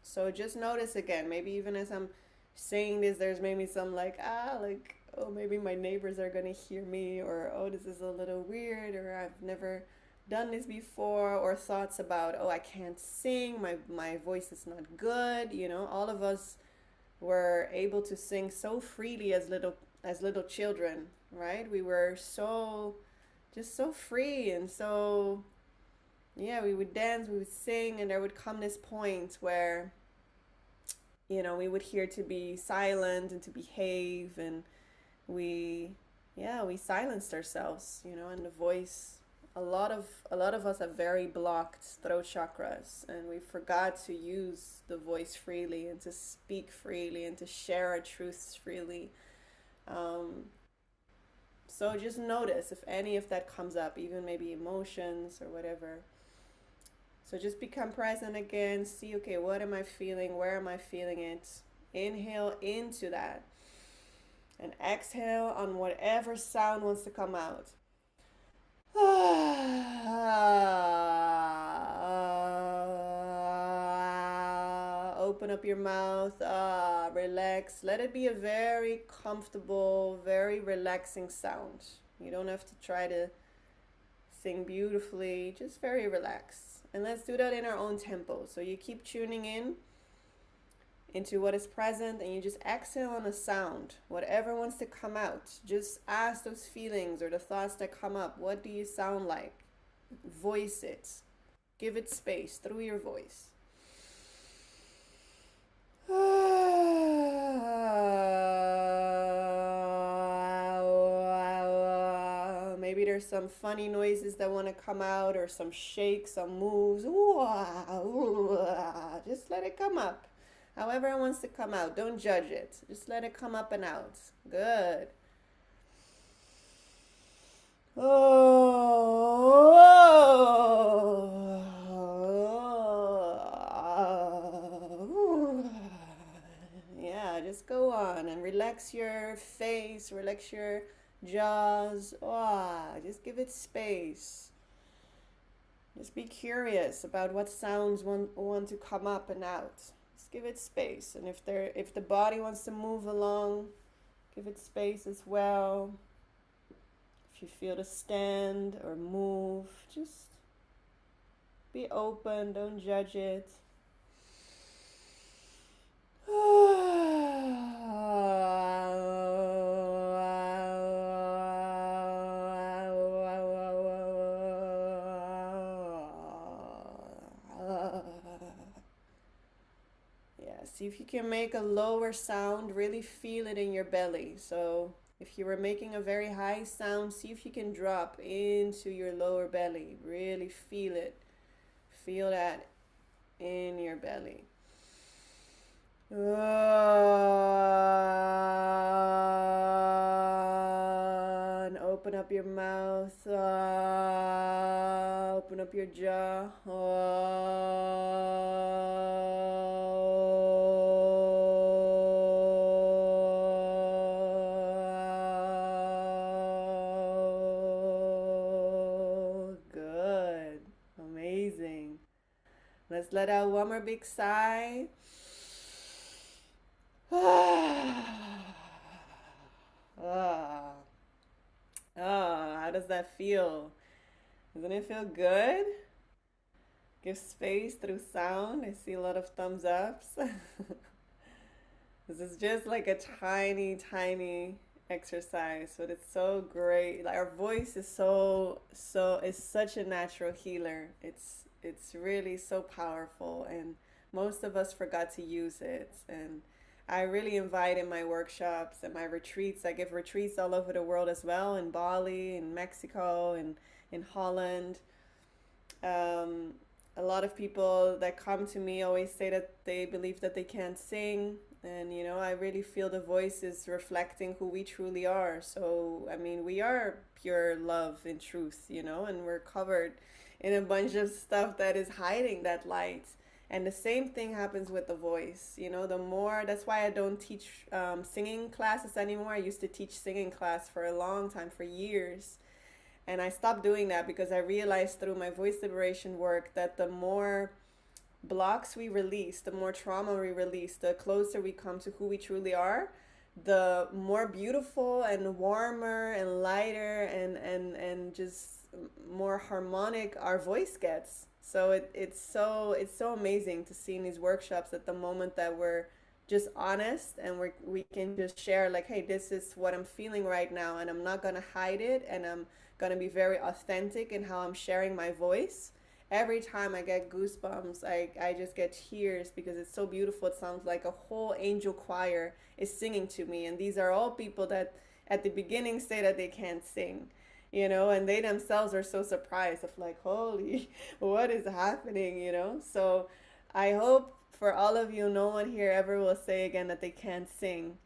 So just notice again, maybe even as I'm saying this, there's maybe some oh, maybe my neighbors are going to hear me, or, oh, this is a little weird, or I've never done this before, or thoughts about, oh, I can't sing, my voice is not good. You know, all of us were able to sing so freely as little children, right? We were just so free, and so yeah, we would dance, we would sing, and there would come this point where, you know, we would hear to be silent and to behave, and we silenced ourselves, you know, and the voice, a lot of us have very blocked throat chakras, and we forgot to use the voice freely and to speak freely and to share our truths freely. So just notice if any of that comes up, even maybe emotions or whatever. So just become present again. See, okay, what am I feeling? Where am I feeling it? Inhale into that. And exhale on whatever sound wants to come out. Open up your mouth. Relax. Let it be a very comfortable, very relaxing sound. You don't have to try to sing beautifully. Just very relaxed. And let's do that in our own tempo. So you keep tuning in into what is present, and you just exhale on a sound, whatever wants to come out. Just ask those feelings or the thoughts that come up. What do you sound like? Voice it. Give it space through your voice. Maybe there's some funny noises that want to come out, or some shakes, some moves. Just let it come up. However it wants to come out. Don't judge it. Just let it come up and out. Good. Yeah, just go on and relax your face, relax your jaws. Just give it space. Just be curious about what sounds want to come up and out. Just give it space. And if the body wants to move along, give it space as well. If you feel to stand or move, just be open, don't judge it. See if you can make a lower sound, really feel it in your belly. So if you were making a very high sound, see if you can drop into your lower belly. Really feel it. Feel that in your belly. And open up your mouth. Open up your jaw. Good. Amazing. Let's let out one more big sigh. How does that feel? Doesn't it feel good? Give space through sound. I see a lot of thumbs ups. This is just like a tiny, tiny exercise, but it's so great. Like our voice is is such a natural healer. It's really so powerful, and most of us forgot to use it. And I really invite in my workshops and my retreats. I give retreats all over the world as well, in Bali, in Mexico, and in Holland. Um, a lot of people that come to me always say that they believe that they can't sing. And, you know, I really feel the voice is reflecting who we truly are. So, I mean, we are pure love in truth, you know, and we're covered in a bunch of stuff that is hiding that light. And the same thing happens with the voice. You know, the more, that's why I don't teach singing classes anymore. I used to teach singing class for a long time, for years. And I stopped doing that because I realized through my voice liberation work that the more blocks we release, the more trauma we release, the closer we come to who we truly are, the more beautiful and warmer and lighter and just more harmonic our voice gets. So it's so amazing to see in these workshops at the moment that we're just honest and we can just share like, hey, this is what I'm feeling right now, and I'm not gonna hide it, and I'm gonna be very authentic in how I'm sharing my voice. Every time I get goosebumps, I just get tears because it's so beautiful. It sounds like a whole angel choir is singing to me. And these are all people that at the beginning say that they can't sing, you know, and they themselves are so surprised of like, holy, what is happening, you know? So I hope for all of you, no one here ever will say again that they can't sing.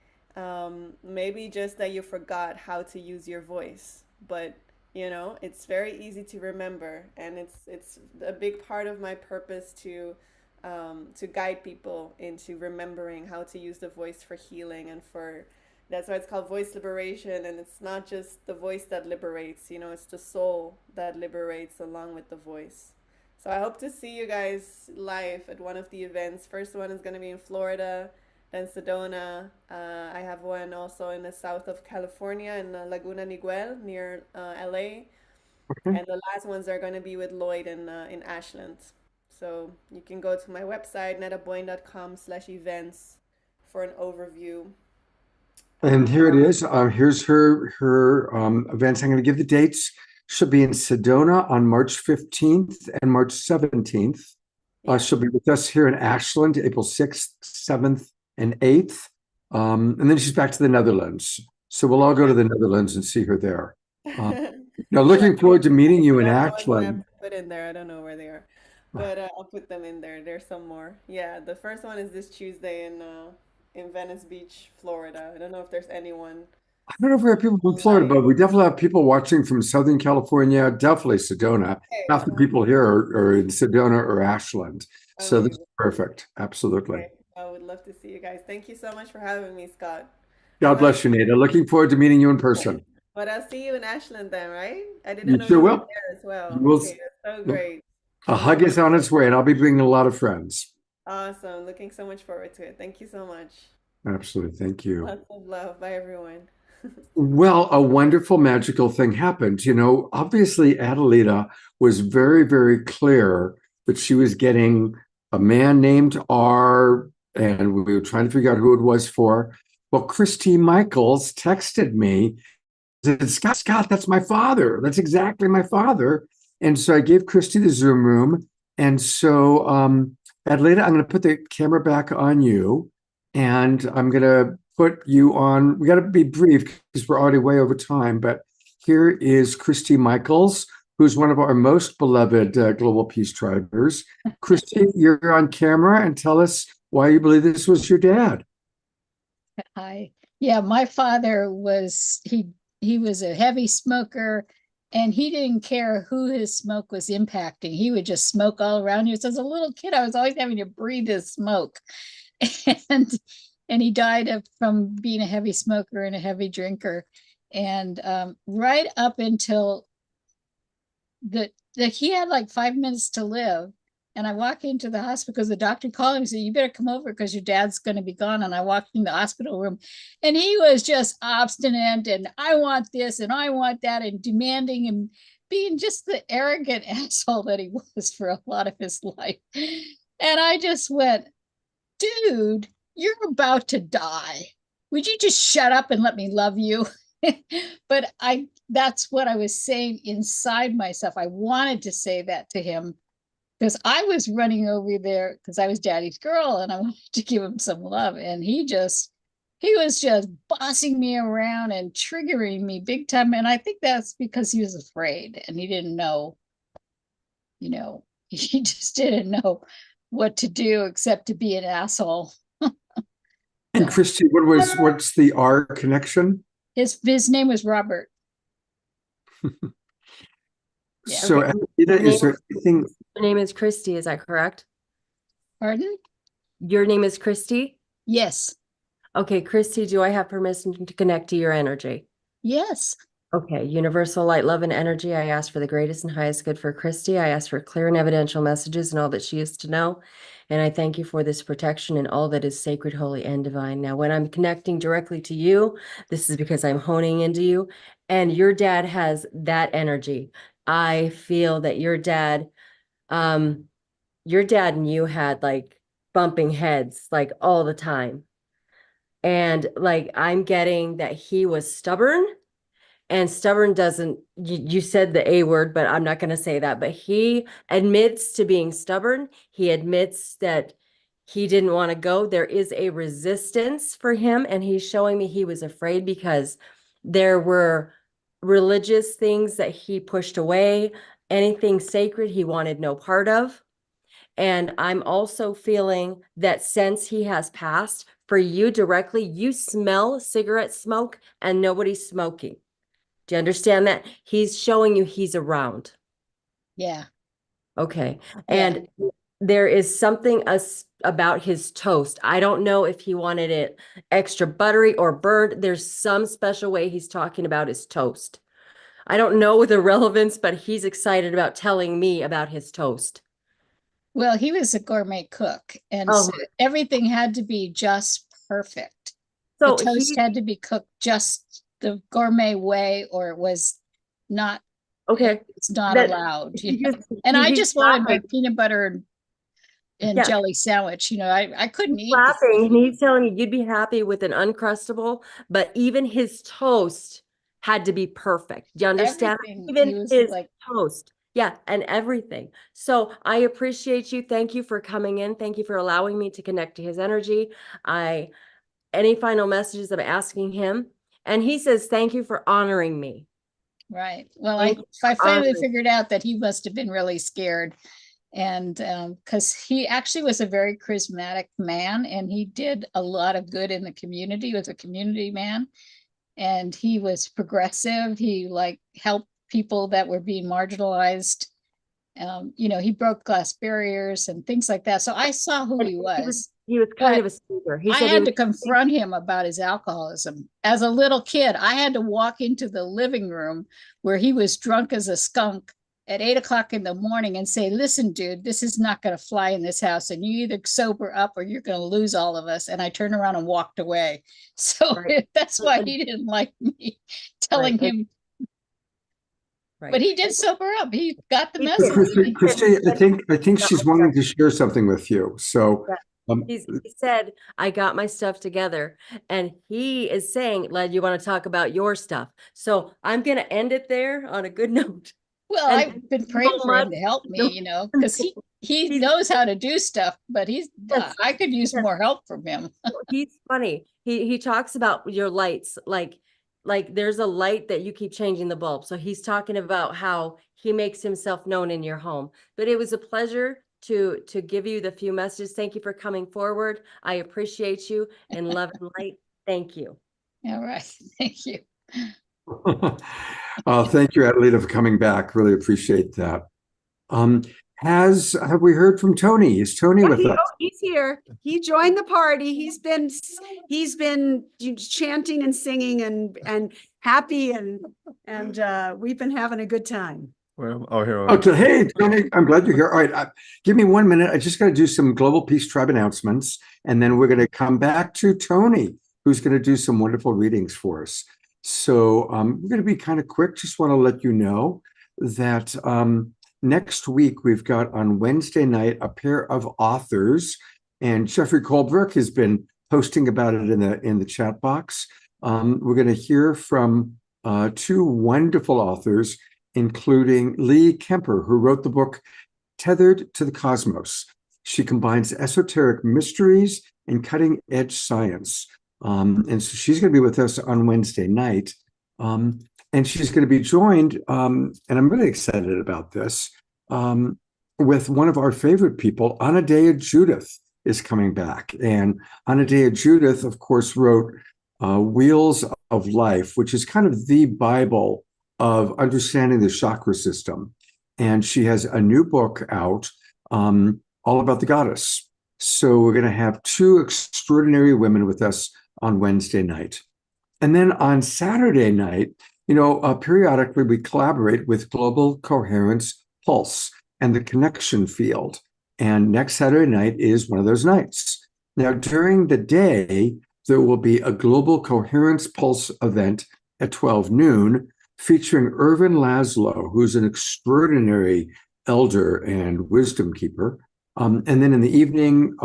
Maybe just that you forgot how to use your voice, but you know, it's very easy to remember, and it's a big part of my purpose to guide people into remembering how to use the voice for healing and for, that's why it's called voice liberation. And it's not just the voice that liberates, you know, it's the soul that liberates along with the voice. So I hope to see you guys live at one of the events. First one is going to be in Florida, then Sedona. I have one also in the south of California in Laguna Niguel near LA. And the last ones are going to be with Lloyd in Ashland. So you can go to my website, netaboyne.com/events for an overview. And here it is. Here's her events. I'm going to give the dates. She'll be in Sedona on March 15th and March 17th. She'll be with us here in Ashland, April 6th, 7th, and 8th. And then she's back to the Netherlands. So we'll all go to the Netherlands and see her there. Now, looking forward to meeting you in Ashland. Put in there. I don't know where they are, but I'll put them in there. There's some more. Yeah, the first one is this Tuesday in Venice Beach, Florida. I don't know if there's anyone. I don't know if we have people from Florida, but we definitely have people watching from Southern California, definitely Sedona. Half the people here are in Sedona or Ashland. So this is perfect. Absolutely. Okay. I would love to see you guys. Thank you so much for having me, Scott. God bless you, Nada. Looking forward to meeting you in person. But I'll see you in Ashland then, right? I didn't You know sure you were will. there as well. You will. Okay, that's so great. A hug is on its way, and I'll be bringing a lot of friends. Awesome. Looking so much forward to it. Thank you so much. Absolutely. Thank you. Lots of love. Bye, everyone. Well, a wonderful, magical thing happened. You know, obviously, Adelita was very, very clear that she was getting a man named R, and we were trying to figure out who it was for. Well, Christy Michaels texted me, said, Scott, that's my father. That's exactly my father. And so I gave Christy the Zoom room. And so, Adelita, I'm going to put the camera back on you, and I'm going to put you on. We got to be brief because we're already way over time, but here is Christy Michaels, who's one of our most beloved Global Peace Tribers. Christy, you're on camera, and tell us why you believe this was your dad. Hi. Yeah, my father was, he was a heavy smoker, and he didn't care who his smoke was impacting. He would just smoke all around you. So as a little kid, I was always having to breathe his smoke. And he died from being a heavy smoker and a heavy drinker. And right up until he had like 5 minutes to live. And I walked into the hospital because the doctor called him and said, you better come over because your dad's going to be gone. And I walked in the hospital room, and he was just obstinate, and I want this and I want that, and demanding and being just the arrogant asshole that he was for a lot of his life. And I just went, dude, you're about to die. would you just shut up and let me love you? But that's what I was saying inside myself. I wanted to say that to him because I was running over there because I was daddy's girl and I wanted to give him some love. And he was just bossing me around and triggering me big time. And I think that's because he was afraid and he didn't know, he just didn't know what to do except to be an asshole. And Christy, what's the R connection? His name was Robert. Yeah. So, Okay. Anita, is there anything? Your name is Christy, is that correct? Pardon? Your name is Christy? Yes. Okay, Christy, do I have permission to connect to your energy? Yes. Okay, universal light, love, and energy. I ask for the greatest and highest good for Christy. I ask for clear and evidential messages and all that she is to know. And I thank you for this protection and all that is sacred, holy, and divine. Now, when I'm connecting directly to you, this is because I'm honing into you. And your dad has that energy. I feel that your dad and you had like bumping heads like all the time. And like I'm getting that he was stubborn. And stubborn doesn't, you said the A word, but I'm not going to say that. But he admits to being stubborn. He admits that he didn't want to go. There is a resistance for him. And he's showing me he was afraid because there were religious things that he pushed away. Anything sacred he wanted no part of. And I'm also feeling that since he has passed, for you directly, you smell cigarette smoke and nobody's smoking. Do you understand that? He's showing you he's around. Yeah. Okay. And there is something about his toast. I don't know if he wanted it extra buttery or burned. There's some special way he's talking about his toast. I don't know the relevance, but he's excited about telling me about his toast. Well, he was a gourmet cook, and Oh. so everything had to be just perfect. So the toast had to be cooked just the gourmet way, or it was not. Okay, it's not allowed. And I just wanted my peanut butter and jelly sandwich. I couldn't eat. Laughing, and he's telling me you'd be happy with an Uncrustable, but even his toast had to be perfect. Do you understand? Everything. Even his toast. Yeah, and everything. So I appreciate you. Thank you for coming in. Thank you for allowing me to connect to his energy. Any final messages I'm asking him? And he says, thank you for honoring me. Right. Well, I finally figured out that he must have been really scared. And because he actually was a very charismatic man and he did a lot of good in the community. He was a community man and he was progressive. He helped people that were being marginalized. He broke glass barriers and things like that. So I saw who he was. He was kind of a speaker. I had to confront him about his alcoholism. As a little kid, I had to walk into the living room where he was drunk as a skunk at 8 o'clock in the morning and say, listen, dude, this is not going to fly in this house. And you either sober up or you're going to lose all of us. And I turned around and walked away. So that's why he didn't like me telling him. But he did sober up. He got the message. Christy, I think she's wanting to share something with you. So he said, I got my stuff together. And he is saying, Led, you want to talk about your stuff. So I'm going to end it there on a good note. Well, I've been praying for him to help me, because he knows how to do stuff, but I could use more help from him. He's funny. He talks about your lights, like there's a light that you keep changing the bulb. So he's talking about how he makes himself known in your home. But it was a pleasure to give you the few messages. Thank you for coming forward. I appreciate you in love and light. Thank you. All right. Thank you. Thank you, Adelita, for coming back. Really appreciate that. Have we heard from Tony? Is Tony with us? He's here. He joined the party. He's been chanting and singing and happy and we've been having a good time. Well, hey, Tony, I'm glad you're here. All right, give me 1 minute. I just got to do some Global Peace Tribe announcements, and then we're going to come back to Tony, who's going to do some wonderful readings for us. So we're going to be kind of quick. Just want to let you know that next week we've got on Wednesday night a pair of authors, and Jeffrey Colbrook has been posting about it in the chat box. We're going to hear from two wonderful authors, including Lee Kemper, who wrote the book Tethered to the Cosmos. She combines esoteric mysteries and cutting-edge science. And so she's going to be with us on Wednesday night. And she's going to be joined, and I'm really excited about this, with one of our favorite people, Anadea Judith is coming back. And Anadea Judith, of course, wrote Wheels of Life, which is kind of the Bible of understanding the chakra system. And she has a new book out all about the goddess. So we're going to have two extraordinary women with us on Wednesday night. And then on Saturday night, periodically we collaborate with Global Coherence Pulse and the Connection Field. And next Saturday night is one of those nights. Now, during the day, there will be a Global Coherence Pulse event at 12 noon featuring Irvin Laszlo, who's an extraordinary elder and wisdom keeper. And then in the evening,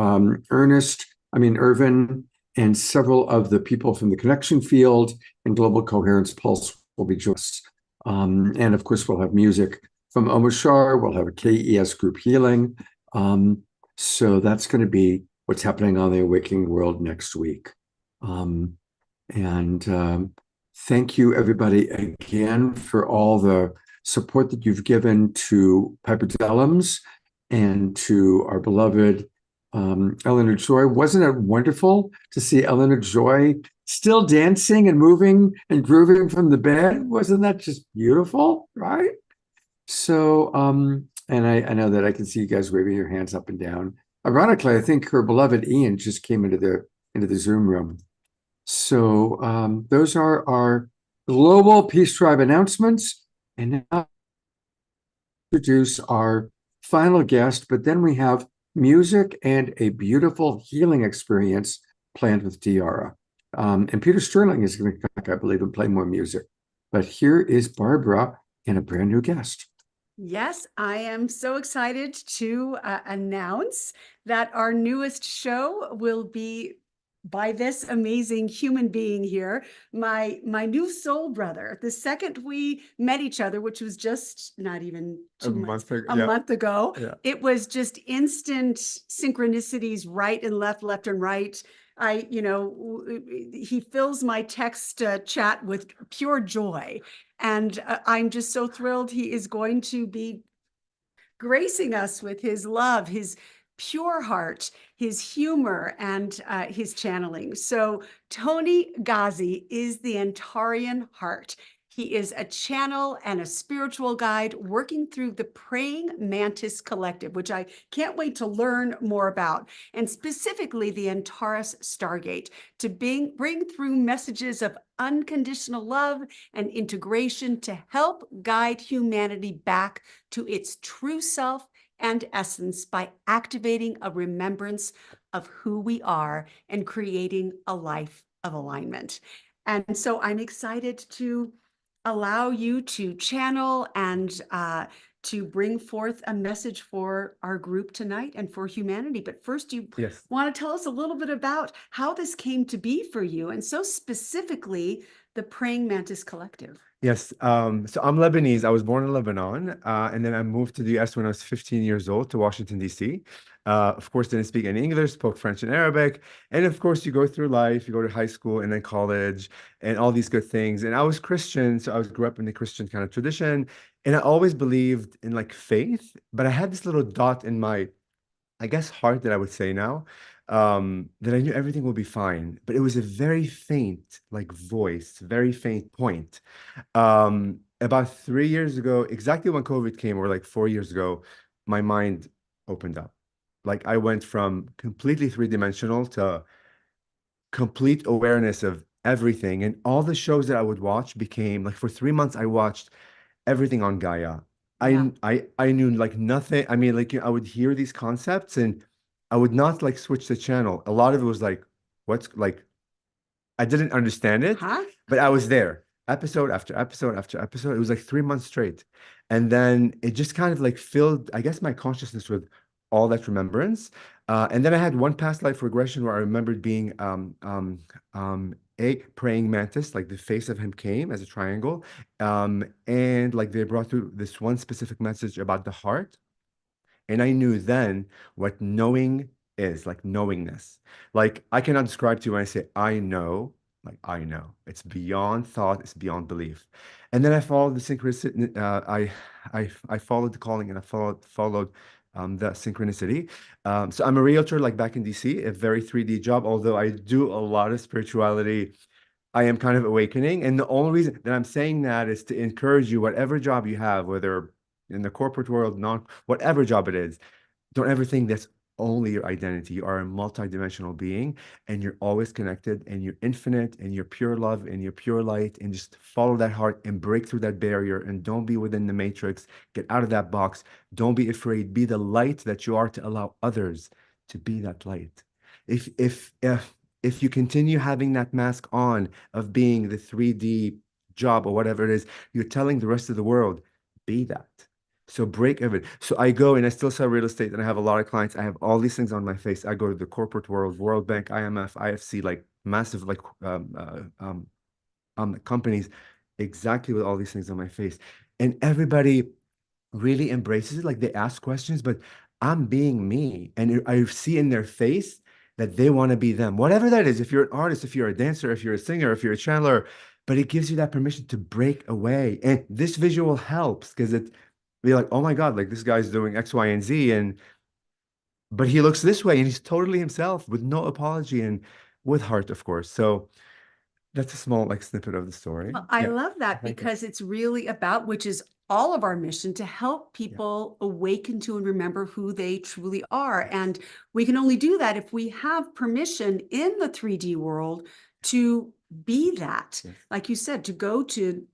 Irvin and several of the people from the Connection Field and Global Coherence Pulse will be joining us. And of course, we'll have music from Omashar. We'll have a KES group healing. So that's going to be what's happening on the Awakening World next week. Thank you, everybody, again, for all the support that you've given to Piper Dellums and to our beloved Eleanor Joy. Wasn't it wonderful to see Eleanor Joy still dancing and moving and grooving from the bed? Wasn't that just beautiful, right? So, and I know that I can see you guys waving your hands up and down. Ironically, I think her beloved Ian just came into the Zoom room. So those are our Global Peace Tribe announcements. And now introduce our final guest, but then we have music and a beautiful healing experience planned with Tiara. And Peter Sterling is going to come back, I believe, and play more music. But here is Barbara and a brand new guest. Yes, I am so excited to announce that our newest show will be by this amazing human being here, my new soul brother. The second we met each other, which was just not even a month ago, it was just instant synchronicities, right and left and right. He fills my text chat with pure joy. And I'm just so thrilled he is going to be gracing us with his love, his pure heart, his humor, and his channeling. So Tony Ghazi is the Antarian heart. He is a channel and a spiritual guide working through the Praying Mantis Collective, which I can't wait to learn more about, and specifically the Antares Stargate, to bring through messages of unconditional love and integration to help guide humanity back to its true self and essence by activating a remembrance of who we are and creating a life of alignment. And so I'm excited to allow you to channel and to bring forth a message for our group tonight and for humanity. But first, you want to tell us a little bit about how this came to be for you, and so specifically the Praying Mantis Collective. Yes. So I'm Lebanese. I was born in Lebanon, and then I moved to the US when I was 15 years old to Washington, D.C. Of course, didn't speak any English, spoke French and Arabic. And of course, you go through life, you go to high school and then college and all these good things. And I was Christian, so I grew up in the Christian kind of tradition. And I always believed in like faith, but I had this little dot in my, I guess, heart that I would say now, that I knew everything will be fine. But it was a very faint, like voice, very faint point. About 3 years ago, exactly when COVID came, or like 4 years ago, my mind opened up. Like I went from completely three-dimensional to complete awareness of everything. And all the shows that I would watch became like, for 3 months, I watched everything on Gaia. I knew like nothing. I mean, like, I would hear these concepts and I would not like switch the channel. A lot of it was like, what's like, I didn't understand it, but I was there episode after episode after episode. It was like 3 months straight. And then it just kind of like filled, I guess, my consciousness with all that remembrance. And then I had one past life regression where I remembered being a praying mantis, like the face of him came as a triangle. And like they brought through this one specific message about the heart. And I knew then what knowing is, like knowingness. Like I cannot describe to you when I say I know, like I know. It's beyond thought, it's beyond belief. And then I followed the synchronicity, I followed the calling and I followed the synchronicity. So I'm a realtor like back in DC, a very 3D job, although I do a lot of spirituality. I am kind of awakening. And the only reason that I'm saying that is to encourage you, whatever job you have, whether in the corporate world, not whatever job it is, don't ever think that's only your identity. You are a multidimensional being and you're always connected and you're infinite and you're pure love and you're pure light, and just follow that heart and break through that barrier and don't be within the matrix. Get out of that box. Don't be afraid. Be the light that you are to allow others to be that light. If you continue having that mask on of being the 3D job or whatever it is, you're telling the rest of the world, be that. So break of it. So I go and I still sell real estate and I have a lot of clients. I have all these things on my face. I go to the corporate world, World Bank, IMF, IFC, like massive like companies, exactly with all these things on my face. And everybody really embraces it. Like they ask questions, but I'm being me. And I see in their face that they want to be them, whatever that is. If you're an artist, if you're a dancer, if you're a singer, if you're a channeler, but it gives you that permission to break away. And this visual helps because it be like, oh my God, like this guy's doing X, Y, and Z. But he looks this way and he's totally himself with no apology and with heart, of course. So that's a small like snippet of the story. Well, I Yeah. love that Thank you. because it's really about, which is all of our mission, to help people awaken to and remember who they truly are. And we can only do that if we have permission in the 3D world to be that. Like you said, to go to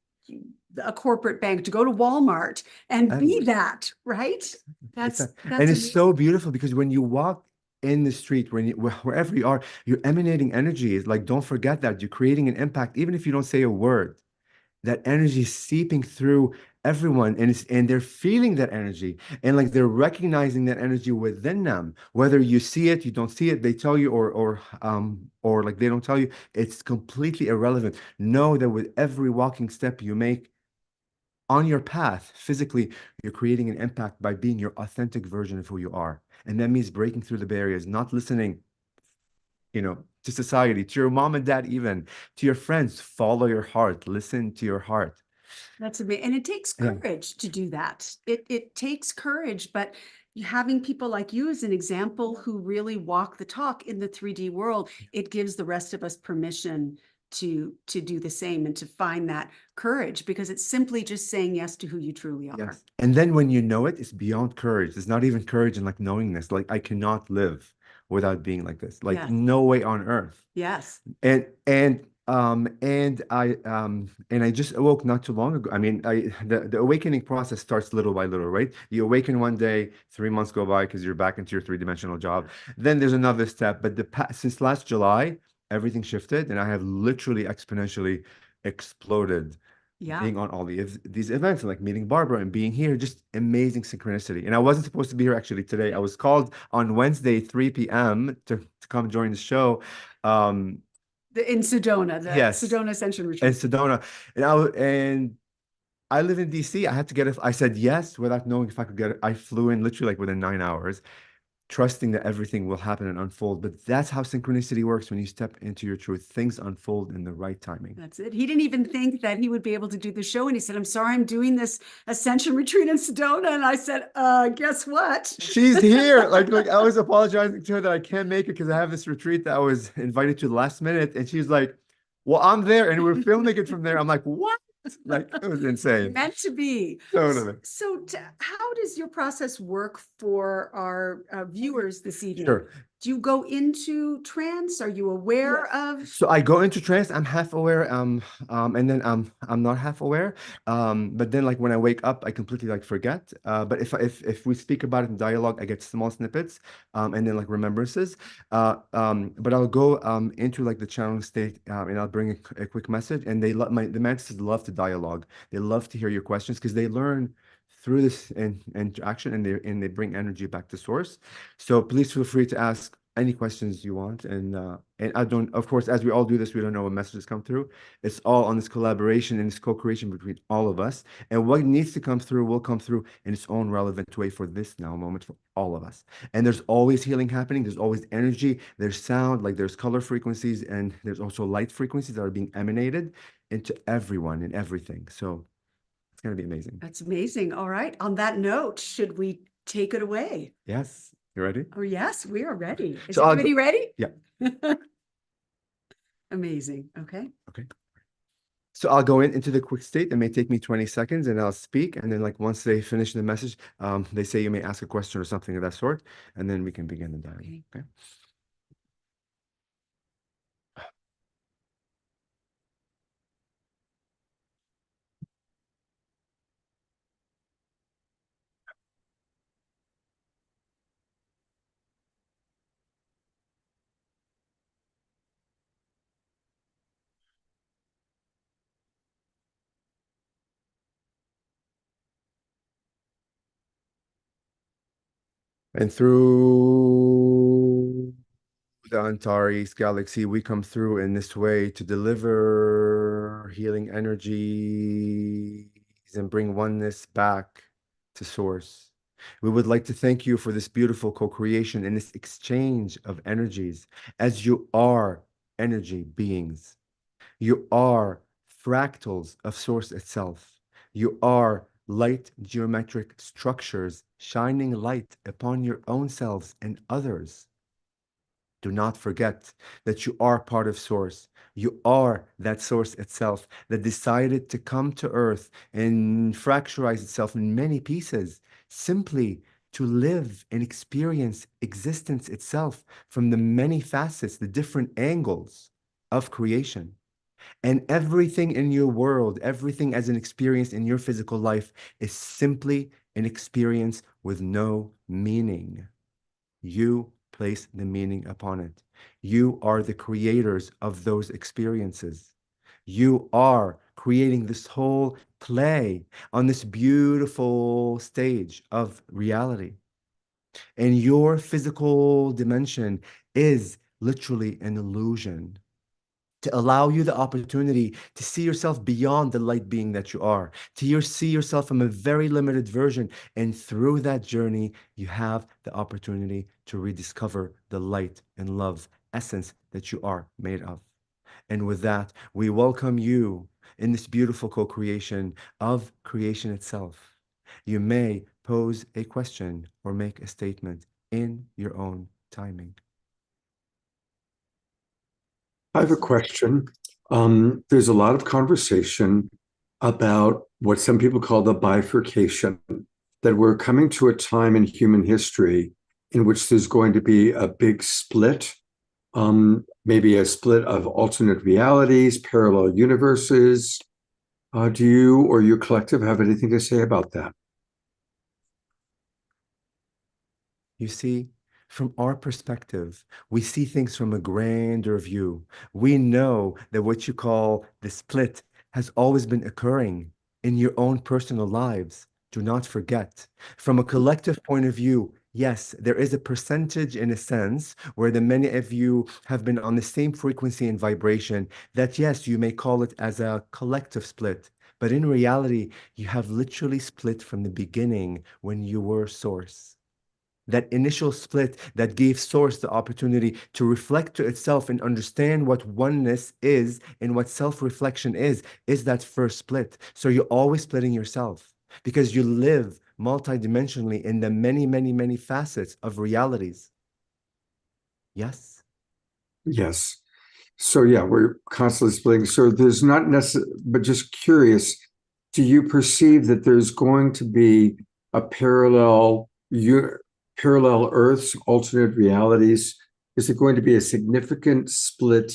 a corporate bank, to go to Walmart and be Absolutely. that, right? That's And it's amazing. so beautiful because when you walk in the street, wherever you are, you're emanating energy. It's like, don't forget that you're creating an impact, even if you don't say a word. That energy is seeping through everyone, and they're feeling that energy, and like they're recognizing that energy within them. Whether you see it, you don't see it, they tell you, or like they don't tell you, it's completely irrelevant. Know that with every walking step you make on your path, physically, you're creating an impact by being your authentic version of who you are. And that means breaking through the barriers, not listening, to society, to your mom and dad, even to your friends. Follow your heart, listen to your heart. That's amazing. And it takes Yeah. courage to do that. It takes courage, but having people like you as an example who really walk the talk in the 3D world, it gives the rest of us permission to do the same and to find that courage, because it's simply just saying yes to who you truly are. Yes. And then when you know it, it's beyond courage. It's not even courage and like knowingness. Like I cannot live without being like this. Like Yes. no way on earth. Yes. And I just awoke not too long ago. I mean, the awakening process starts little by little, right? You awaken one day, 3 months go by because you're back into your three-dimensional job. Then there's another step. But since last July, everything shifted, and I have literally exponentially exploded. Yeah. Being on all these events and like meeting Barbara and being here, just amazing synchronicity. And I wasn't supposed to be here actually today. I was called on Wednesday, 3 p.m. to come join the show. In Sedona, the Yes. Sedona Ascension In Retreat. Sedona. And I live in DC. I had to get it. I said yes without knowing if I could get it. I flew in literally like within 9 hours, trusting that everything will happen and unfold. But that's how synchronicity works. When you step into your truth, things unfold in the right timing. That's it. He didn't even think that he would be able to do the show. And he said, I'm sorry, I'm doing this Ascension Retreat in Sedona. And I said, guess what? She's here. Like I was apologizing to her that I can't make it because I have this retreat that I was invited to last minute. And she's like, well, I'm there and we're filming it from there. I'm like, what? Like, it was insane. Meant to be. Totally. So how does your process work for our viewers this evening? Sure. Do you go into trance? Are you aware of? So I go into trance. I'm half aware, and then I'm not half aware. But then like when I wake up, I completely like forget. But if we speak about it in dialogue, I get small snippets, and then like remembrances. But I'll go into like the channeling state, and I'll bring a quick message. And the mantises love to dialogue. They love to hear your questions because they learn through this interaction, and they bring energy back to source. So please feel free to ask any questions you want. And I don't, of course, as we all do this, we don't know what messages come through. It's all on this collaboration and this co-creation between all of us. And what needs to come through will come through in its own relevant way for this now moment for all of us. And there's always healing happening. There's always energy. There's sound, like there's color frequencies, and there's also light frequencies that are being emanated into everyone and everything. So it's going to be amazing. That's amazing. All right. On that note, should we take it away? Yes. You ready? Oh, yes, we are ready. Is So I'll everybody go- ready? Yeah. Amazing. Okay. Okay. So I'll go into the quick state. It may take me 20 seconds and I'll speak. And then like once they finish the message, they say you may ask a question or something of that sort. And then we can begin the dialogue. Okay. And through the Antares galaxy, we come through in this way to deliver healing energies and bring oneness back to source. We would like to thank you for this beautiful co-creation and this exchange of energies, as you are energy beings. You are fractals of source itself. You are light geometric structures shining light upon your own selves and others. Do not forget that you are part of source. You are that source itself that decided to come to earth and fracturize itself in many pieces simply to live and experience existence itself from the many facets, the different angles of creation. And everything in your world, everything as an experience in your physical life is simply an experience with no meaning. You place the meaning upon it. You are the creators of those experiences. You are creating this whole play on this beautiful stage of reality. And your physical dimension is literally an illusion to allow you the opportunity to see yourself beyond the light being that you are, to see yourself from a very limited version. And through that journey, you have the opportunity to rediscover the light and love essence that you are made of. And with that, we welcome you in this beautiful co-creation of creation itself. You may pose a question or make a statement in your own timing. I have a question. There's a lot of conversation about what some people call the bifurcation, that we're coming to a time in human history in which there's going to be a big split, maybe a split of alternate realities, parallel universes. Do you or your collective have anything to say about that? You see, from our perspective, we see things from a grander view. We know that what you call the split has always been occurring in your own personal lives. Do not forget. From a collective point of view, yes, there is a percentage in a sense where the many of you have been on the same frequency and vibration that, yes, you may call it as a collective split. But in reality, you have literally split from the beginning when you were source. That initial split that gave source the opportunity to reflect to itself and understand what oneness is and what self-reflection is that first split. So you're always splitting yourself because you live multidimensionally in the many, many, many facets of realities. Yes? Yes. So yeah, we're constantly splitting. So there's not necessarily, but just curious, do you perceive that there's going to be a parallel Earths, alternate realities? Is it going to be a significant split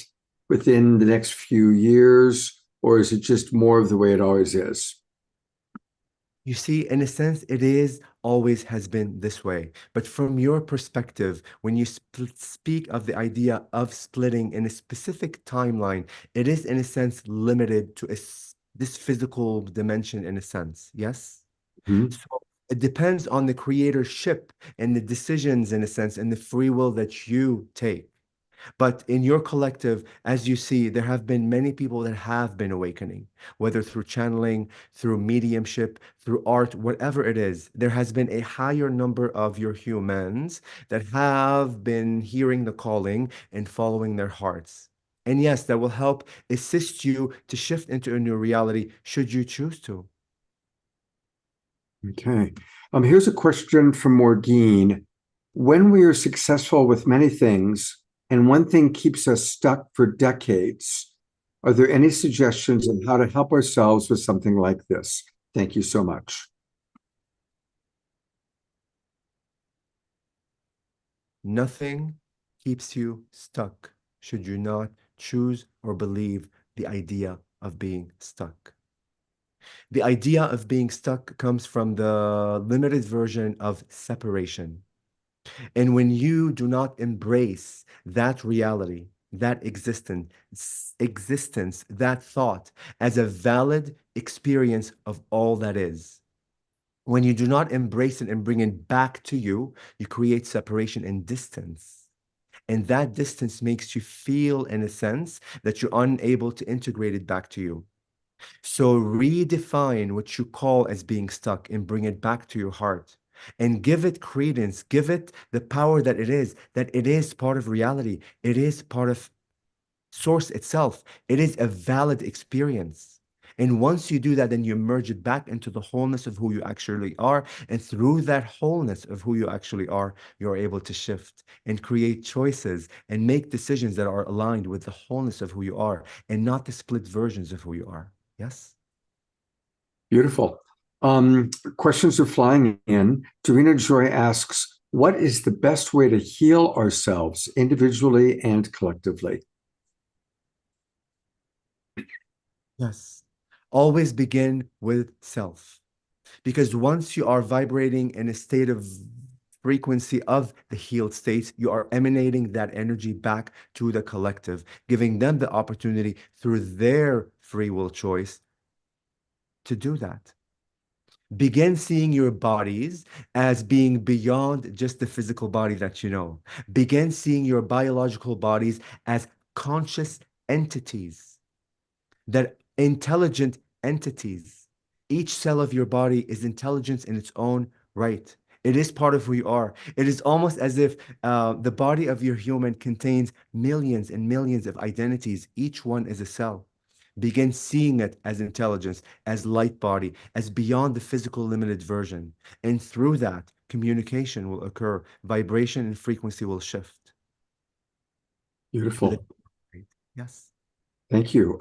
within the next few years, or is it just more of the way it always is? You see, in a sense, it is always has been this way. But from your perspective, when you speak of the idea of splitting in a specific timeline, it is in a sense limited to this physical dimension in a sense. Yes? Mhm. So it depends on the creatorship and the decisions, in a sense, and the free will that you take. But in your collective, as you see, there have been many people that have been awakening, whether through channeling, through mediumship, through art, whatever it is. There has been a higher number of your humans that have been hearing the calling and following their hearts. And yes, that will help assist you to shift into a new reality should you choose to. Okay. Here's a question from Morgine. When we are successful with many things and one thing keeps us stuck for decades, are there any suggestions on how to help ourselves with something like this? Thank you so much. Nothing keeps you stuck should you not choose or believe the idea of being stuck. The idea of being stuck comes from the limited version of separation. And when you do not embrace that reality, that existence, that thought as a valid experience of all that is, when you do not embrace it and bring it back to you, you create separation and distance. And that distance makes you feel, in a sense, that you're unable to integrate it back to you. So redefine what you call as being stuck and bring it back to your heart and give it credence, give it the power that it is part of reality. It is part of source itself. It is a valid experience. And once you do that, then you merge it back into the wholeness of who you actually are. And through that wholeness of who you actually are, you're able to shift and create choices and make decisions that are aligned with the wholeness of who you are and not the split versions of who you are. Yes? Beautiful. Questions are flying in. Dorina Joy asks, what is the best way to heal ourselves individually and collectively? Yes. Always begin with self. Because once you are vibrating in a state of frequency of the healed state, you are emanating that energy back to the collective, giving them the opportunity through their free will choice to do that. Begin seeing your bodies as being beyond just the physical body that you know. Begin seeing your biological bodies as conscious entities, that intelligent entities. Each cell of your body is intelligence in its own right. It is part of who you are. It is almost as if the body of your human contains millions and millions of identities. Each one is a cell. Begin seeing it as intelligence, as light body, as beyond the physical limited version. And through that, communication will occur. Vibration and frequency will shift. Beautiful. Yes. Thank you.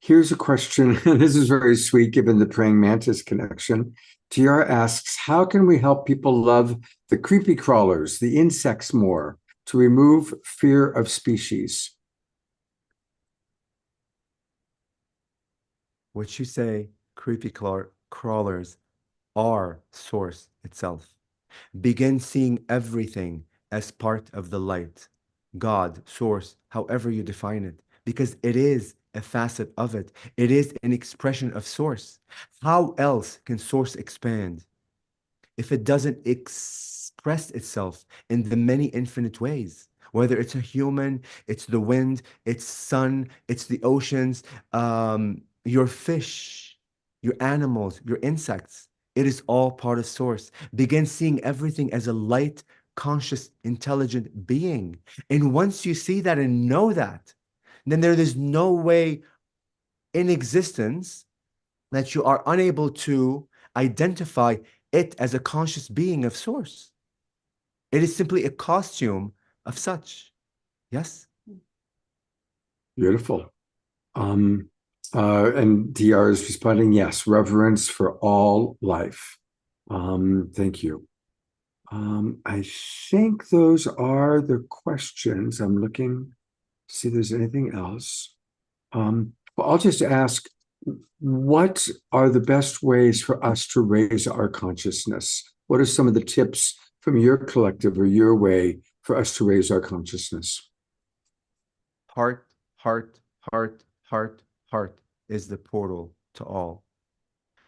Here's a question, and this is very sweet given the praying mantis connection. TR asks, how can we help people love the creepy crawlers, the insects more, to remove fear of species? What you say, creepy crawlers, are source itself. Begin seeing everything as part of the light, God, source, however you define it, because it is a facet of it. It is an expression of source. How else can source expand if it doesn't express itself in the many infinite ways? Whether it's a human, it's the wind, it's sun, it's the oceans, your fish, your animals, your insects. It is all part of source. Begin seeing everything as a light, conscious, intelligent being. And once you see that and know that, then there is no way in existence that you are unable to identify it as a conscious being of source. It is simply a costume of such. Yes? Beautiful. And DR is responding, yes, reverence for all life. Thank you. I think those are the questions. I'm looking to see if there's anything else. Well, I'll just ask, what are the best ways for us to raise our consciousness? What are some of the tips from your collective or your way for us to raise our consciousness? Heart, heart, heart, heart, heart is the portal to all.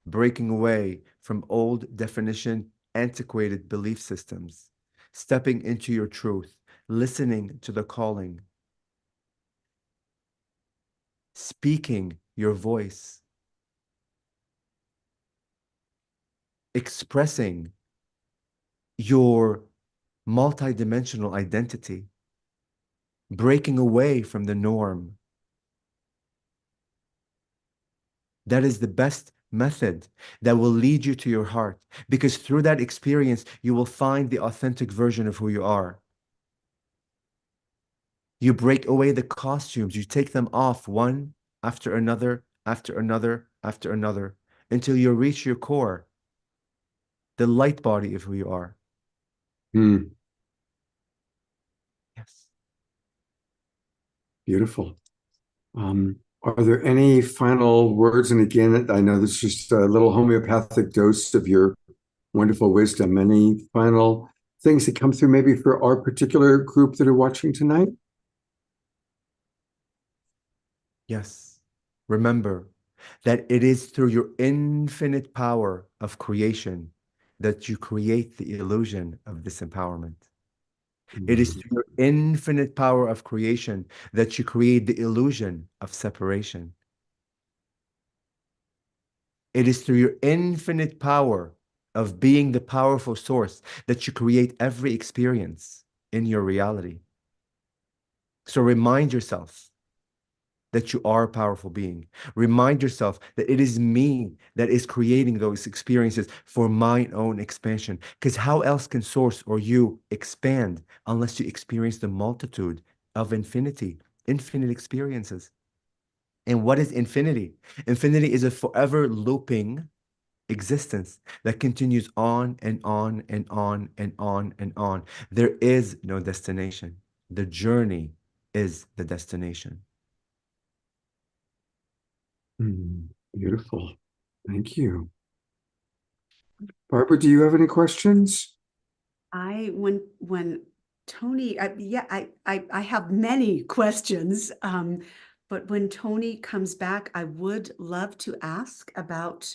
breaking away from old definition, antiquated belief systems, stepping into your truth, listening to the calling, speaking your voice, expressing your multidimensional identity, breaking away from the norm. That is the best method that will lead you to your heart, because through that experience, you will find the authentic version of who you are. You break away the costumes, you take them off one after another, after another, after another, until you reach your core, the light body of who you are. Hmm. Yes. Beautiful. Are there any final words? And again, I know this is just a little homeopathic dose of your wonderful wisdom. Any final things that come through maybe for our particular group that are watching tonight? Yes. Remember that it is through your infinite power of creation that you create the illusion of disempowerment. It is through your infinite power of creation that you create the illusion of separation. It is through your infinite power of being the powerful source that you create every experience in your reality. So remind yourself that you are a powerful being. Remind yourself that it is me that is creating those experiences for my own expansion. Because how else can source or you expand unless you experience the multitude of infinity, infinite experiences? And what is infinity? Infinity is a forever looping existence that continues on and on and on and on and on. There is no destination. The journey is the destination. Beautiful. Thank you. Barbara, do you have any questions? When Tony, I have many questions, but when Tony comes back, I would love to ask about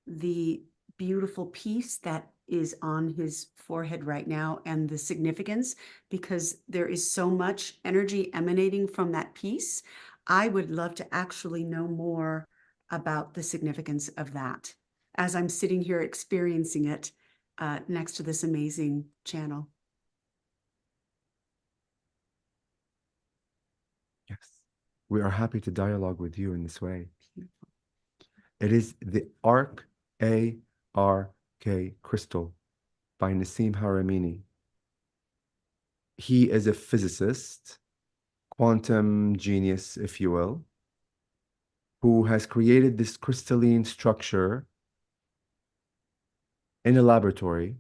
the beautiful piece that is on his forehead right now and the significance, because there is so much energy emanating from that piece. I would love to actually know more about the significance of that as I'm sitting here experiencing it next to this amazing channel. Yes. We are happy to dialogue with you in this way. It is the ARK crystal by Nassim Haramini. He is a physicist, quantum genius, if you will, who has created this crystalline structure in a laboratory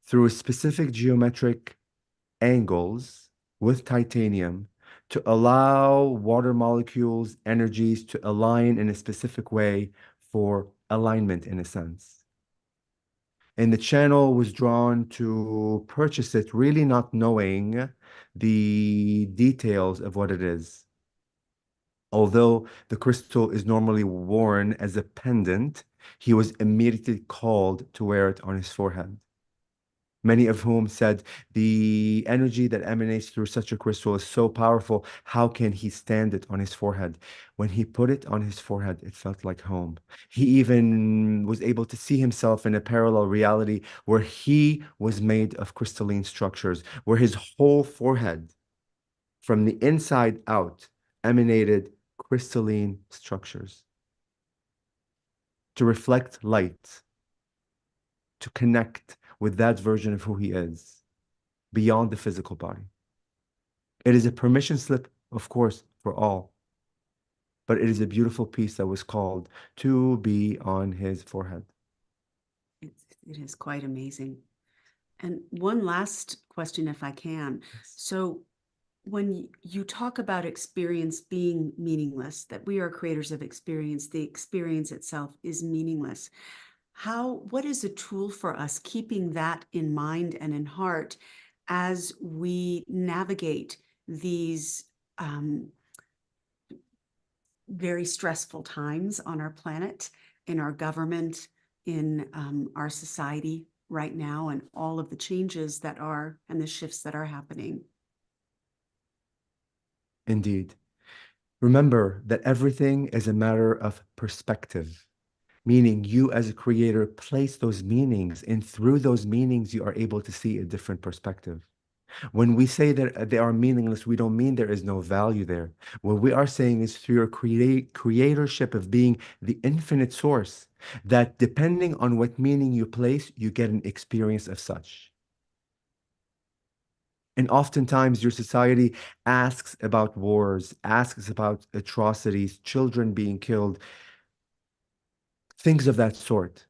through specific geometric angles with titanium to allow water molecules, energies to align in a specific way for alignment, in a sense. And the channel was drawn to purchase it, really not knowing the details of what it is. Although the crystal is normally worn as a pendant, he was immediately called to wear it on his forehead. Many of whom said the energy that emanates through such a crystal is so powerful. How can he stand it on his forehead? When he put it on his forehead, it felt like home. He even was able to see himself in a parallel reality where he was made of crystalline structures, where his whole forehead, from the inside out, emanated crystalline structures to reflect light, to connect with that version of who he is beyond the physical body. It is a permission slip, of course, for all, but it is a beautiful piece that was called to be on his forehead. It is quite amazing. And one last question, if I can. So when you talk about experience being meaningless, that we are creators of experience, the experience itself is meaningless. What is a tool for us keeping that in mind and in heart as we navigate these very stressful times on our planet? in our government, in our society right now, and all of the changes that are and the shifts that are happening. Indeed. Remember that everything is a matter of perspective, meaning you as a creator place those meanings, and through those meanings, you are able to see a different perspective. When we say that they are meaningless, we don't mean there is no value there. What we are saying is through your creatorship of being the infinite source, that depending on what meaning you place, you get an experience of such. And oftentimes your society asks about wars, asks about atrocities, children being killed, things of that sort.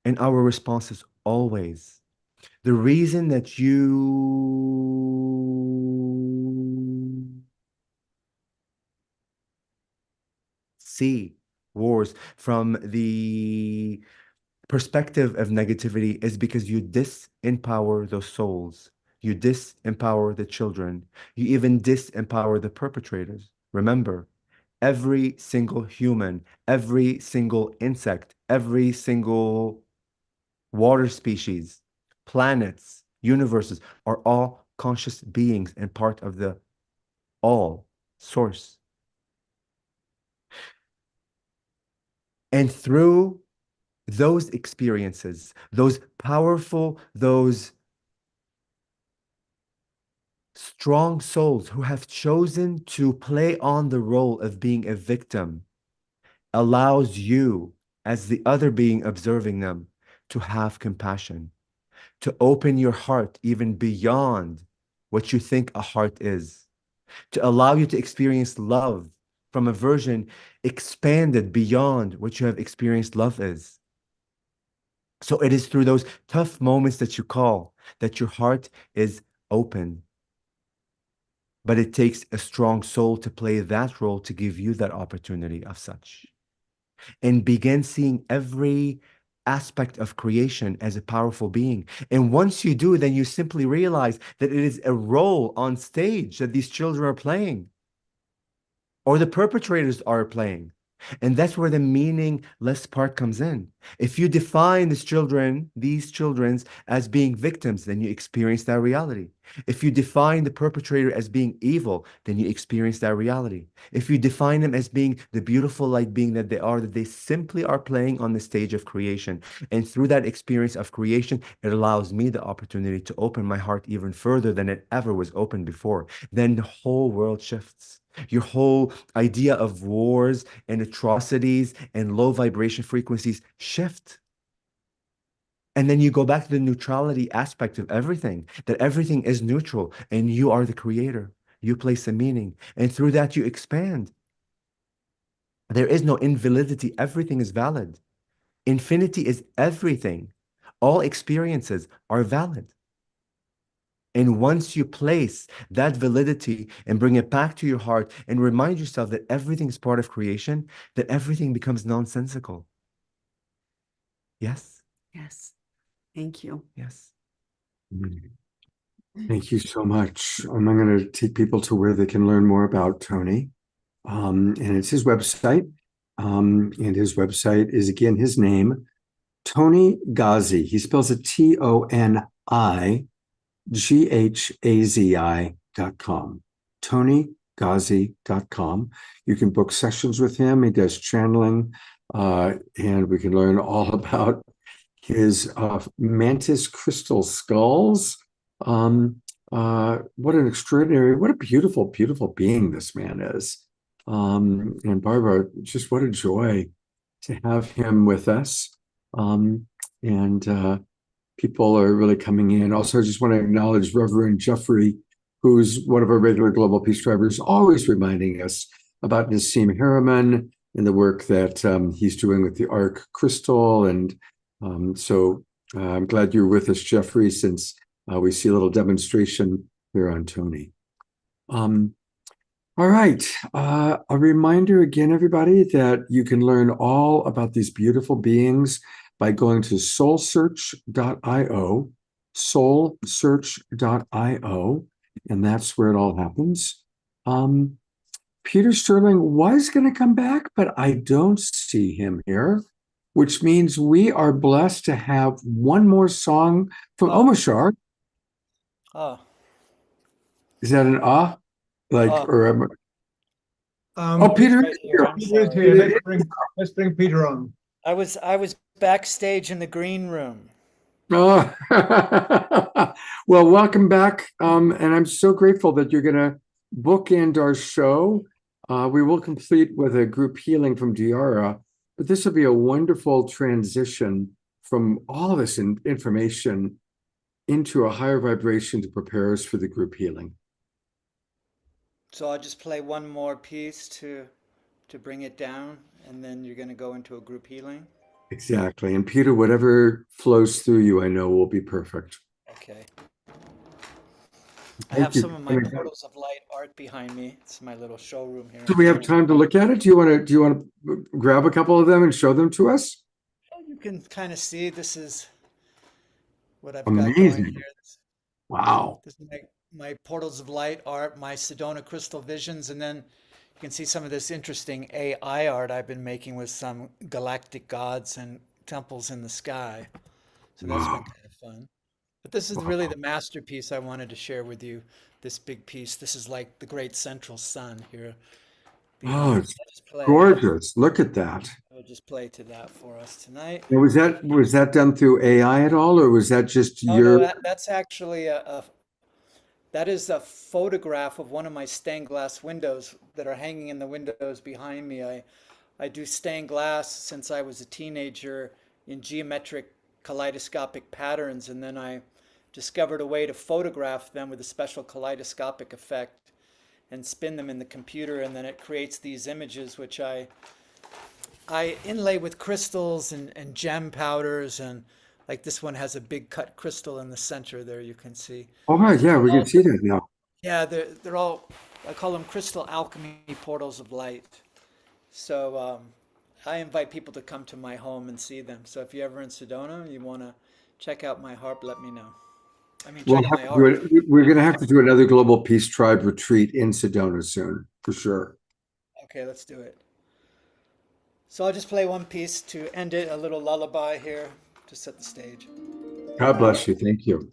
And our response is always, the reason that you see wars from the perspective of negativity is because you disempower those souls. You disempower the children. You even disempower the perpetrators. Remember, every single human, every single insect, every single water species, planets, universes are all conscious beings and part of the all source. And through those experiences, those powerful, those strong souls who have chosen to play on the role of being a victim, allows you, as the other being observing them, to have compassion, to open your heart even beyond what you think a heart is, to allow you to experience love from a version expanded beyond what you have experienced love is. So it is through those tough moments that you call that your heart is open. But it takes a strong soul to play that role to give you that opportunity of such. And begin seeing every aspect of creation as a powerful being. And once you do, then you simply realize that it is a role on stage that these children are playing, or the perpetrators are playing. And that's where the meaningless part comes in. If you define these children as being victims, then you experience that reality. If you define the perpetrator as being evil, then you experience that reality. If you define them as being the beautiful light being that they simply are playing on the stage of creation. And through that experience of creation, it allows me the opportunity to open my heart even further than it ever was open before. Then the whole world shifts. Your whole idea of wars and atrocities and low vibration frequencies shift. And then you go back to the neutrality aspect of everything, that everything is neutral and you are the creator. You place a meaning, and through that you expand. There is no invalidity. Everything is valid. Infinity is everything. All experiences are valid. And once you place that validity and bring it back to your heart and remind yourself that everything is part of creation, that everything becomes nonsensical. Yes? Yes. Thank you. Yes. Thank you so much. I'm going to take people to where they can learn more about Tony. And it's his website. And his website is, again, his name, Tony Ghazi. He spells it TonyGhazi.com. TonyGhazi.com. You can book sessions with him. He does channeling, and we can learn all about his mantis crystal skulls. What an extraordinary, what a beautiful, beautiful being this man is. And Barbara, just what a joy to have him with us. People are really coming in. Also, I just want to acknowledge Reverend Jeffrey, who's one of our regular Global Peace Drivers, always reminding us about Nassim Harriman and the work that he's doing with the Arc Crystal. And so I'm glad you're with us, Jeffrey, since we see a little demonstration here on Tony. All right. A reminder again, everybody, that you can learn all about these beautiful beings by going to soulsearch.io, soulsearch.io, and that's where it all happens. Peter Sterling was going to come back, but I don't see him here. which means we are blessed to have one more song from Omashar. Oh. Is that an Like, Oh. or Peter's Peter right is here. here. I'm Peter is sorry. here. Let's bring Peter on. I was backstage in the green room. Oh. Well, welcome back. And I'm so grateful that you're going to bookend our show. We will complete with a group healing from Diara, but this will be a wonderful transition from all of this information into a higher vibration to prepare us for the group healing. So I'll just play one more piece to bring it down, and then you're going to go into a group healing. Exactly. And Peter, whatever flows through you, I know will be perfect. Okay. I Thank have you. some of my portals of light art behind me. It's my little showroom here. Do we have time to look at it? Do you want to grab a couple of them and show them to us? You can kind of see this is what I've got Amazing. going here. Wow. This is my portals of light art, my Sedona crystal visions, and then you can see some of this interesting AI art I've been making with some galactic gods and temples in the sky. So that's been kind of fun. But this is really the masterpiece I wanted to share with you, this big piece. This is like the great central sun here. Oh, it's gorgeous. Look at that. I'll just play to that for us tonight. Now, was that done through AI at all, or was that just Oh, your? no, that's actually that is a photograph of one of my stained glass windows that are hanging in the windows behind me. I do stained glass since I was a teenager in geometric kaleidoscopic patterns, and then I discovered a way to photograph them with a special kaleidoscopic effect and spin them in the computer, and then it creates these images which I inlay with crystals and gem powders, and like this one has a big cut crystal in the center there, you can see. Oh, right, yeah, we can see that now. Yeah, they're all, I call them crystal alchemy portals of light. So I invite people to come to my home and see them. So if you're ever in Sedona and you want to check out my harp, let me know. I mean, check out my art. We're going to have to do another Global Peace Tribe retreat in Sedona soon, for sure. Okay, let's do it. So I'll just play one piece to end it, a little lullaby here to set the stage. God bless you. Thank you.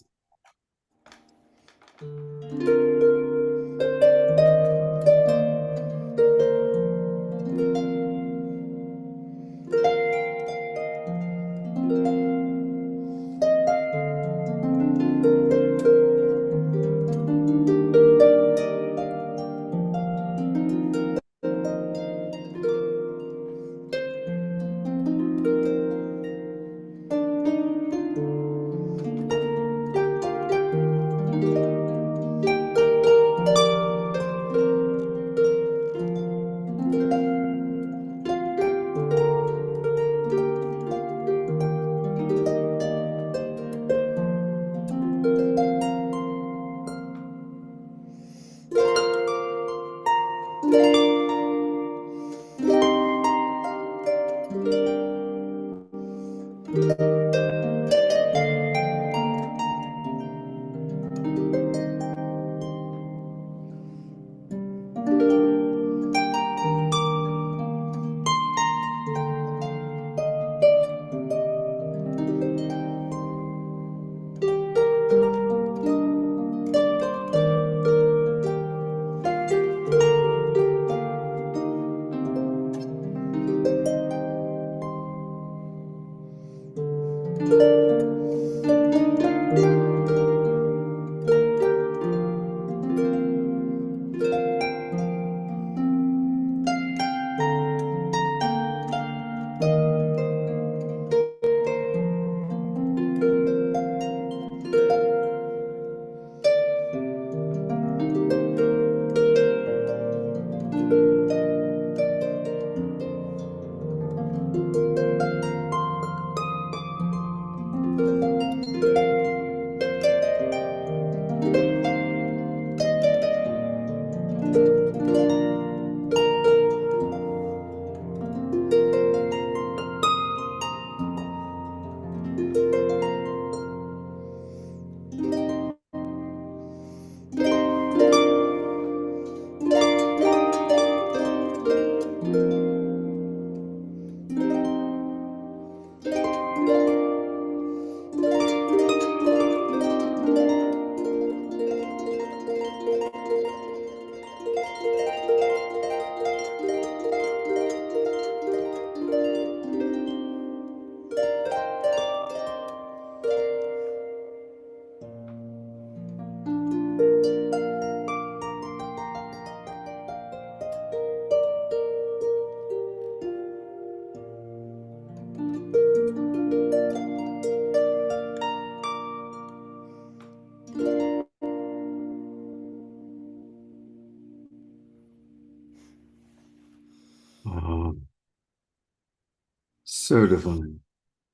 So divine,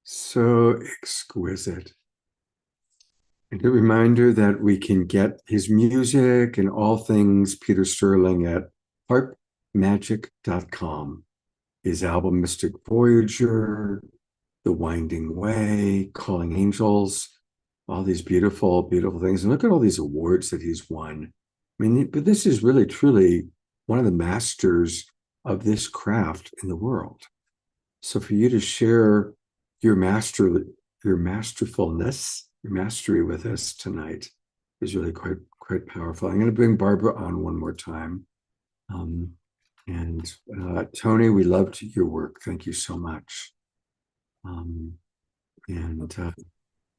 so exquisite. And a reminder that we can get his music and all things Peter Sterling at harpmagic.com. His album Mystic Voyager, The Winding Way, Calling Angels, all these beautiful, beautiful things. And look at all these awards that he's won. I mean, but this is really, truly one of the masters of this craft in the world. So for you to share your masterfulness, your mastery with us tonight is really quite powerful. I'm going to bring Barbara on one more time. Tony, we loved your work. Thank you so much.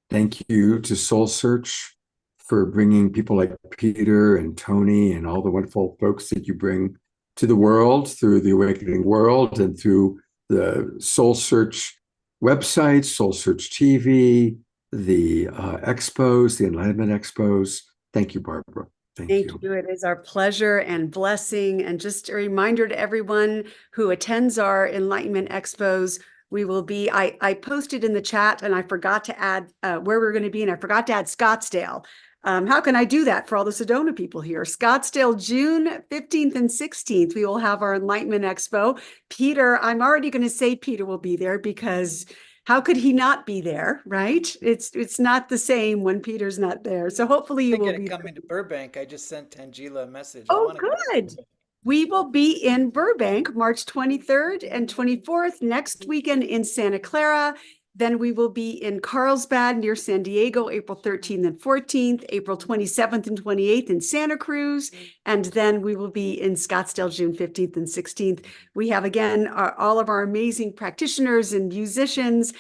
Thank you to Soul Search for bringing people like Peter and Tony and all the wonderful folks that you bring to the world through the Awakening World and through the Soul Search website, Soul Search TV, the expos, the Enlightenment expos. Thank you, Barbara. Thank you. It is our pleasure and blessing. And just a reminder to everyone who attends our Enlightenment expos, we will be, I posted in the chat and I forgot to add where we're going to be, and I forgot to add Scottsdale. How can I do that for all the Sedona people here? Scottsdale, June 15th and 16th, we will have our Enlightenment Expo. Peter, I'm already going to say Peter will be there because how could he not be there, right? It's not the same when Peter's not there. So hopefully you will be coming to Burbank. I just sent Tangela a message. Oh, good. We will be in Burbank, March 23rd and 24th, next weekend in Santa Clara. Then we will be in Carlsbad near San Diego, April 13th and 14th, April 27th and 28th in Santa Cruz. And then we will be in Scottsdale, June 15th and 16th. We have, again, all of our amazing practitioners and musicians.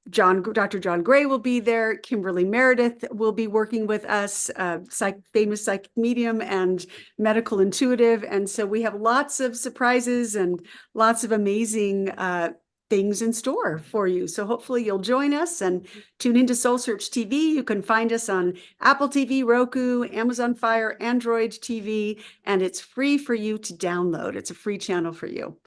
Dr. John Gray will be there. Kimberly Meredith will be working with us, famous psychic medium and medical intuitive. And so we have lots of surprises and lots of amazing things in store for you. So hopefully you'll join us and tune into Soul Search TV. You can find us on Apple TV, Roku, Amazon Fire, Android TV, and it's free for you to download. It's a free channel for you.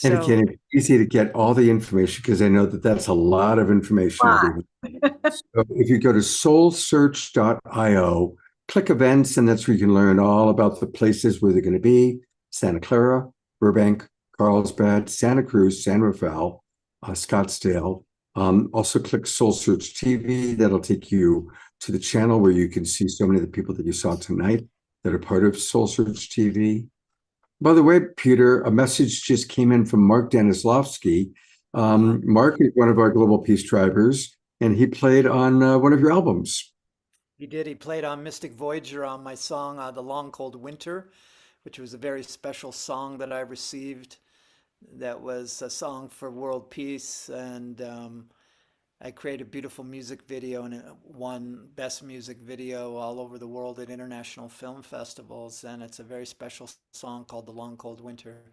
And again, it's easy to get all the information because I know that that's a lot of information. So if you go to soulsearch.io, click events, and that's where you can learn all about the places where they're going to be: Santa Clara, Burbank, Carlsbad, Santa Cruz, San Rafael, Scottsdale. Also click Soul Search TV. That'll take you to the channel where you can see so many of the people that you saw tonight that are part of Soul Search TV. By the way, Peter, a message just came in from Mark Danislavsky. Mark is one of our Global Peace Drivers, and he played on one of your albums. He did. He played on Mystic Voyager on my song, The Long Cold Winter, which was a very special song that I received. That was a song for world peace, and I created a beautiful music video, and it won Best Music Video all over the world at international film festivals. And it's a very special song called The Long Cold Winter.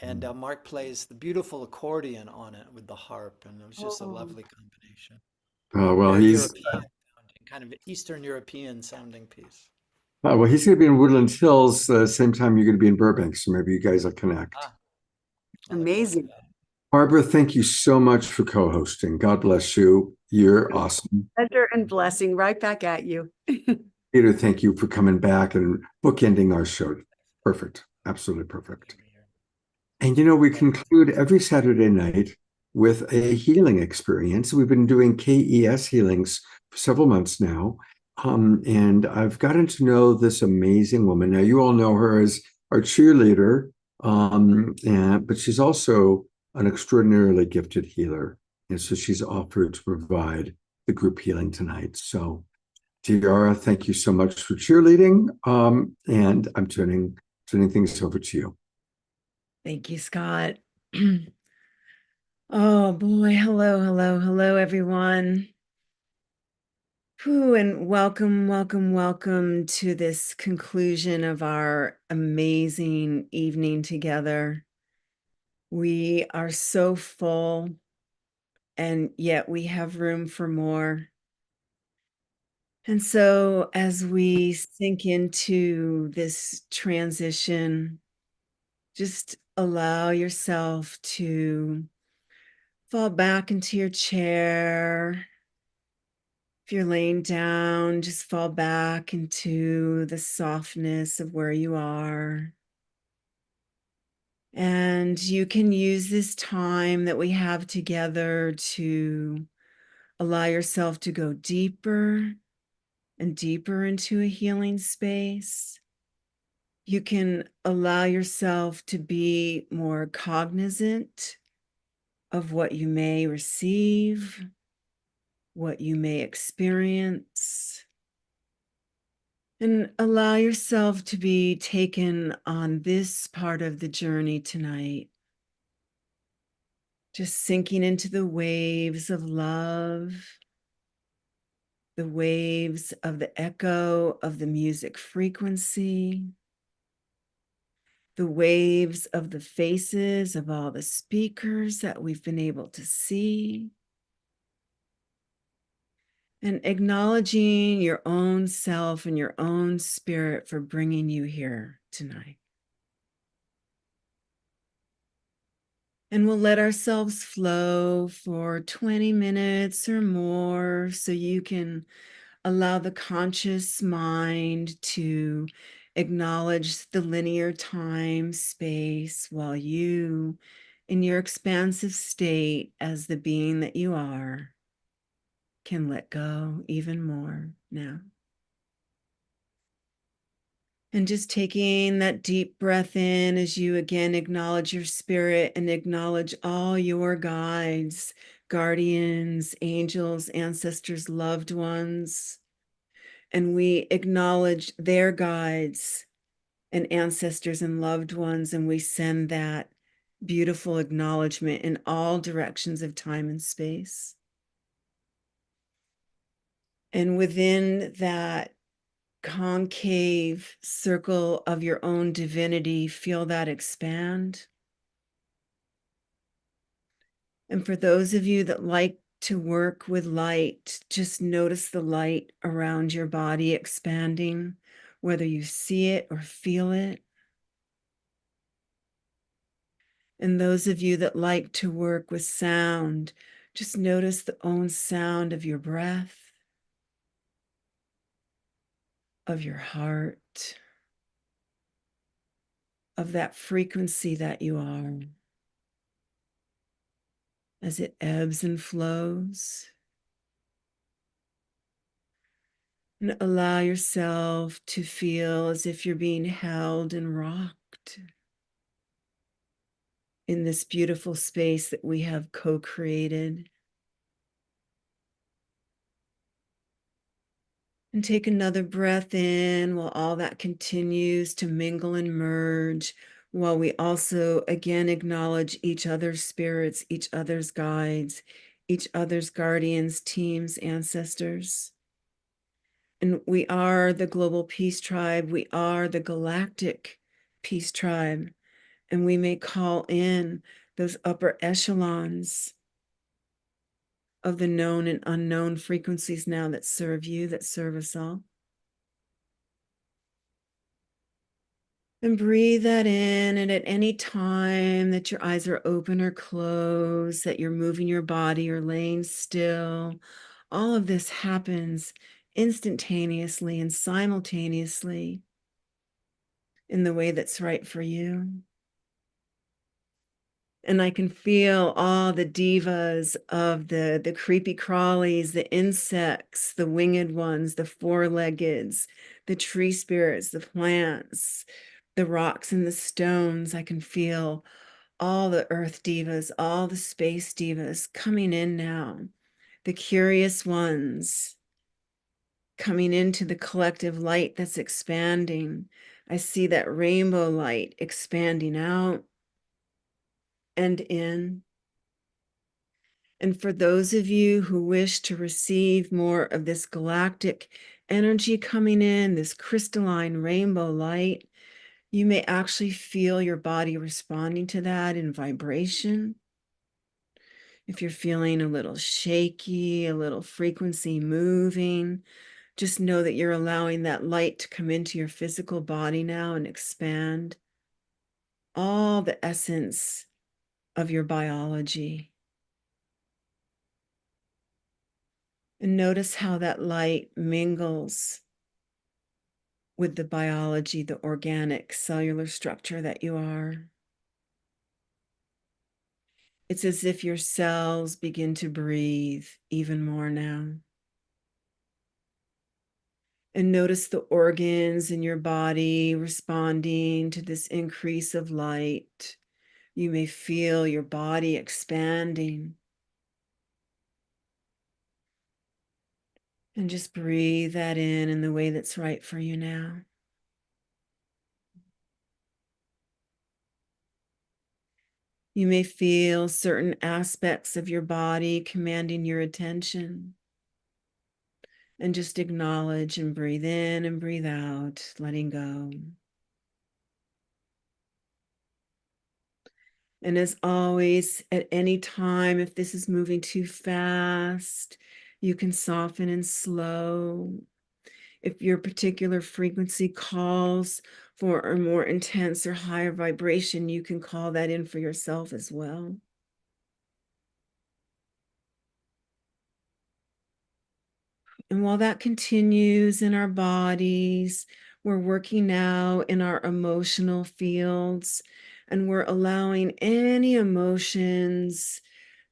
And Mark plays the beautiful accordion on it with the harp, and it was just a lovely combination. Oh, well, Very he's European, kind of Eastern European sounding piece. well, he's going to be in Woodland Hills the same time you're going to be in Burbank, so maybe you guys will connect. Amazing. Barbara, thank you so much for co-hosting. God bless you. You're awesome. Pleasure and blessing right back at you. Peter, thank you for coming back and bookending our show. Perfect. Absolutely perfect. And we conclude every Saturday night with a healing experience. We've been doing KES healings for several months now. And I've gotten to know this amazing woman. Now, you all know her as our cheerleader, but she's also an extraordinarily gifted healer. And so she's offered to provide the group healing tonight. So, Tiara, thank you so much for cheerleading. And I'm turning things over to you. Thank you, Scott. Oh boy, hello, everyone. And welcome to this conclusion of our amazing evening together. We are so full, and yet we have room for more. And so as we sink into this transition, just allow yourself to fall back into your chair. If you're laying down, just fall back into the softness of where you are. And you can use this time that we have together to allow yourself to go deeper and deeper into a healing space. You can allow yourself to be more cognizant of what you may receive, what you may experience, and allow yourself to be taken on this part of the journey tonight. Just sinking into the waves of love, the waves of the echo of the music frequency, the waves of the faces of all the speakers that we've been able to see, and acknowledging your own self and your own spirit for bringing you here tonight. And we'll let ourselves flow for 20 minutes or more so you can allow the conscious mind to acknowledge the linear time space while you, in your expansive state as the being that you are, can let go even more now. And just taking that deep breath in as you again acknowledge your spirit and acknowledge all your guides, guardians, angels, ancestors, loved ones. And we acknowledge their guides and ancestors and loved ones, and we send that beautiful acknowledgement in all directions of time and space. And within that concave circle of your own divinity, feel that expand. And for those of you that like to work with light, just notice the light around your body expanding, whether you see it or feel it. And those of you that like to work with sound, just notice the own sound of your breath, of your heart, of that frequency that you are, as it ebbs and flows. And allow yourself to feel as if you're being held and rocked in this beautiful space that we have co-created. And take another breath in while all that continues to mingle and merge, while we also again acknowledge each other's spirits, each other's guides, each other's guardians, teams, ancestors. And we are the global peace tribe. We are the galactic peace tribe. And we may call in those upper echelons of the known and unknown frequencies now that serve you, that serve us all. And breathe that in, and at any time that your eyes are open or closed, that you're moving your body or laying still, all of this happens instantaneously and simultaneously in the way that's right for you. And I can feel all the divas of the creepy crawlies, the insects, the winged ones, the four-leggeds, the tree spirits, the plants, the rocks and the stones. I can feel all the earth divas, all the space divas coming in now, the curious ones coming into the collective light that's expanding. I see that rainbow light expanding out and in. And for those of you who wish to receive more of this galactic energy coming in, this crystalline rainbow light, you may actually feel your body responding to that in vibration. If you're feeling a little shaky, a little frequency moving, just know that you're allowing that light to come into your physical body now and expand all the essence of your biology. And notice how that light mingles with the biology, the organic cellular structure that you are. It's as if your cells begin to breathe even more now. And notice the organs in your body responding to this increase of light. You may feel your body expanding. And just breathe that in the way that's right for you now. You may feel certain aspects of your body commanding your attention. And just acknowledge and breathe in and breathe out, letting go. And as always, at any time, if this is moving too fast, you can soften and slow. If your particular frequency calls for a more intense or higher vibration, you can call that in for yourself as well. And while that continues in our bodies, we're working now in our emotional fields, and we're allowing any emotions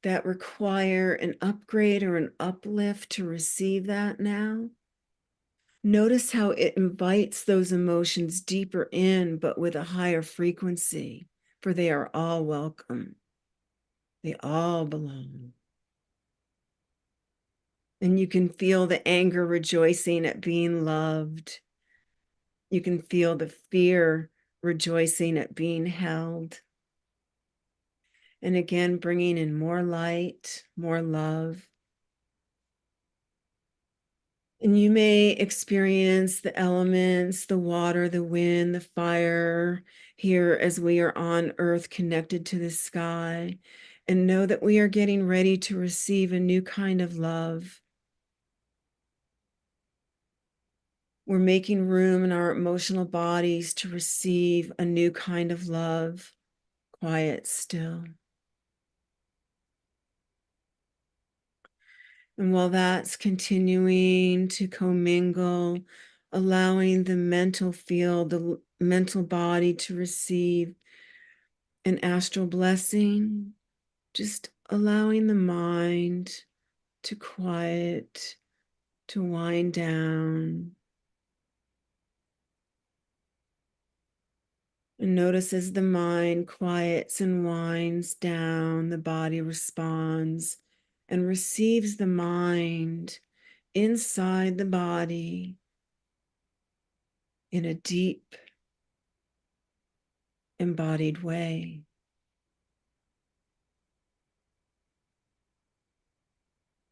that require an upgrade or an uplift to receive that now. Notice how it invites those emotions deeper in, but with a higher frequency, for they are all welcome. They all belong. And you can feel the anger rejoicing at being loved. You can feel the fear rejoicing at being held. And again, bringing in more light, more love. And you may experience the elements, the water, the wind, the fire here as we are on earth connected to the sky. And know that we are getting ready to receive a new kind of love. We're making room in our emotional bodies to receive a new kind of love, quiet, still. And while that's continuing to commingle, allowing the mental field, the mental body to receive an astral blessing, just allowing the mind to quiet, to wind down. And notice as the mind quiets and winds down, the body responds and receives the mind inside the body in a deep, embodied way.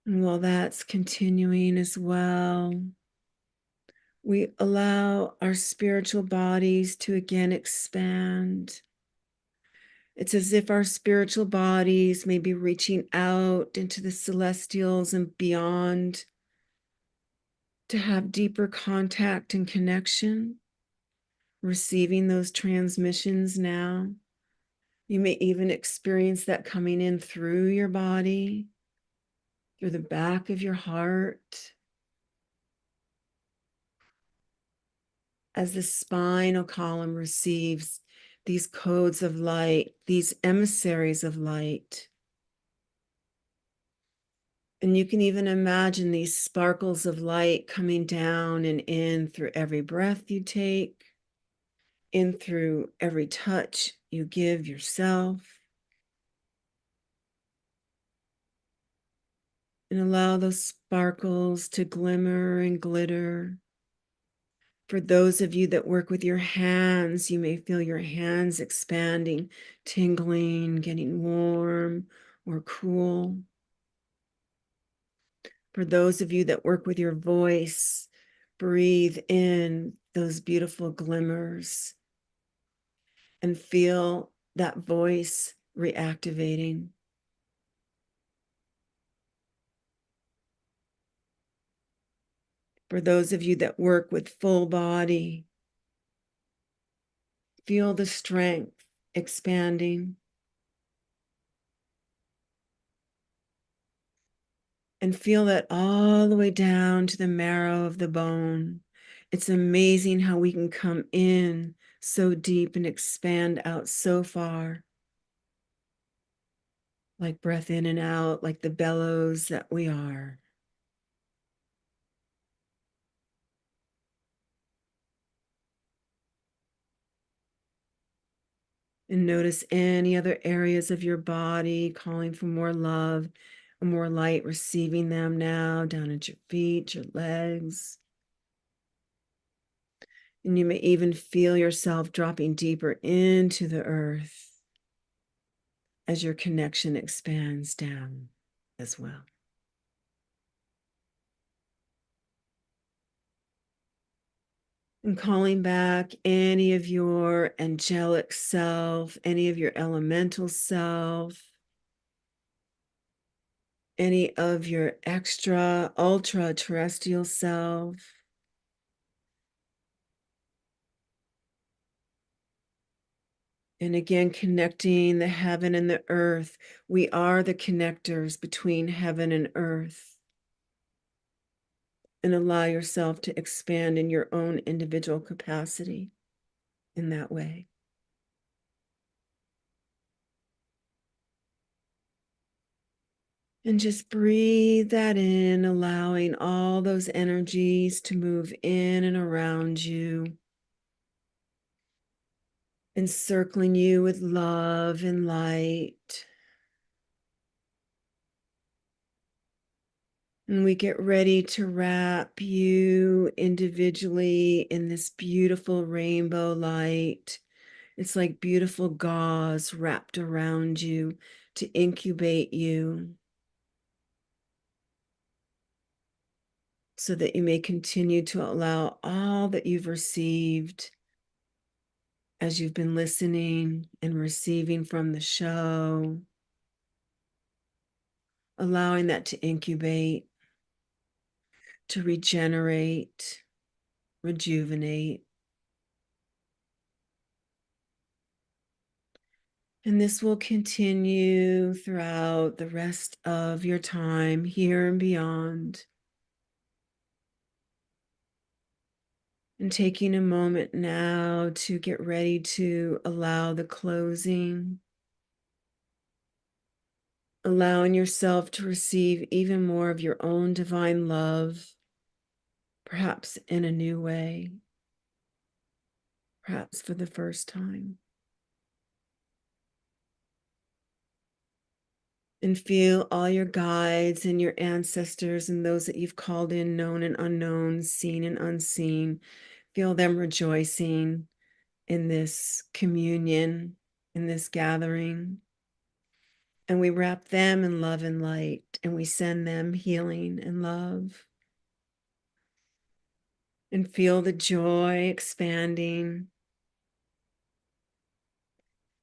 And while that's continuing as well, we allow our spiritual bodies to again expand. It's as if our spiritual bodies may be reaching out into the celestials and beyond to have deeper contact and connection, receiving those transmissions now. You may even experience that coming in through your body, through the back of your heart, as the spinal column receives these codes of light, these emissaries of light. And you can even imagine these sparkles of light coming down and in through every breath you take, in through every touch you give yourself. And allow those sparkles to glimmer and glitter. For those of you that work with your hands, you may feel your hands expanding, tingling, getting warm or cool. For those of you that work with your voice, breathe in those beautiful glimmers and feel that voice reactivating. For those of you that work with full body, feel the strength expanding. And feel that all the way down to the marrow of the bone. It's amazing how we can come in so deep and expand out so far. Like breath in and out, like the bellows that we are. And notice any other areas of your body calling for more love, more light, receiving them now down at your feet, your legs. And you may even feel yourself dropping deeper into the earth as your connection expands down as well. And calling back any of your angelic self, any of your elemental self, any of your extra, ultra terrestrial self. And again, connecting the heaven and the earth. We are the connectors between heaven and earth. And allow yourself to expand in your own individual capacity in that way. And just breathe that in, allowing all those energies to move in and around you, encircling you with love and light. And we get ready to wrap you individually in this beautiful rainbow light. It's like beautiful gauze wrapped around you to incubate you so that you may continue to allow all that you've received as you've been listening and receiving from the show, allowing that to incubate, to regenerate, rejuvenate. And this will continue throughout the rest of your time here and beyond. And taking a moment now to get ready to allow the closing, allowing yourself to receive even more of your own divine love, perhaps in a new way, perhaps for the first time. And feel all your guides and your ancestors and those that you've called in, known and unknown, seen and unseen. Feel them rejoicing in this communion, in this gathering. And we wrap them in love and light, and we send them healing and love. And feel the joy expanding.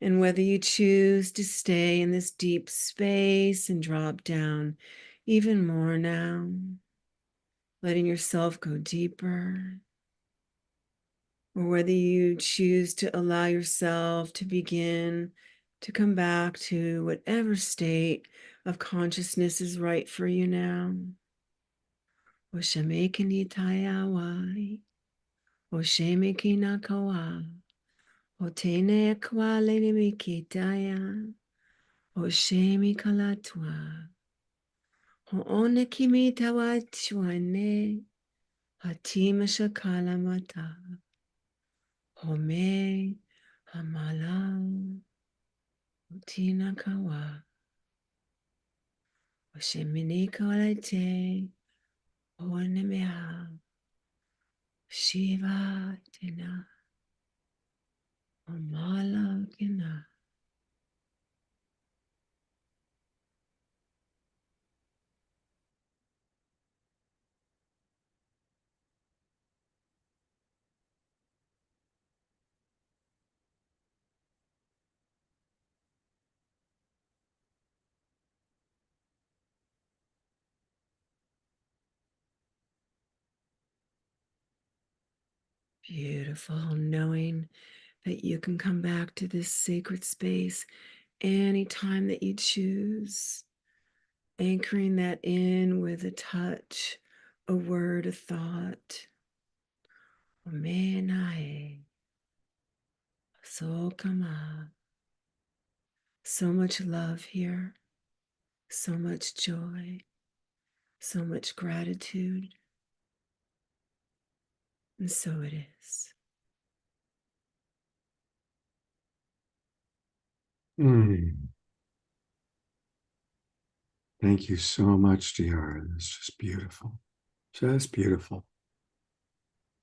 And whether you choose to stay in this deep space and drop down even more now, letting yourself go deeper, or whether you choose to allow yourself to begin to come back to whatever state of consciousness is right for you now. Oshemekini tayawai, Oshemekina kawa, Otene kwale mikitaya, Oshemi kalatwa, Hoone kimitawa chwane, Hatima shakala mata. Home Hamala Utina Kawa Oshemini Kawalete Onemeha Shiva Tina Omala Kina. Beautiful, knowing that you can come back to this sacred space anytime that you choose. Anchoring that in with a touch, a word, a thought. Omenae. So kama. So much love here, so much joy, so much gratitude. And so it is. Thank you so much, Diara. It's just beautiful. Just beautiful.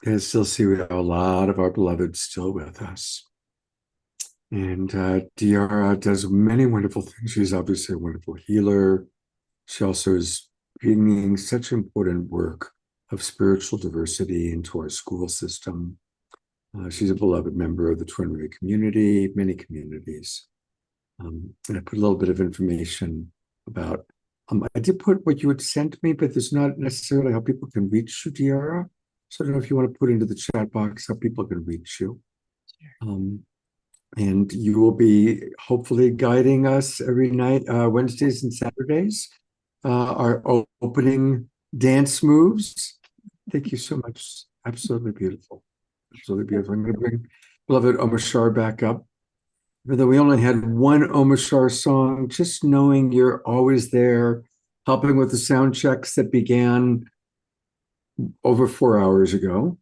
And I still see we have a lot of our beloveds still with us. And Diara does many wonderful things. She's obviously a wonderful healer. She also is bringing such important work of spiritual diversity into our school system. She's a beloved member of the Twin Ray community, many communities. And I put a little bit of information about, I did put what you had sent me, but there's not necessarily how people can reach you, Diara. So I don't know if you want to put into the chat box how people can reach you. And you will be hopefully guiding us every night, Wednesdays and Saturdays, our opening dance moves. Thank you so much. Absolutely beautiful. Absolutely beautiful. I'm going to bring beloved Omashar back up. Even though we only had one Omashar song, just knowing you're always there, helping with the sound checks that began over 4 hours ago.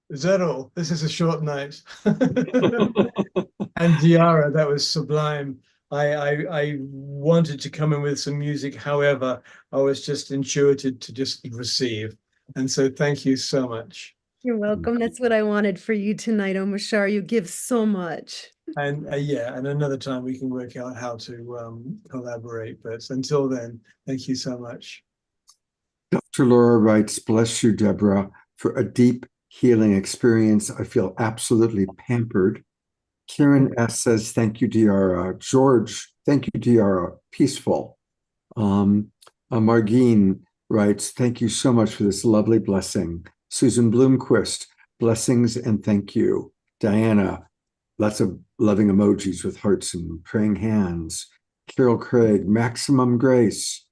Is that all? This is a short night. And Diara, that was sublime. I wanted to come in with some music. However, I was just intuited to just receive. And so thank you so much. You're welcome. That's what I wanted for you tonight, Omashar. You give so much. And yeah, and another time we can work out how to collaborate. But until then, thank you so much. Dr. Laura writes, bless you, Deborah, for a deep healing experience. I feel absolutely pampered. Karen S. says, thank you, Diara. George, thank you, Diara. Peaceful. Margine writes, thank you so much for this lovely blessing. Susan Bloomquist, blessings and thank you. Diana, lots of loving emojis with hearts and praying hands. Carol Craig, maximum grace.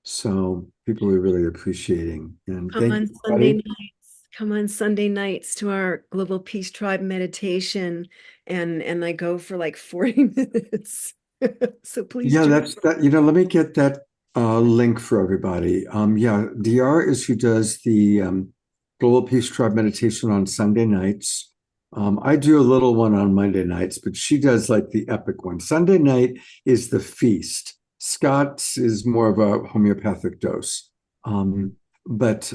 So people are really appreciating. And Come thank on you, Sunday everybody. nights. Come on Sunday nights to our Global Peace Tribe meditation. And I go for like 40 minutes. So please Yeah, join. that's that. Let me get that link for everybody. Yeah, DR is who does the Global Peace Tribe meditation on Sunday nights. I do a little one on Monday nights, but she does like the epic one. Sunday night is the feast. Scott's is more of a homeopathic dose. But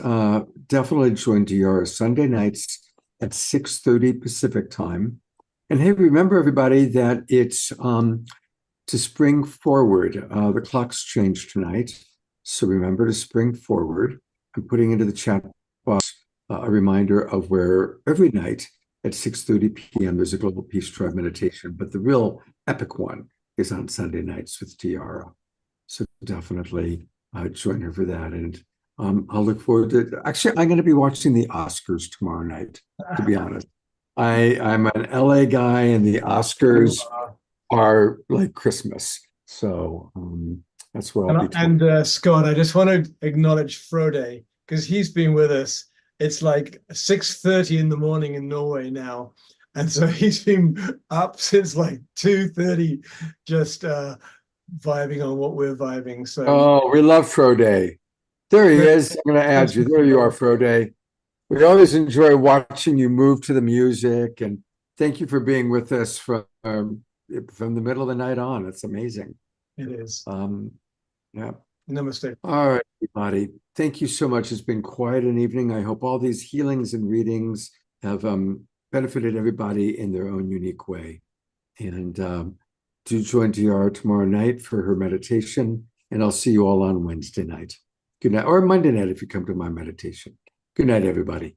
definitely join DR Sunday nights at 6:30 Pacific time. And hey, remember everybody that it's to spring forward. The clocks changed tonight, so remember to spring forward. I'm putting into the chat box a reminder of where every night at 6:30 p.m. there's a Global Peace Tribe meditation, but the real epic one is on Sunday nights with Tiara. So definitely join her for that. And I'll look forward to, actually, I'm going to be watching the Oscars tomorrow night, to be honest. I'm an LA guy, and the Oscars are like Christmas. So that's where I'll be. And Scott, I just want to acknowledge Frode, because he's been with us. It's like 6:30 in the morning in Norway now. And so he's been up since like 2:30, just vibing on what we're vibing. So Oh, we love Frode. There he is. I'm going to add you. There you are, Frode. We always enjoy watching you move to the music, and thank you for being with us from the middle of the night on. It's amazing. it is. Yeah. Namaste. All right, everybody. Thank you so much. It's been quite an evening. I hope all these healings and readings have benefited everybody in their own unique way. And do join DR tomorrow night for her meditation, and I'll see you all on Wednesday night. Good night, or Monday night if you come to my meditation. Good night, everybody.